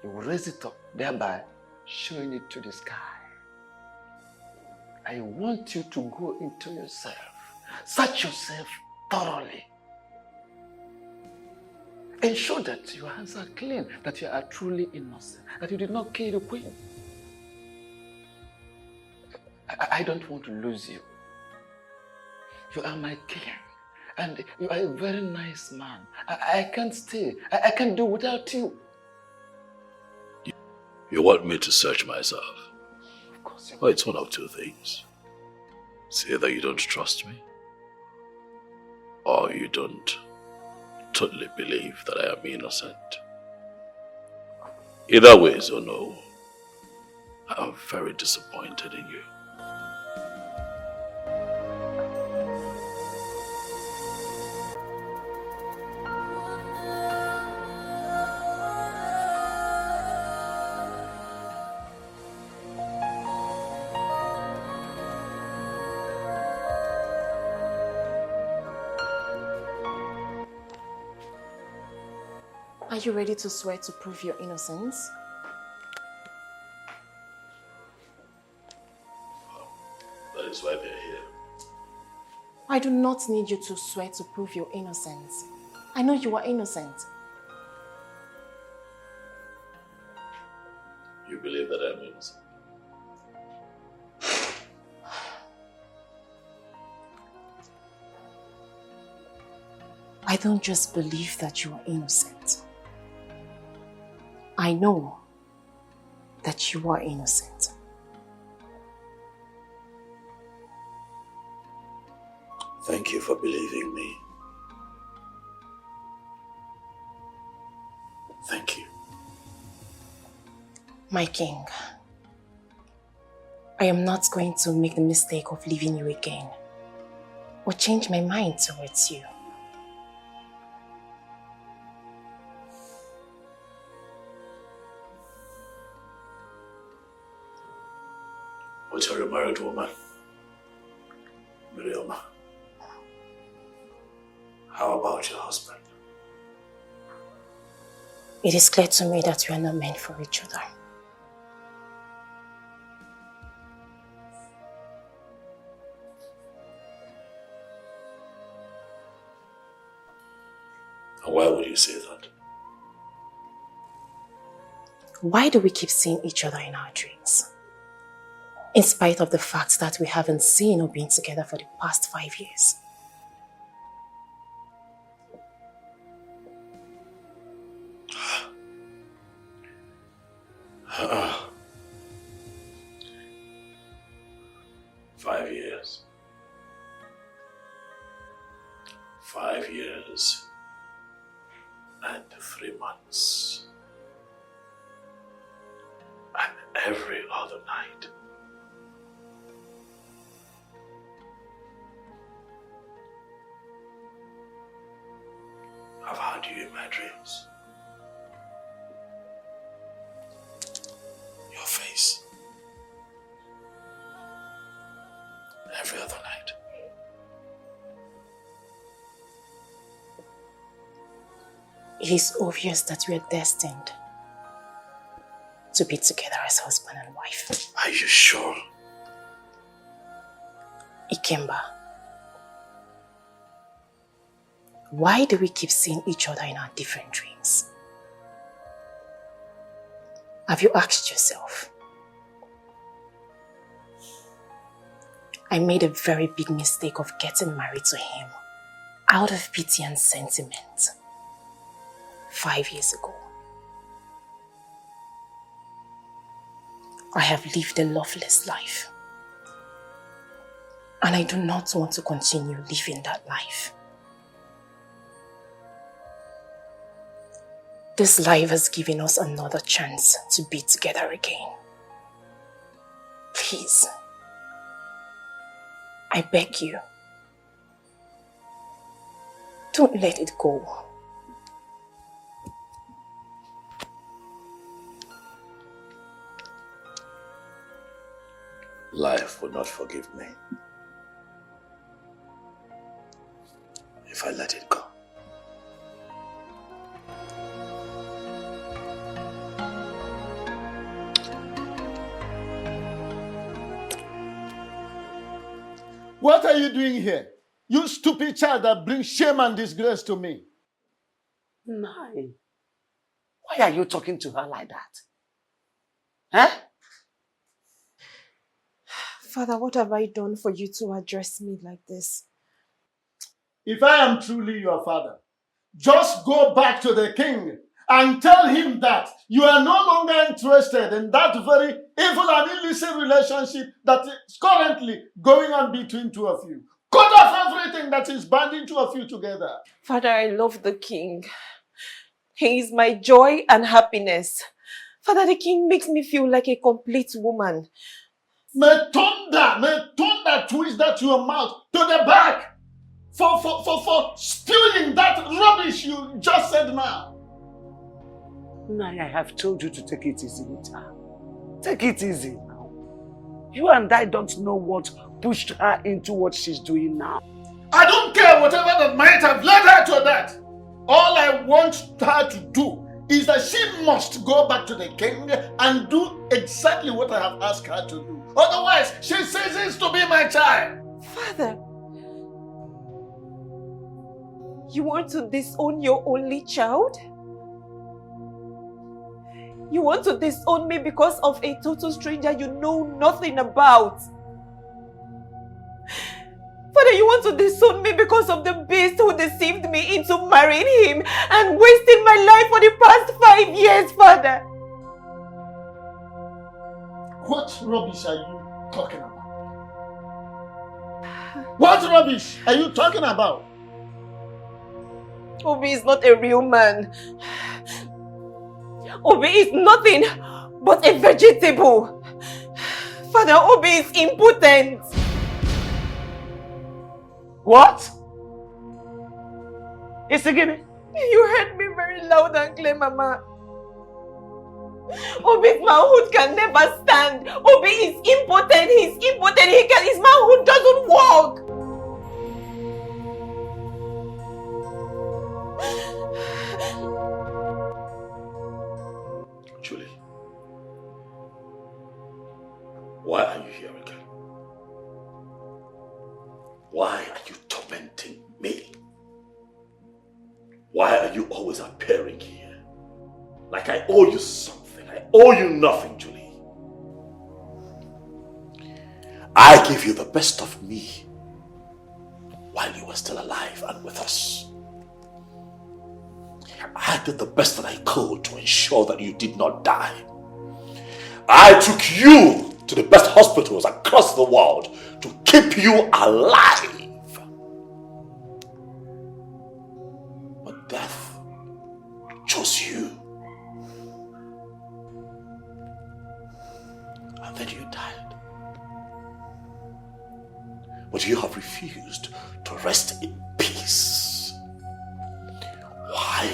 you will raise it up, thereby showing it to the sky. I want you to go into yourself, search yourself thoroughly, ensure that your hands are clean, that you are truly innocent, that you did not kill the queen. I don't want to lose you. You are my king, and you are a very nice man. I can't stay. I can't do without you. You want me to search myself? Of course you Well, it's one of two things. It's either you don't trust me, or you don't totally believe that I am innocent. Either way, so no. I'm very disappointed in you. Are you ready to swear to prove your innocence? That is why they're here. I do not need you to swear to prove your innocence. I know you are innocent. You believe that I'm innocent? I don't just believe that you are innocent. I know that you are innocent. Thank you for believing me. Thank you. My king, I am not going to make the mistake of leaving you again or change my mind towards you. But you're a married woman, Miriam. How about your husband? It is clear to me that we are not meant for each other. And why would you say that? Why do we keep seeing each other in our dreams? In spite of the fact that we haven't seen or been together for the past 5 years. Uh-uh. 5 years. 5 years and 3 months. And every other night. I've had you in my dreams. Your face. Every other night. It is obvious that we are destined to be together as husband and wife. Are you sure? Ikemba, why do we keep seeing each other in our different dreams? Have you asked yourself? I made a very big mistake of getting married to him out of pity and sentiment 5 years ago. I have lived a loveless life, and I do not want to continue living that life. This life has given us another chance to be together again. Please. I beg you. Don't let it go. Life will not forgive me if I let it go. What are you doing here? You stupid child that brings shame and disgrace to me. Nai, why are you talking to her like that? Huh? Father, what have I done for you to address me like this? If I am truly your father, just go back to the king and tell him that you are no longer interested in that very evil and illicit relationship that is currently going on between two of you. Cut off everything that is binding two of you together. Father, I love the king. He is my joy and happiness. Father, the king makes me feel like a complete woman. May thunder twist that your mouth to the back for spewing that rubbish you just said now. Nai, I have told you to take it easy with her. Take it easy now. You and I don't know what pushed her into what she's doing now. I don't care whatever that might have led her to that. All I want her to do is that she must go back to the king and do exactly what I have asked her to do. Otherwise, she ceases to be my child. Father, you want to disown your only child? You want to disown me because of a total stranger you know nothing about? Father, you want to disown me because of the beast who deceived me into marrying him and wasting my life for the past 5 years, Father? What rubbish are you talking about? What rubbish are you talking about? Obi is not a real man. Obi is nothing but a vegetable. Father, Obi is impotent. What? Isigini? You heard me very loud and clear, Mama. Obi's manhood can never stand. Obi is impotent. He's impotent. His manhood doesn't work. Julie, why are you here again? Why are you tormenting me? Why are you always appearing here? Like I owe you something. I owe you nothing, Julie. I gave you the best of me while you were still alive and with us. I did the best that I could to ensure that you did not die. I took you to the best hospitals across the world to keep you alive. But death chose you. And then you died. But you have refused to rest in peace. Why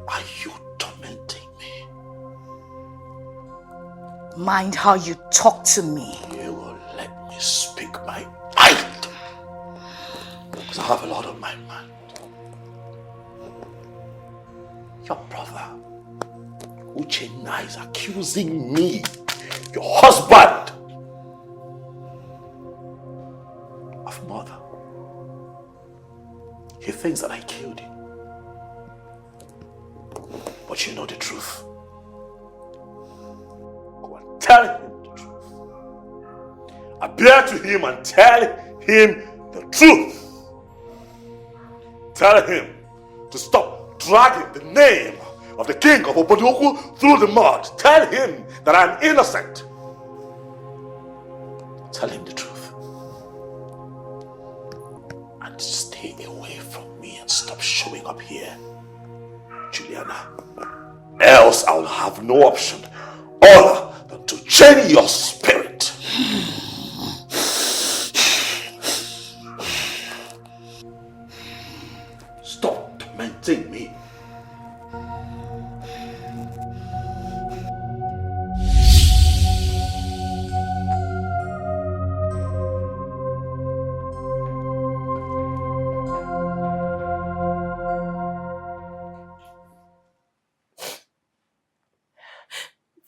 are you tormenting me? Mind how you talk to me. You will let me speak my mind. Because I have a lot on my mind. Your brother, Uchenna, is accusing me, your husband, of murder. He thinks that I killed him. But you know the truth. Go and tell him the truth. Appear to him and tell him the truth. Tell him to stop dragging the name of the king of Obodoku through the mud. Tell him that I'm innocent. Tell him the truth. And stay away from me and stop showing up here, Juliana. Else I'll have no option other than to chain your spirit.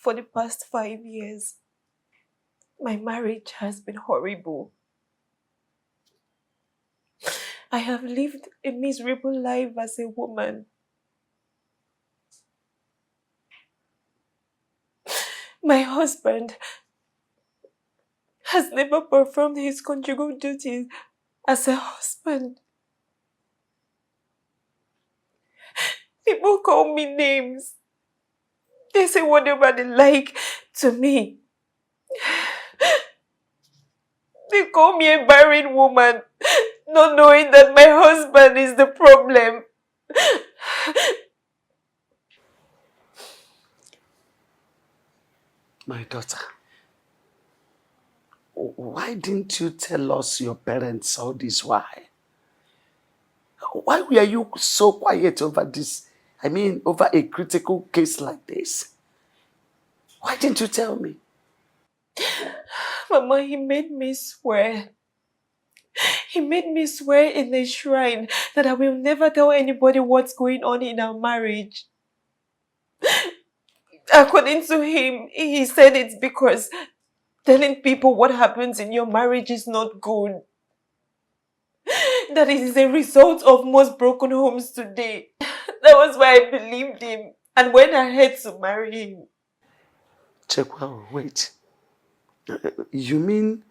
For the past 5 years, my marriage has been horrible. I have lived a miserable life as a woman. My husband has never performed his conjugal duties as a husband. People call me names. They say whatever they like to me. They call me a barren woman, not knowing that my husband is the problem. My daughter, why didn't you tell us your parents all this while? Why were you so quiet over this? I mean, over a critical case like this? Why didn't you tell me? Mama, he made me swear. He made me swear in the shrine that I will never tell anybody what's going on in our marriage. According to him, he said it's because telling people what happens in your marriage is not good. That it is a result of most broken homes today. That was why I believed him and went ahead to marry him. Chekwa, wait. You mean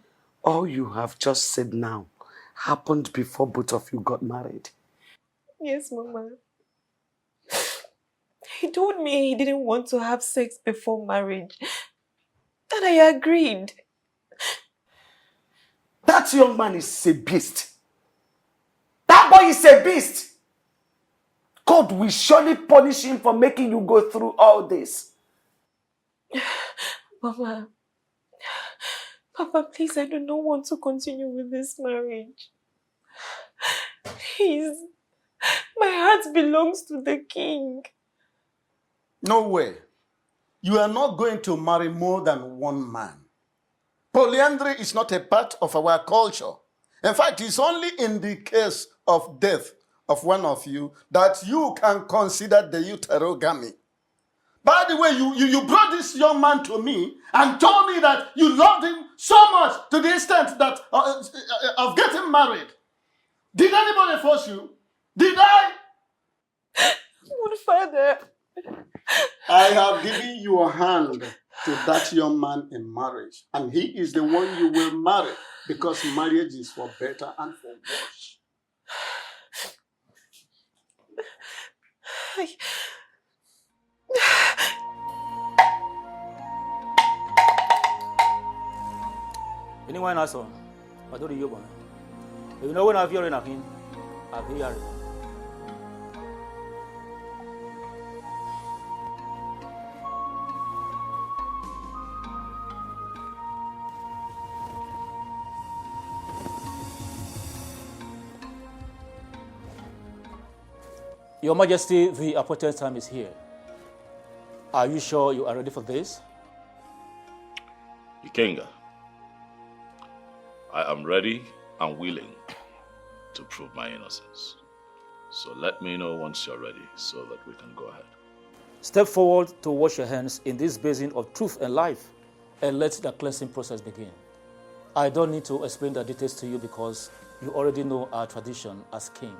all you have just said now happened before both of you got married? Yes, Mama. He told me he didn't want to have sex before marriage. And I agreed. That young man is a beast. That boy is a beast. God will surely punish him for making you go through all this. Mama, Papa, please, I do not want to continue with this marriage. Please, my heart belongs to the king. No way. You are not going to marry more than one man. Polyandry is not a part of our culture. In fact, it's only in the case of death of one of you that you can consider the uterogamy. By the way, you brought this young man to me and told me that you loved him so much to the extent that of getting married. Did anybody force you? Did I? Good father. I have given your hand to that young man in marriage, and he is the one you will marry because marriage is for better and for worse. Anyone else on? I don't know. You know when I've heard anything, I've heard. Your Majesty, the appointed time is here. Are you sure you are ready for this? The king, I am ready and willing to prove my innocence. So let me know once you're ready so that we can go ahead. Step forward to wash your hands in this basin of truth and life and let the cleansing process begin. I don't need to explain the details to you because you already know our tradition as king.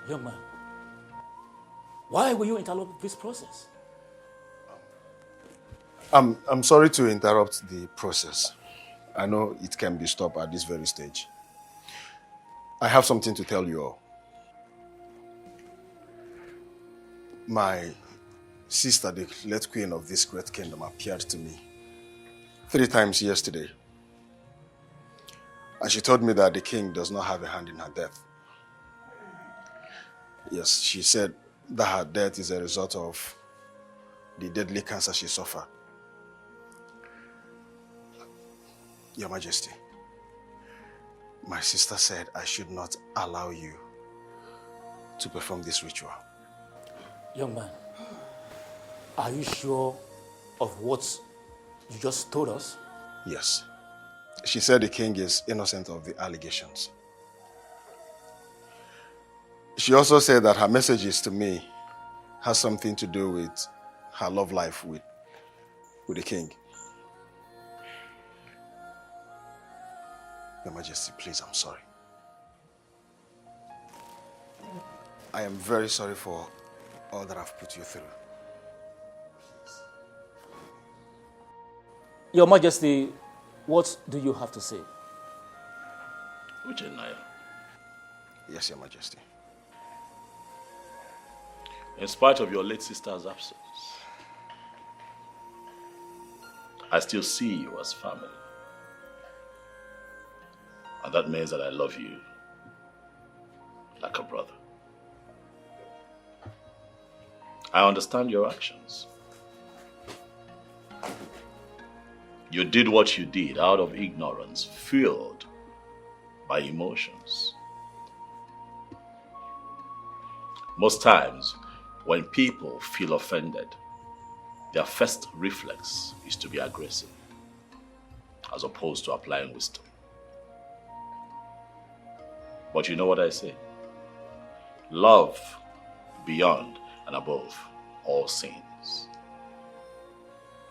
Young man, why will you interrupt this process? I'm sorry to interrupt the process. I know it can be stopped at this very stage. I have something to tell you all. My sister, the late queen of this great kingdom, appeared to me 3 times yesterday. And she told me that the king does not have a hand in her death. Yes, she said that her death is a result of the deadly cancer she suffered. Your Majesty, my sister said I should not allow you to perform this ritual. Young man, are you sure of what you just told us? Yes. She said the king is innocent of the allegations. She also said that her messages to me has something to do with her love life with the king. Your Majesty, please, I'm sorry. I am very sorry for all that I've put you through. Your Majesty, what do you have to say? Uchenaya, Yes, Your Majesty. in spite of your late sister's absence, I still see you as family. And that means that I love you like a brother. I understand your actions. You did what you did out of ignorance, fueled by emotions. Most times, when people feel offended, their first reflex is to be aggressive, as opposed to applying wisdom. But you know what I say? Love beyond and above all sins.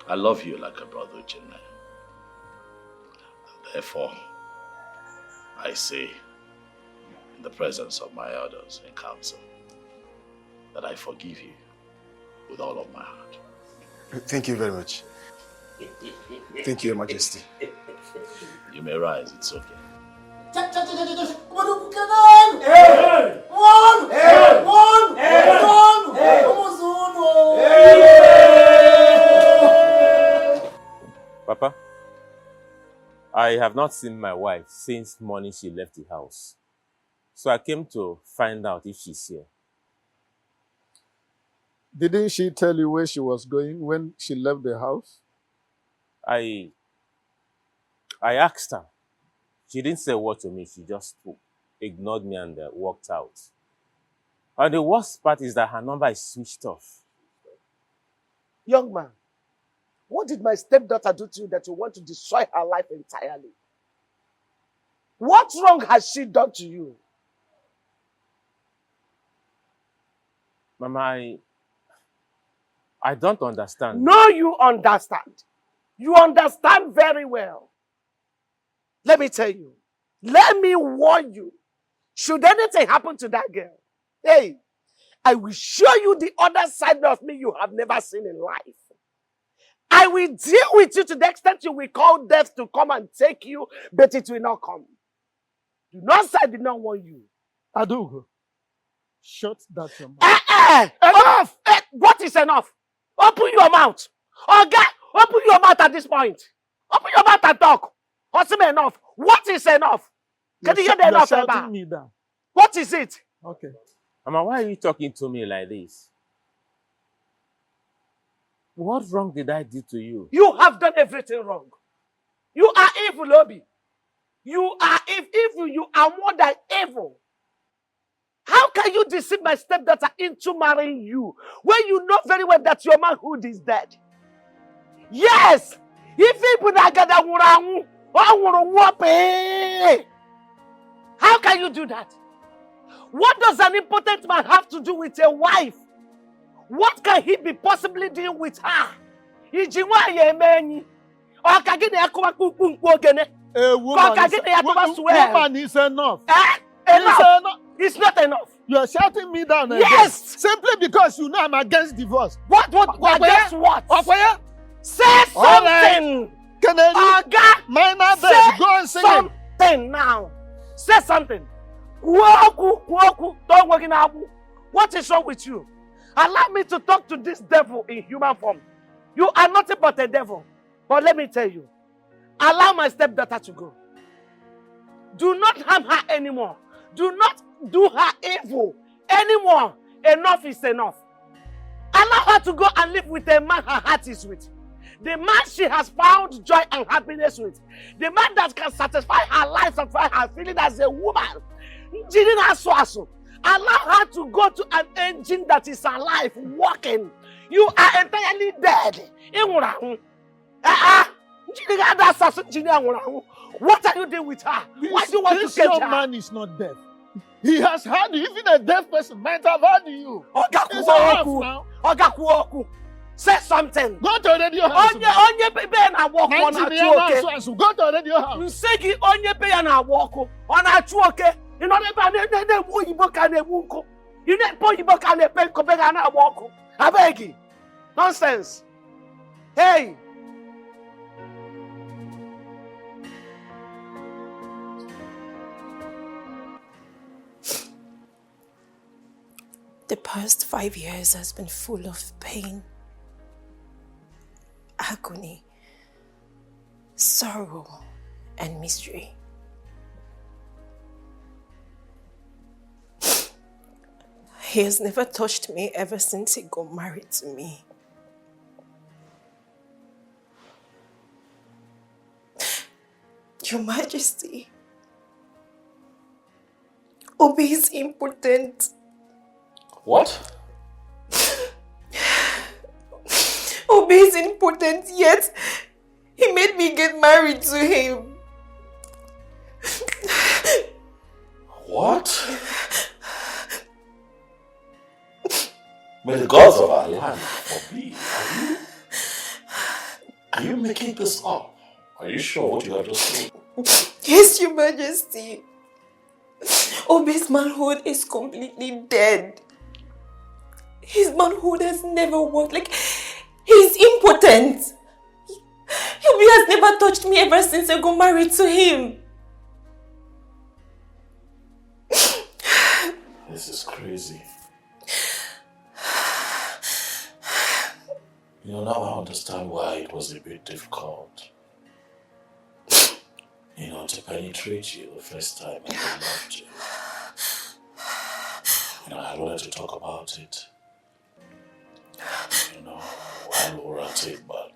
I love you like a brother, Uchenna. And therefore, I say, in the presence of my elders in council, that I forgive you with all of my heart. Thank you very much. Thank you, Your Majesty. You may rise, it's okay. Papa, I have not seen my wife since morning she left the house. So I came to find out if she's here. Didn't she tell you where she was going when she left the house? I asked her. She didn't say a word to me. She just ignored me and walked out. And the worst part is that her number is switched off. Young man, what did my stepdaughter do to you that you want to destroy her life entirely? What wrong has she done to you? Mama, I don't understand. No, you understand. You understand very well. Let me tell you. Let me warn you. Should anything happen to that girl, hey, I will show you the other side of me you have never seen in life. I will deal with you to the extent you will call death to come and take you, but it will not come. Do not say I did not warn you. Adugo, shut that your mouth. Enough! What is enough? Open your mouth. Okay, open your mouth at this point. Open your mouth and talk. What's enough? What is enough? Can you hear the enough? You're shouting me down. What is it? Okay. Mama, why are you talking to me like this? What wrong did I do to you? You have done everything wrong. You are evil, Obi. You are evil. You are more than evil. How can you deceive my stepdaughter into marrying you when you know very well that your manhood is dead? Yes! How can you do that? What does an impotent man have to do with a wife? What can he be possibly doing with her? A woman is enough. Enough. It's not enough. You are shouting me down again. Yes! Simply because you know I'm against divorce. What? Against what? Say something! Minor bed, go and sing it. Something now. Say something. What is wrong with you? Allow me to talk to this devil in human form. You are nothing but a devil. But let me tell you, allow my stepdaughter to go. Do not harm her anymore. Do not do her evil anymore. Enough is enough. Allow her to go and live with a man her heart is with. The man she has found joy and happiness with. The man that can satisfy her life, satisfy her feeling as a woman. Allow her to go to an engine that is alive, working. You are entirely dead. What are you doing with her? Why do you want to This catch young her? man is not dead. He has heard you. Even a deaf person might have heard you. It's enough now. Ogakuoku. Say something. Go to radio house. Onye be na walk on a chuoke. Go to radio house. Nsegi onye be na walk on a chuoke. You know ne wo yibo ka na wunko. You ne po yibo ka na pen ko be na walk. Abegi. Nonsense. Hey. The past 5 years has been full of pain, agony, sorrow, and misery. He has never touched me ever since he got married to me. Your Majesty, Obi is impotent. What? Obi is impotent, yet he made me get married to him. What? May the gods of our land forbid. Are you making this up? Are you sure what you have just said? Yes, Your Majesty. Obi's manhood is completely dead. His manhood has never worked. Like, he's impotent. Obi has never touched me ever since I got married to him. This is crazy. Now I understand why it was a bit difficult. To penetrate you the first time I loved you. I wanted to talk about it. While we were at it, but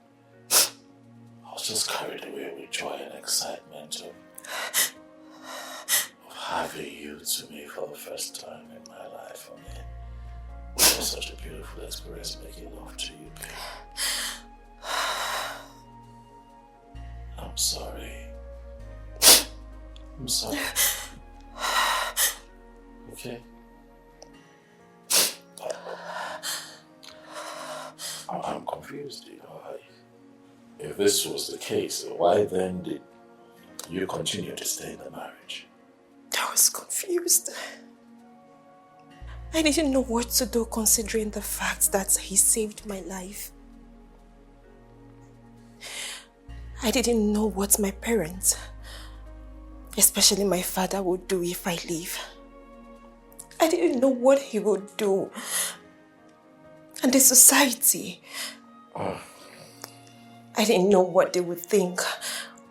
I was just carried away with joy and excitement of having you to me for the first time in my life. It was such a beautiful experience making love to you, babe. I'm sorry. I'm sorry. Okay? I'm confused, If this was the case, why then did you continue to stay in the marriage? I was confused. I didn't know what to do considering the fact that he saved my life. I didn't know what my parents, especially my father, would do if I leave. I didn't know what he would do. And the society. I didn't know what they would think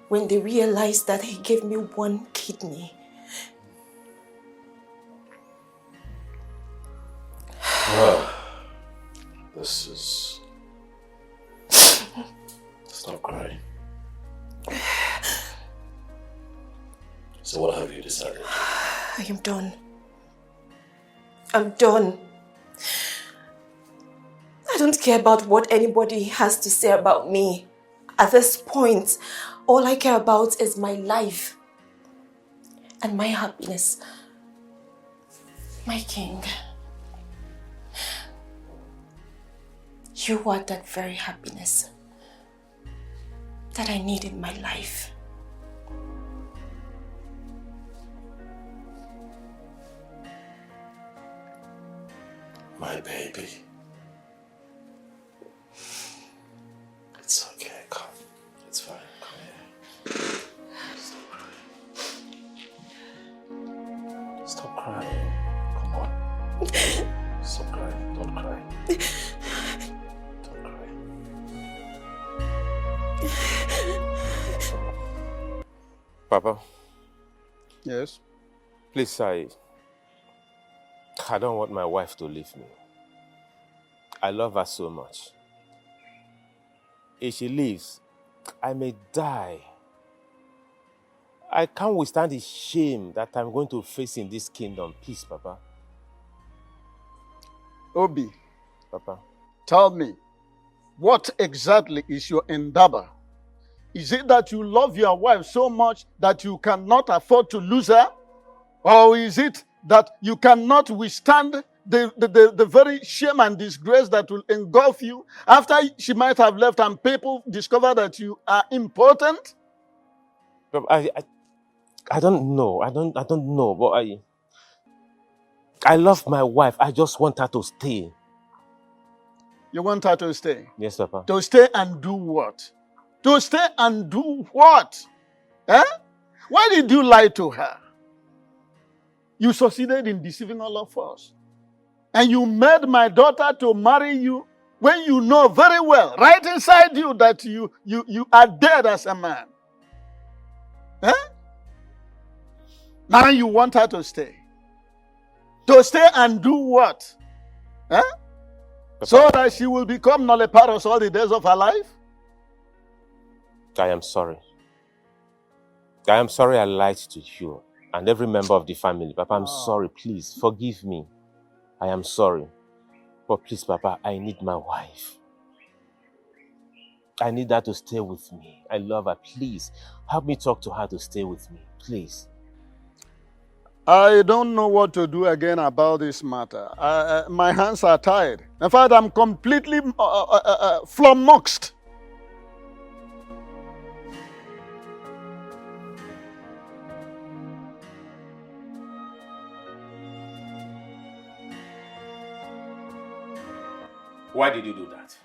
when they realized that he gave me one kidney. This is... Stop crying. So what have you decided? I am done. I'm done. I don't care about what anybody has to say about me. At this point, all I care about is my life and my happiness. My king, you are that very happiness that I need in my life. My baby. It's okay, come. It's fine, come here. Stop crying. Come on. Stop crying. Don't cry. Don't cry. Papa. Yes? Please, I don't want my wife to leave me. I love her so much. If she leaves, I may die. I can't withstand the shame that I'm going to face in this kingdom. Please, Papa. Obi. Papa. Tell me, what exactly is your endeavor? Is it that you love your wife so much that you cannot afford to lose her? Or is it that you cannot withstand the very shame and disgrace that will engulf you after she might have left and people discover that you are important? I don't know. I don't know. But I love my wife. I just want her to stay. You want her to stay? Yes, Papa. To stay and do what? To stay and do what? Eh? Why did you lie to her? You succeeded in deceiving all of us. And you made my daughter to marry you when you know very well, right inside you, that you are dead as a man. Eh? Now you want her to stay. To stay and do what? Eh? So that she will become nulliparous all the days of her life? I am sorry. I am sorry I lied to you and every member of the family. Papa, I'm sorry. Please, forgive me. I am sorry. But please, Papa, I need my wife. I need her to stay with me. I love her. Please, help me talk to her to stay with me. Please. I don't know what to do again about this matter. My hands are tied. In fact, I'm completely flummoxed. Why did you do that?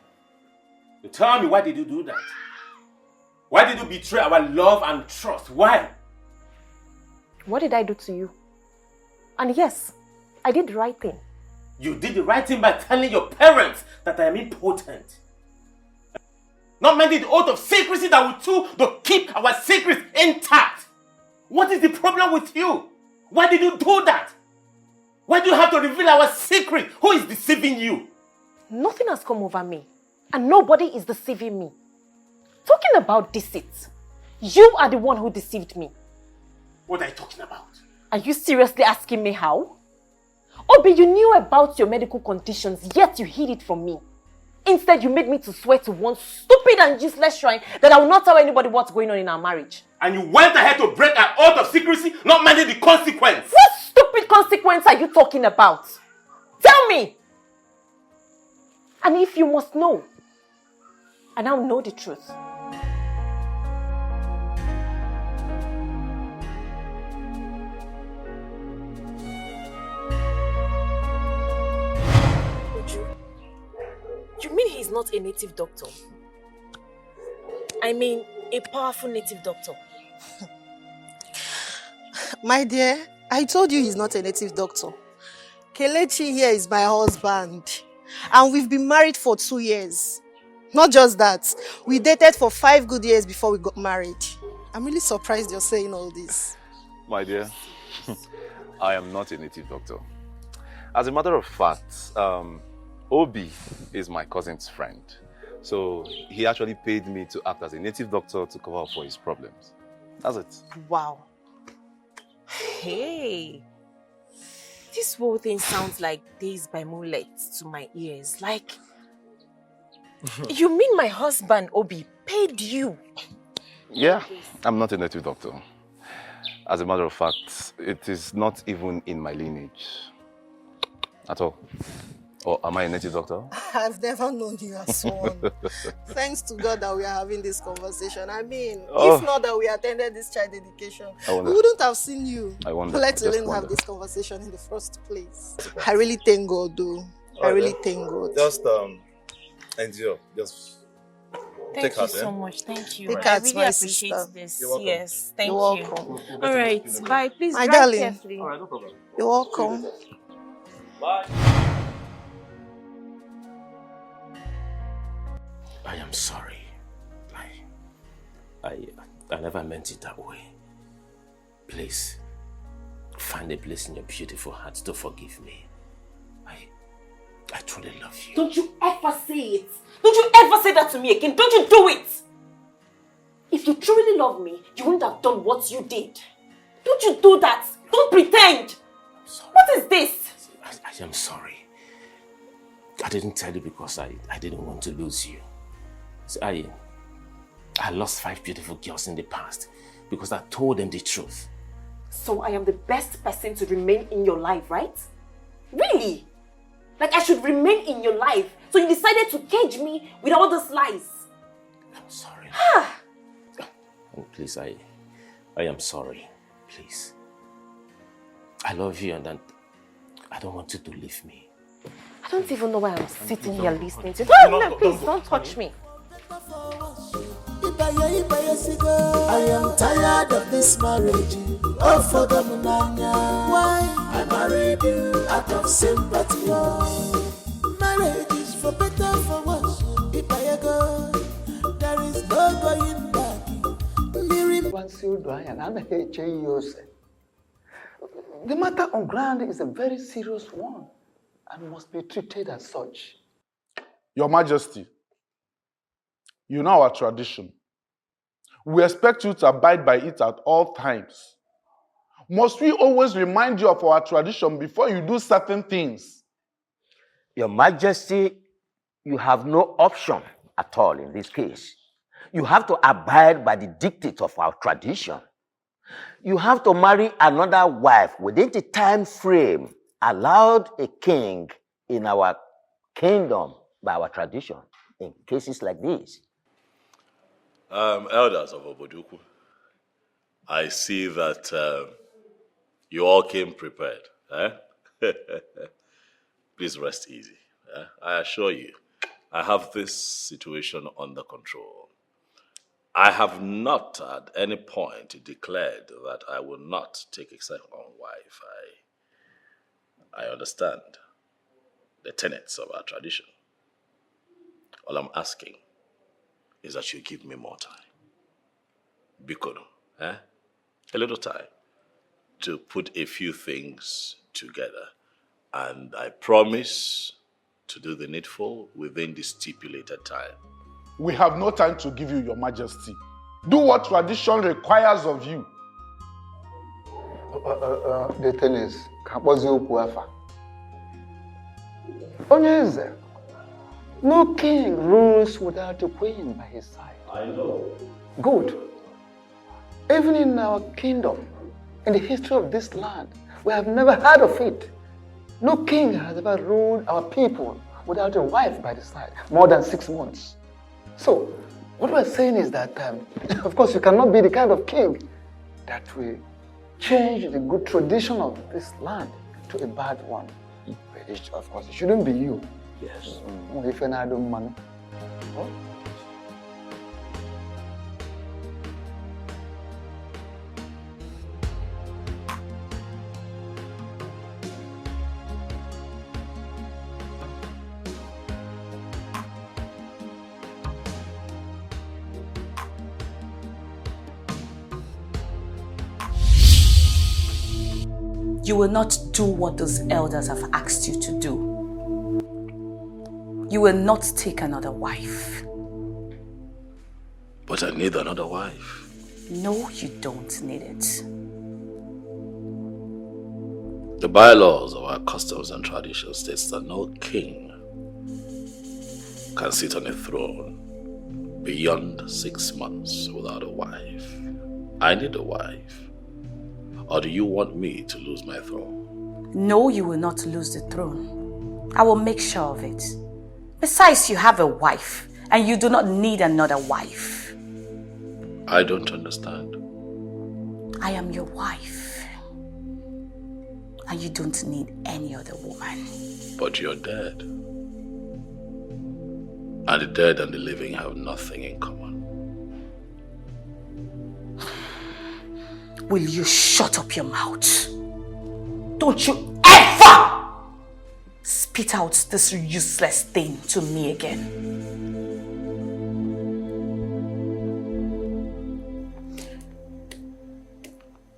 You tell me, why did you do that? Why did you betray our love and trust? Why? What did I do to you? And yes, I did the right thing. You did the right thing by telling your parents that I am impotent. Not minding the oath of secrecy that we took to keep our secrets intact. What is the problem with you? Why did you do that? Why do you have to reveal our secret? Who is deceiving you? Nothing has come over me. And nobody is deceiving me. Talking about deceit, you are the one who deceived me. What are you talking about? Are you seriously asking me how? Obi, you knew about your medical conditions, yet you hid it from me. Instead, you made me to swear to one stupid and useless shrine that I will not tell anybody what's going on in our marriage. And you went ahead to break our oath of secrecy, not minding the consequence. What stupid consequence are you talking about? Tell me! And if you must know, I now know the truth. You mean he's not a native doctor? I mean, a powerful native doctor. My dear, I told you he's not a native doctor. Kelechi here is my husband. And we've been married for 2 years. Not just that, we dated for 5 good years before we got married. I'm really surprised you're saying all this. My dear, I am not a native doctor. As a matter of fact, Obi is my cousin's friend. So he actually paid me to act as a native doctor to cover up for his problems. That's it. Wow. Hey. This whole thing sounds like Days by Moonlight to my ears. Like, you mean my husband, Obi, paid you? Yeah, I'm not a native doctor. As a matter of fact, it is not even in my lineage at all. Or am I a native doctor? I've never known you as one. Thanks to God that we are having this conversation. I mean, Oh. if not that we attended this child dedication, I wonder. we wouldn't have seen you. I wonder. Let I just alone have wonder. this conversation in the first place. I really thank God, though. I really thank God. Just endure. Just Thank take you heart. so much. Thank you. Take I heart, really my appreciate sister. this. You're welcome. Yes, thank You're you. welcome. All right, bye. Please My drive darling. carefully. All right, no problem. You're welcome. Bye. I am sorry. I never meant it that way. Please, find a place in your beautiful heart to forgive me. I truly love you. Don't you ever say it. Don't you ever say that to me again. Don't you do it. If you truly love me, you wouldn't have done what you did. Don't you do that. Don't pretend. What is this? I am sorry. I didn't tell you because I didn't want to lose you. So I lost 5 beautiful girls in the past because I told them the truth. So I am the best person to remain in your life, right? Really? Like I should remain in your life. So you decided to cage me with all those lies. I'm sorry. Ah. Oh, please, I am sorry. Please. I love you and I don't want you to leave me. I don't even know why I'm sitting here listening to you. No, please don't touch me. I am tired of this marriage. Oh, for the munanya. Why? I married you out of sympathy. Marriage is for better, for worse. If I go, there is no going back. The matter on ground is a very serious one and must be treated as such. Your Majesty, you know our tradition. We expect you to abide by it at all times. Must we always remind you of our tradition before you do certain things? Your Majesty, you have no option at all in this case. You have to abide by the dictates of our tradition. You have to marry another wife within the time frame allowed a king in our kingdom by our tradition in cases like this. Elders of Oboduku, I see that you all came prepared. Eh? Please rest easy. I assure you, I have this situation under control. I have not at any point declared that I will not take a second wife. I understand the tenets of our tradition. All I'm asking is that you give me more time. Bikono, a little time to put a few things together. And I promise to do the needful within the stipulated time. We have no time to give you, Your Majesty. Do what tradition requires of you. The thing is, Onyeze, no king rules without a queen by his side. I know. Good. Even in our kingdom, in the history of this land, we have never heard of it. No king has ever ruled our people without a wife by the side, more than 6 months. So, what we're saying is that, of course, you cannot be the kind of king that will change the good tradition of this land to a bad one. Of course, it shouldn't be you. Yes. If I don't man. You will not do what those elders have asked you to do. You will not take another wife. But I need another wife. No, you don't need it. The bylaws of our customs and traditions states that no king can sit on a throne beyond 6 months without a wife. I need a wife. Or do you want me to lose my throne? No, you will not lose the throne. I will make sure of it. Besides, you have a wife, and you do not need another wife. I don't understand. I am your wife, and you don't need any other woman. But you're dead. And the dead and the living have nothing in common. Will you shut up your mouth? Don't you ever spit out this useless thing to me again.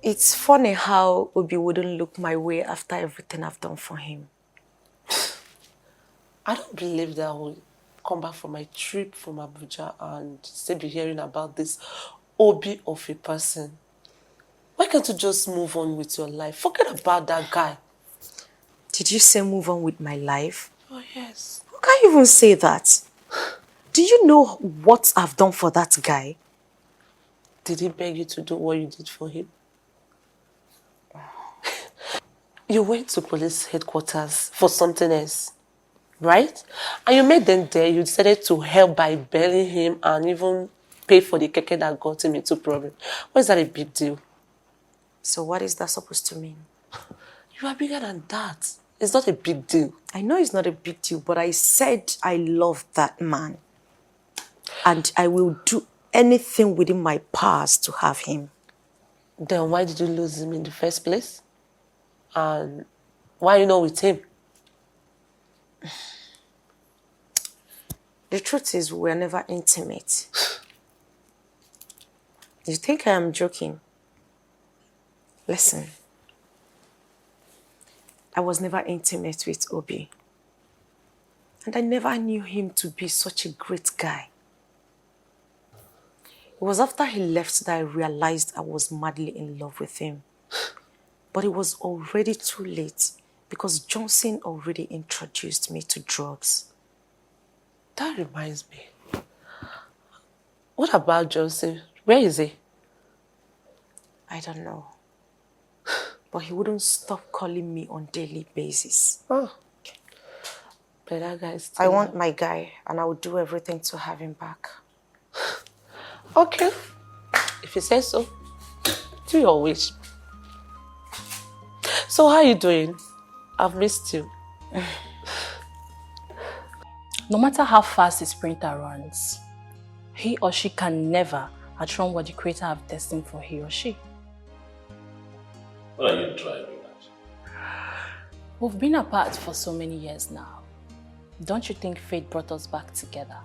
It's funny how Obi wouldn't look my way after everything I've done for him. I don't believe that I will come back from my trip from Abuja and still be hearing about this Obi of a person. Why can't you just move on with your life? Forget about that guy. Did you say move on with my life? Oh, yes. How can you even say that? Do you know what I've done for that guy? Did he beg you to do what you did for him? You went to police headquarters for something else, right? And you made them there. You decided to help by bailing him and even pay for the keke that got him into problem. Why is that a big deal? So what is that supposed to mean? You are bigger than that. It's not a big deal. I know it's not a big deal, but I said I love that man. And I will do anything within my powers to have him. Then why did you lose him in the first place? And why are you not with him? The truth is, we're never intimate. You think I am joking? Listen. I was never intimate with Obi. And I never knew him to be such a great guy. It was after he left that I realized I was madly in love with him. But it was already too late because Johnson already introduced me to drugs. That reminds me. What about Johnson? Where is he? I don't know. But he wouldn't stop calling me on a daily basis. Oh. But that guy is I want my guy, and I will do everything to have him back. Okay. If you say so, do your wish. So how are you doing? I've missed you. No matter how fast a sprinter runs, he or she can never outrun what the Creator have destined for he or she. What are you driving at? We've been apart for so many years now. Don't you think fate brought us back together?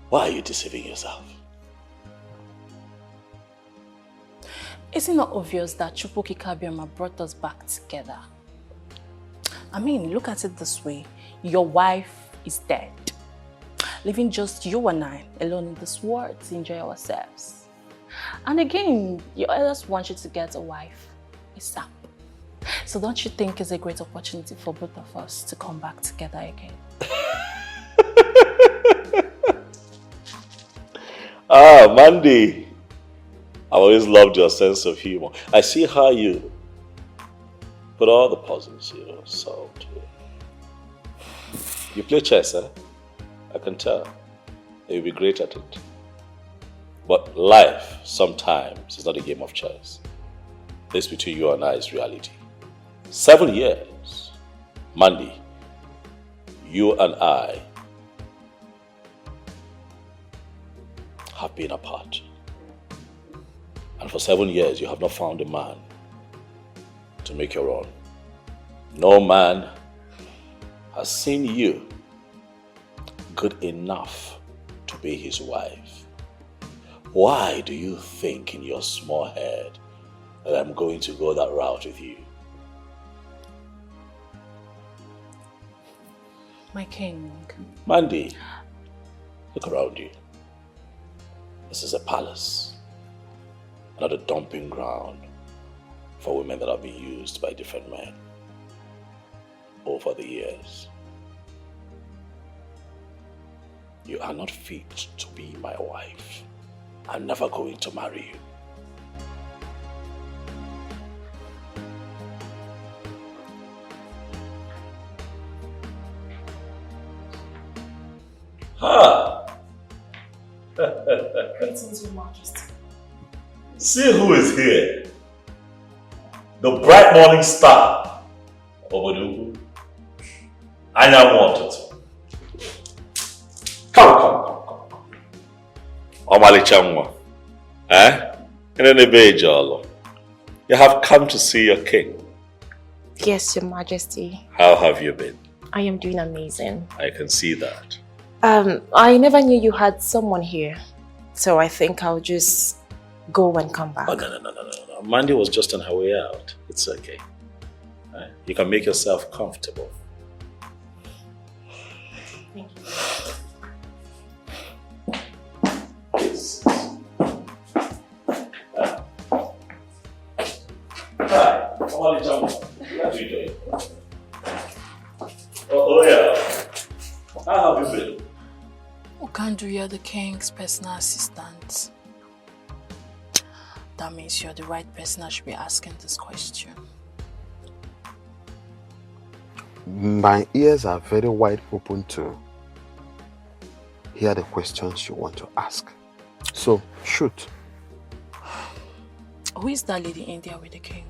Why are you deceiving yourself? Is it not obvious that Chukwuka Kabiama brought us back together? I mean, look at it this way. Your wife is dead, leaving just you and I alone in this world to enjoy ourselves. And again, your elders want you to get a wife ASAP. So don't you think it's a great opportunity for both of us to come back together again? Mandy. I've always loved your sense of humor. I see how you put all the puzzles you solved. You play chess, eh? I can tell. You'll be great at it. But life, sometimes, is not a game of chess. This between you and I is reality. 7 years. Mandy, you and I have been apart. And for 7 years, you have not found a man to make your own. No man has seen you good enough to be his wife. Why do you think in your small head that I'm going to go that route with you? My king. Mandy, look around you. This is a palace, not a dumping ground for women that have been used by different men over the years. You are not fit to be my wife. I'm never going to marry you. Greetings, Your Majesty. See who is here. The bright morning star. Obodugu. I now want it. Come. Omalichamwa. You have come to see your king. Yes, Your Majesty. How have you been? I am doing amazing. I can see that. I never knew you had someone here. So I think I'll just go and come back. Oh, no. Mandy was just on her way out. It's okay. You can make yourself comfortable. Thank you. Hi, Omali Jamu. How are you doing? Oh yeah. How have you been? Okandu, you're the king's personal assistant. That means you're the right person I should be asking this question. My ears are very wide open to hear the questions you want to ask. So, shoot. Who is that lady in there with the king?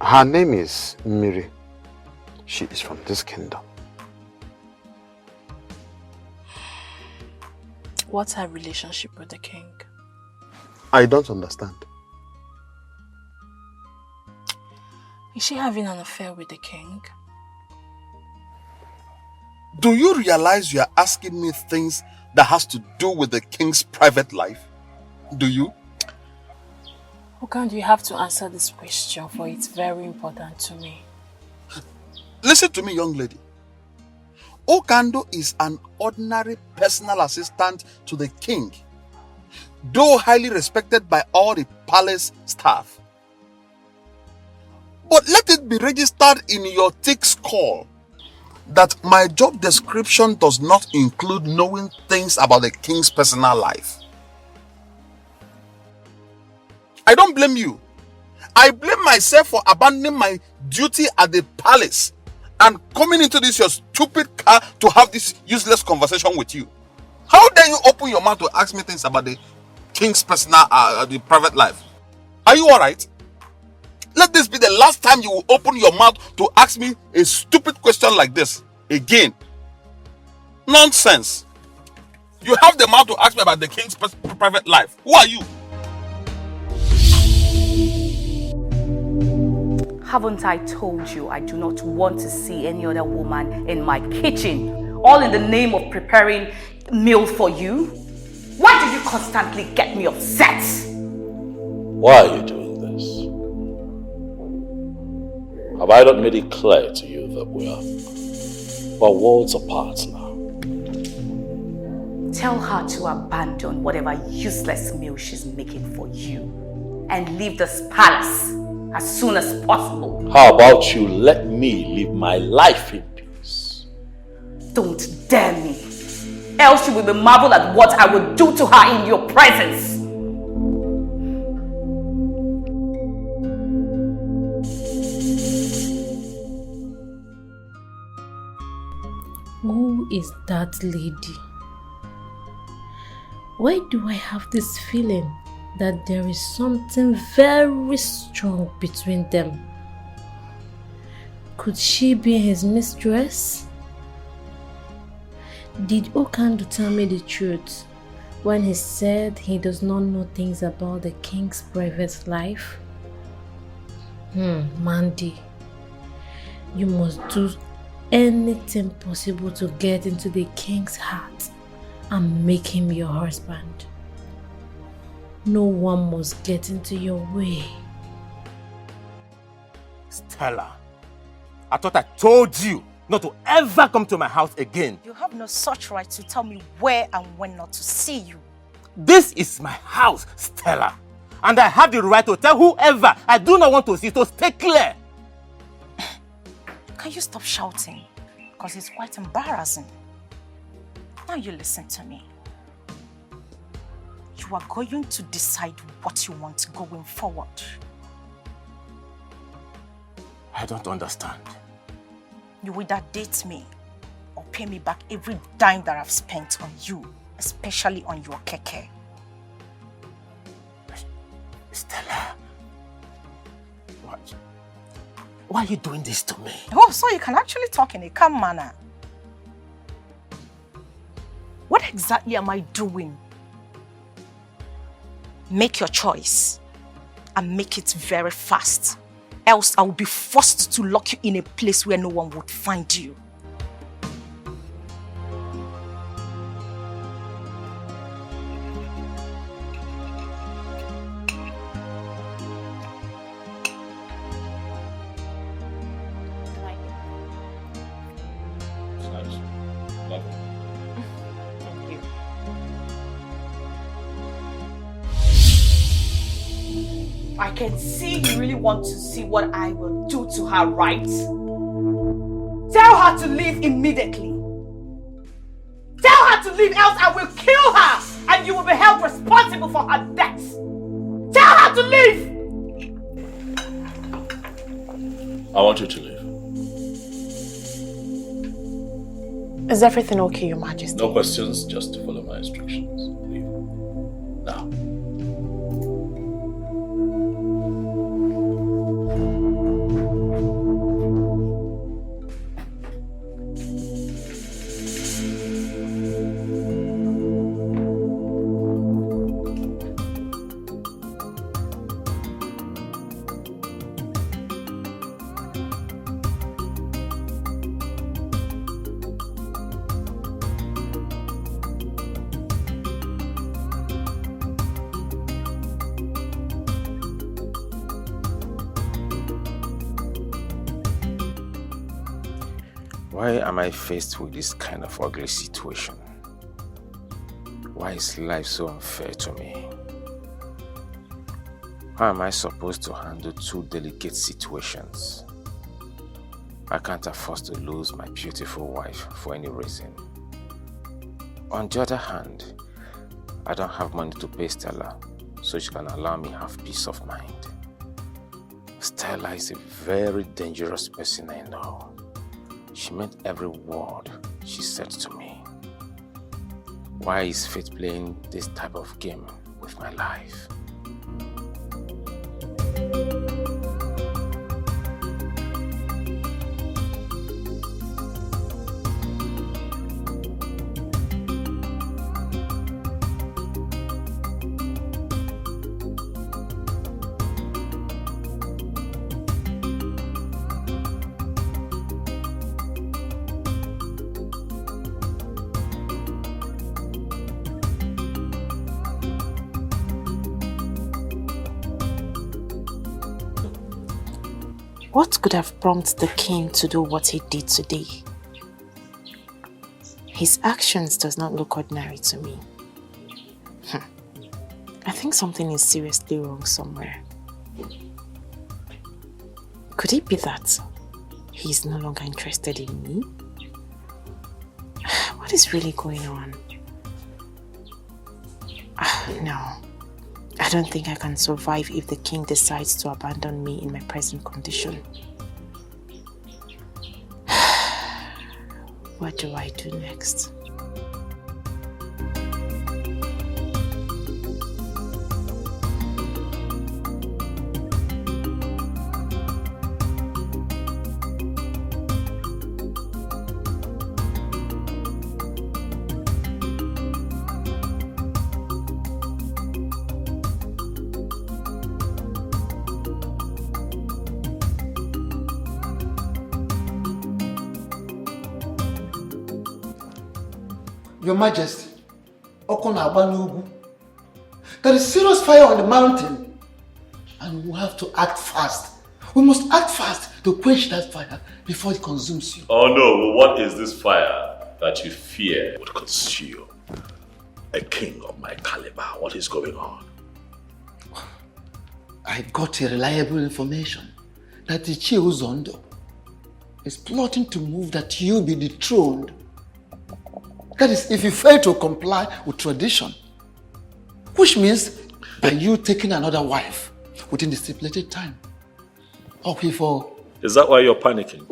Her name is Miri. She is from this kingdom. What's her relationship with the king? I don't understand. Is she having an affair with the king? Do you realize you are asking me things that has to do with the king's private life? Do you? Okan, you have to answer this question, for it's very important to me. Listen to me, young lady. Okando is an ordinary personal assistant to the king, though highly respected by all the palace staff. But let it be registered in your thick skull that my job description does not include knowing things about the king's personal life. I don't blame you. I blame myself for abandoning my duty at the palace and coming into this your stupid car to have this useless conversation with you. How dare you open your mouth to ask me things about the king's personal, the private life? Are you alright? Let this be the last time you will open your mouth to ask me a stupid question like this again. Nonsense. You have the mouth to ask me about the king's private life. Who are you? Haven't I told you I do not want to see any other woman in my kitchen, all in the name of preparing meal for you? Why do you constantly get me upset? Why are you doing this? Have I not made it clear to you that we're worlds apart now? Tell her to abandon whatever useless meal she's making for you and leave this palace as soon as possible. How about you let me live my life in peace? Don't dare me, else you will be marveled at what I will do to her in your presence. Who is that lady? Why do I have this feeling that there is something very strong between them? Could she be his mistress? Did Okando tell me the truth when he said he does not know things about the king's private life? Mandy, you must do anything possible to get into the king's heart and make him your husband. No one must get into your way. Stella, I thought I told you not to ever come to my house again. You have no such right to tell me where and when not to see you. This is my house, Stella. And I have the right to tell whoever I do not want to see, so stay clear. Can you stop shouting? Because it's quite embarrassing. Now you listen to me. You are going to decide what you want going forward. I don't understand. You either date me or pay me back every dime that I've spent on you, especially on your keke. Stella, why are you doing this to me? Oh, so you can actually talk in a calm manner. What exactly am I doing? Make your choice and make it very fast. Else I will be forced to lock you in a place where no one would find you. I can see you really want to see what I will do to her, right? Tell her to leave immediately. Tell her to leave, else I will kill her and and you will be held responsible for her death. Tell her to leave! I want you to leave. Is everything okay, Your Majesty? No questions, just follow my instructions. Leave. Now. Why am I faced with this kind of ugly situation? Why is life so unfair to me? How am I supposed to handle two delicate situations? I can't afford to lose my beautiful wife for any reason. On the other hand, I don't have money to pay Stella, so she can allow me have peace of mind. Stella is a very dangerous person I know. She meant every word she said to me. Why is fate playing this type of game with my life? What could have prompted the king to do what he did today? His actions does not look ordinary to me. I think something is seriously wrong somewhere. Could it be that he is no longer interested in me? What is really going on? No. I don't think I can survive if the king decides to abandon me in my present condition. What do I do next? Your Majesty, there is serious fire on the mountain and we have to act fast. We must act fast to quench that fire before it consumes you. Oh no, what is this fire that you fear would consume a king of my caliber? What is going on? I got a reliable information that the Chiuzondo is plotting to move that you be dethroned. That is, if you fail to comply with tradition, which means by you taking another wife within the stipulated time. Okay, for... Is that why you're panicking?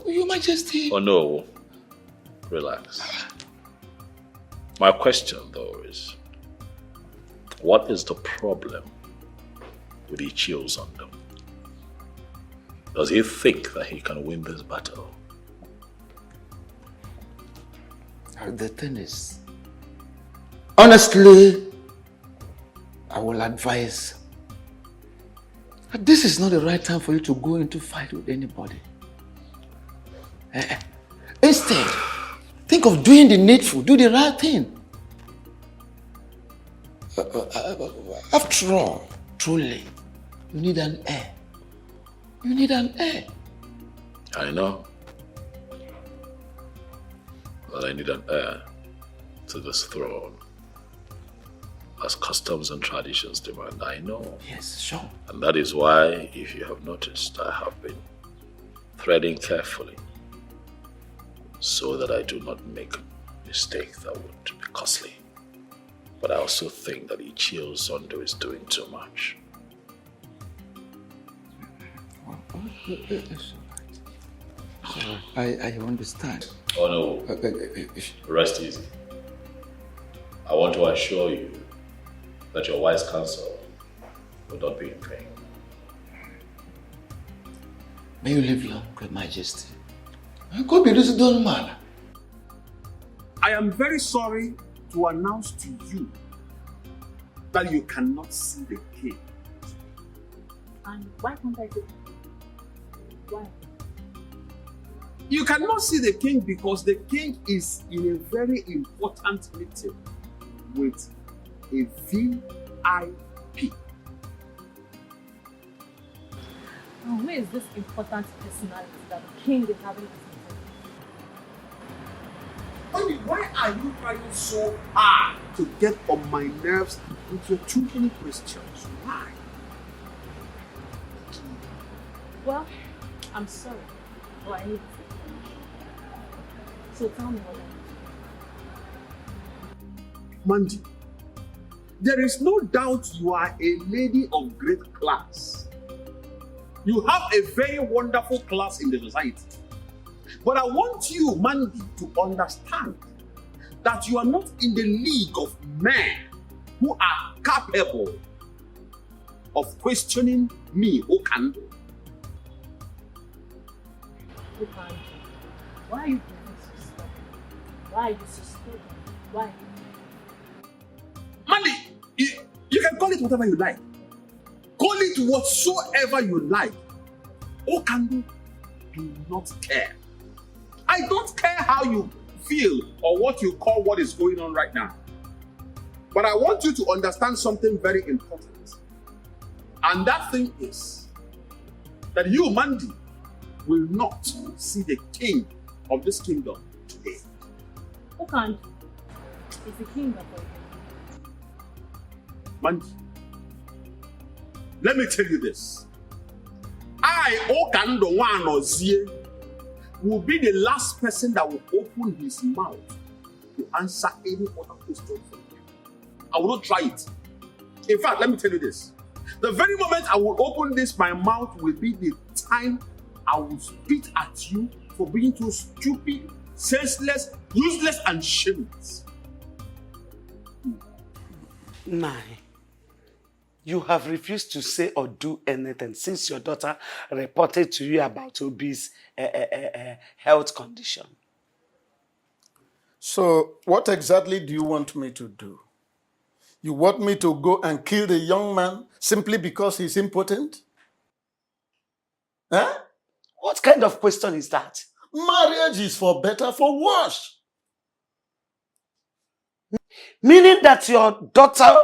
Your Majesty... Oh no, relax. My question though is, what is the problem with Ichiozondo? Does he think that he can win this battle? The thing is, honestly, I will advise that this is not the right time for you to go into fight with anybody. Instead, think of doing the needful, do the right thing. After all, truly, you need an heir. You need an heir. I know. But I need an heir to this throne. As customs and traditions demand, I know. Yes, sure. And that is why, if you have noticed, I have been threading carefully so that I do not make a mistake that would be costly. But I also think that Ichio Zondo is doing too much. I understand. Oh no. Rest easy. I want to assure you that your wise counsel will not be in vain. May you live long, Great Majesty. Go be this dull man. I am very sorry to announce to you that you cannot see the king. And why can't I see? Why? You cannot see the king because the king is in a very important meeting with a VIP. Now, where is this important personality that the king is having this meeting? Why are you trying so hard to get on my nerves with your too many questions? Why? Well, I'm sorry, but I need to. So tell me what I need. Mandy, there is no doubt you are a lady of great class. You have a very wonderful class in the society. But I want you, Mandy, to understand that you are not in the league of men who are capable of questioning me, Okando. Okando, why are you doing so stubborn? Why are you so stubborn? Why? Mandy, you can call it whatever you like. Call it whatsoever you like. Okando, do not care. I don't care how you feel or what you call what is going on right now. But I want you to understand something very important. And that thing is that you, Mandy, will not see the king of this kingdom today. Okando is the king of all. Mandy, let me tell you this. I, Okando Wanozie, will be the last person that will open his mouth to answer any other question from you. I will not try it. In fact, let me tell you this. The very moment I will open my mouth will be the time I will spit at you for being too stupid, senseless, useless, and shameless. Nai, you have refused to say or do anything since your daughter reported to you about Obi's health condition. So, what exactly do you want me to do? You want me to go and kill the young man simply because he's impotent? Huh? What kind of question is that? Marriage is for better, for worse. Meaning that your daughter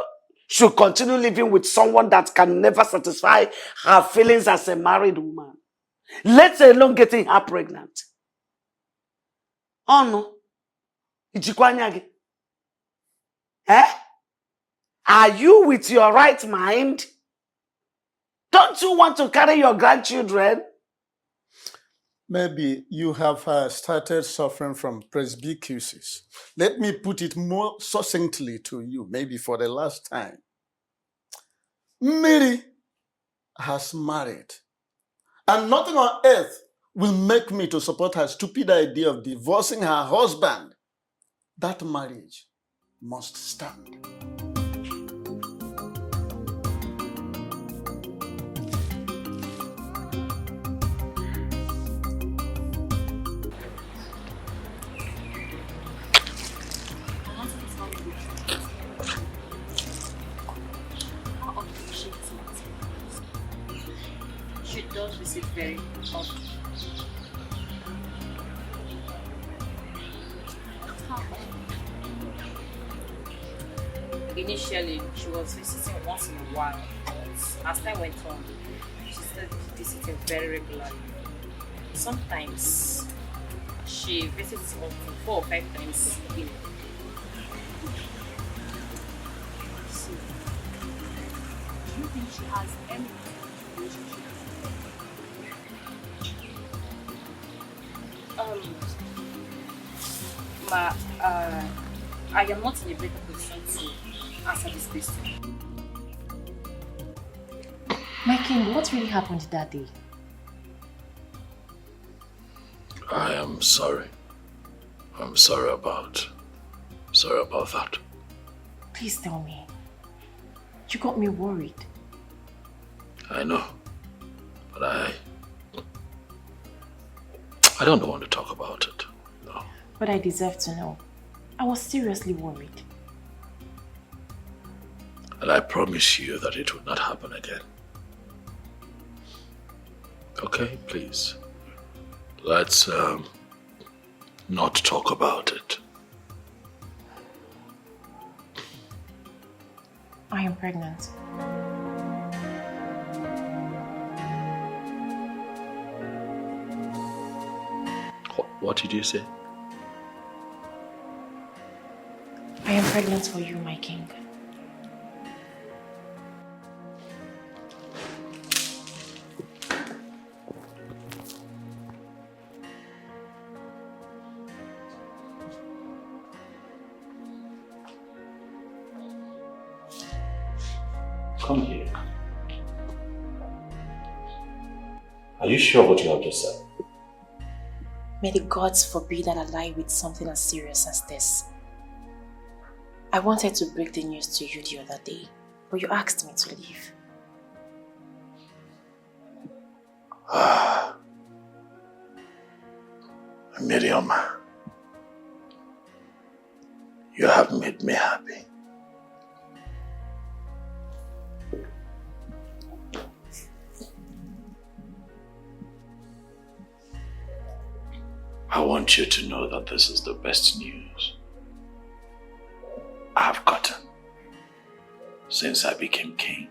should continue living with someone that can never satisfy her feelings as a married woman, let alone getting her pregnant. Oh no. Ijikwanyagi. Eh? Are you with your right mind? Don't you want to carry your grandchildren? Maybe you have started suffering from presbycusis. Let me put it more succinctly to you, maybe for the last time. Mary has married, and nothing on earth will make me to support her stupid idea of divorcing her husband. That marriage must stand. She does visit very often. Initially, she was visiting once in a while, but as time went on, she started visiting very regularly. Sometimes she visits up to 4 or 5 times a year. So, do you think she has any relationship? I am not in a better position to answer this question. My king, what really happened that day? I am sorry. I'm sorry about that. Please tell me. You got me worried. I know, but I don't want to talk about it. No. But I deserve to know. I was seriously worried. And I promise you that it will not happen again. Okay, please. Let's not talk about it. I am pregnant. What did you say? I am pregnant for you, my king. Come here. Are you sure what you have just said? May the gods forbid that I lie with something as serious as this. I wanted to break the news to you the other day, but you asked me to leave. Miriam, you have made me happy. I want you to know that this is the best news I've gotten since I became king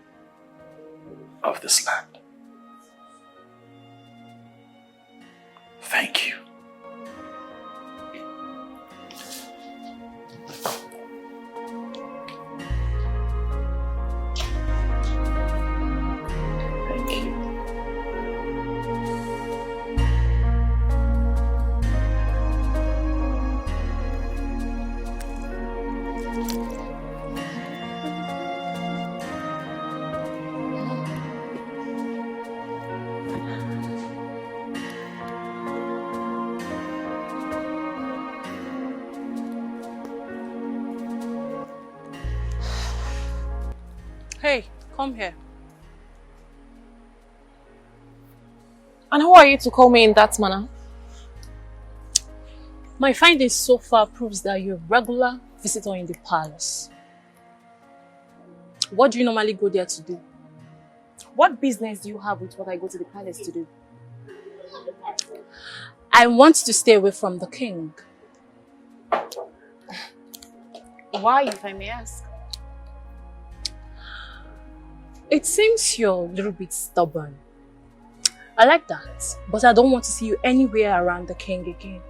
of this land. Thank you. Hey, come here. And who are you to call me in that manner? My findings so far proves that you're a regular visitor in the palace. What do you normally go there to do? What business do you have with what I go to the palace to do? I want to stay away from the king. Why, if I may ask? It seems you're a little bit stubborn. I like that, but I don't want to see you anywhere around the king again.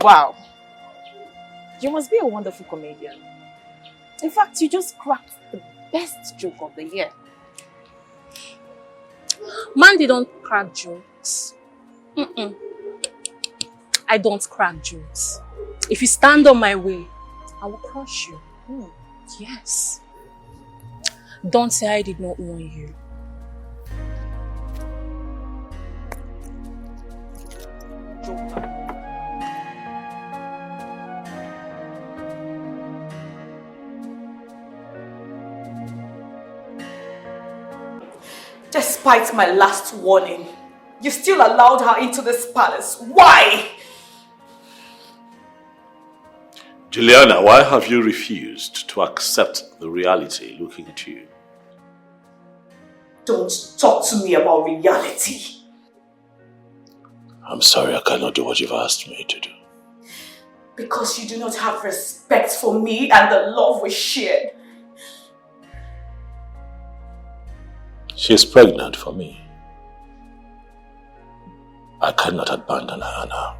Wow. You must be a wonderful comedian. In fact, you just cracked the best joke of the year. Man, they don't crack jokes. I don't crack jokes. If you stand on my way, I will crush you. Yes. Don't say I did not warn you. Despite my last warning, you still allowed her into this palace. Why? Juliana, why have you refused to accept the reality looking at you? Don't talk to me about reality. I'm sorry, I cannot do what you've asked me to do. Because you do not have respect for me and the love we shared. She's pregnant for me. I cannot abandon her now.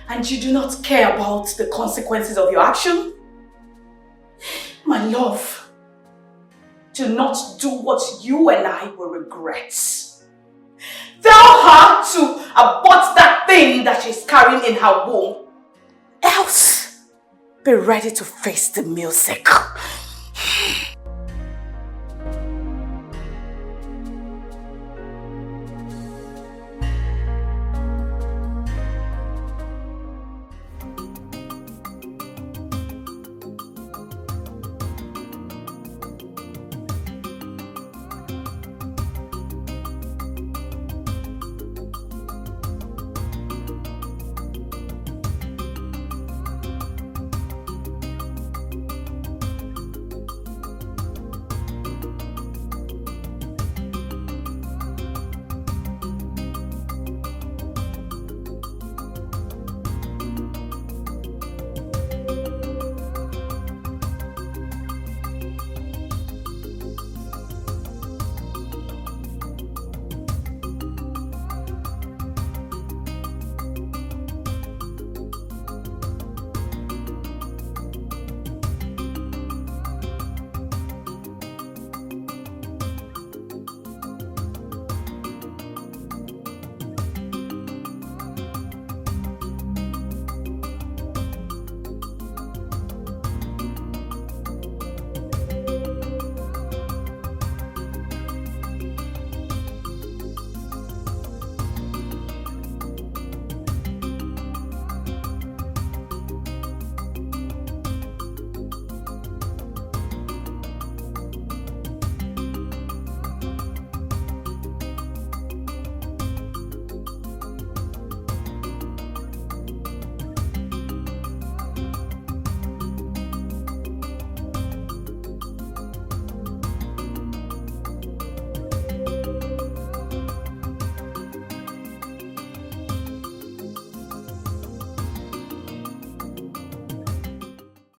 And you do not care about the consequences of your action? My love, do not do what you and I will regret. Tell her to abort that thing that she's carrying in her womb. Else, be ready to face the music.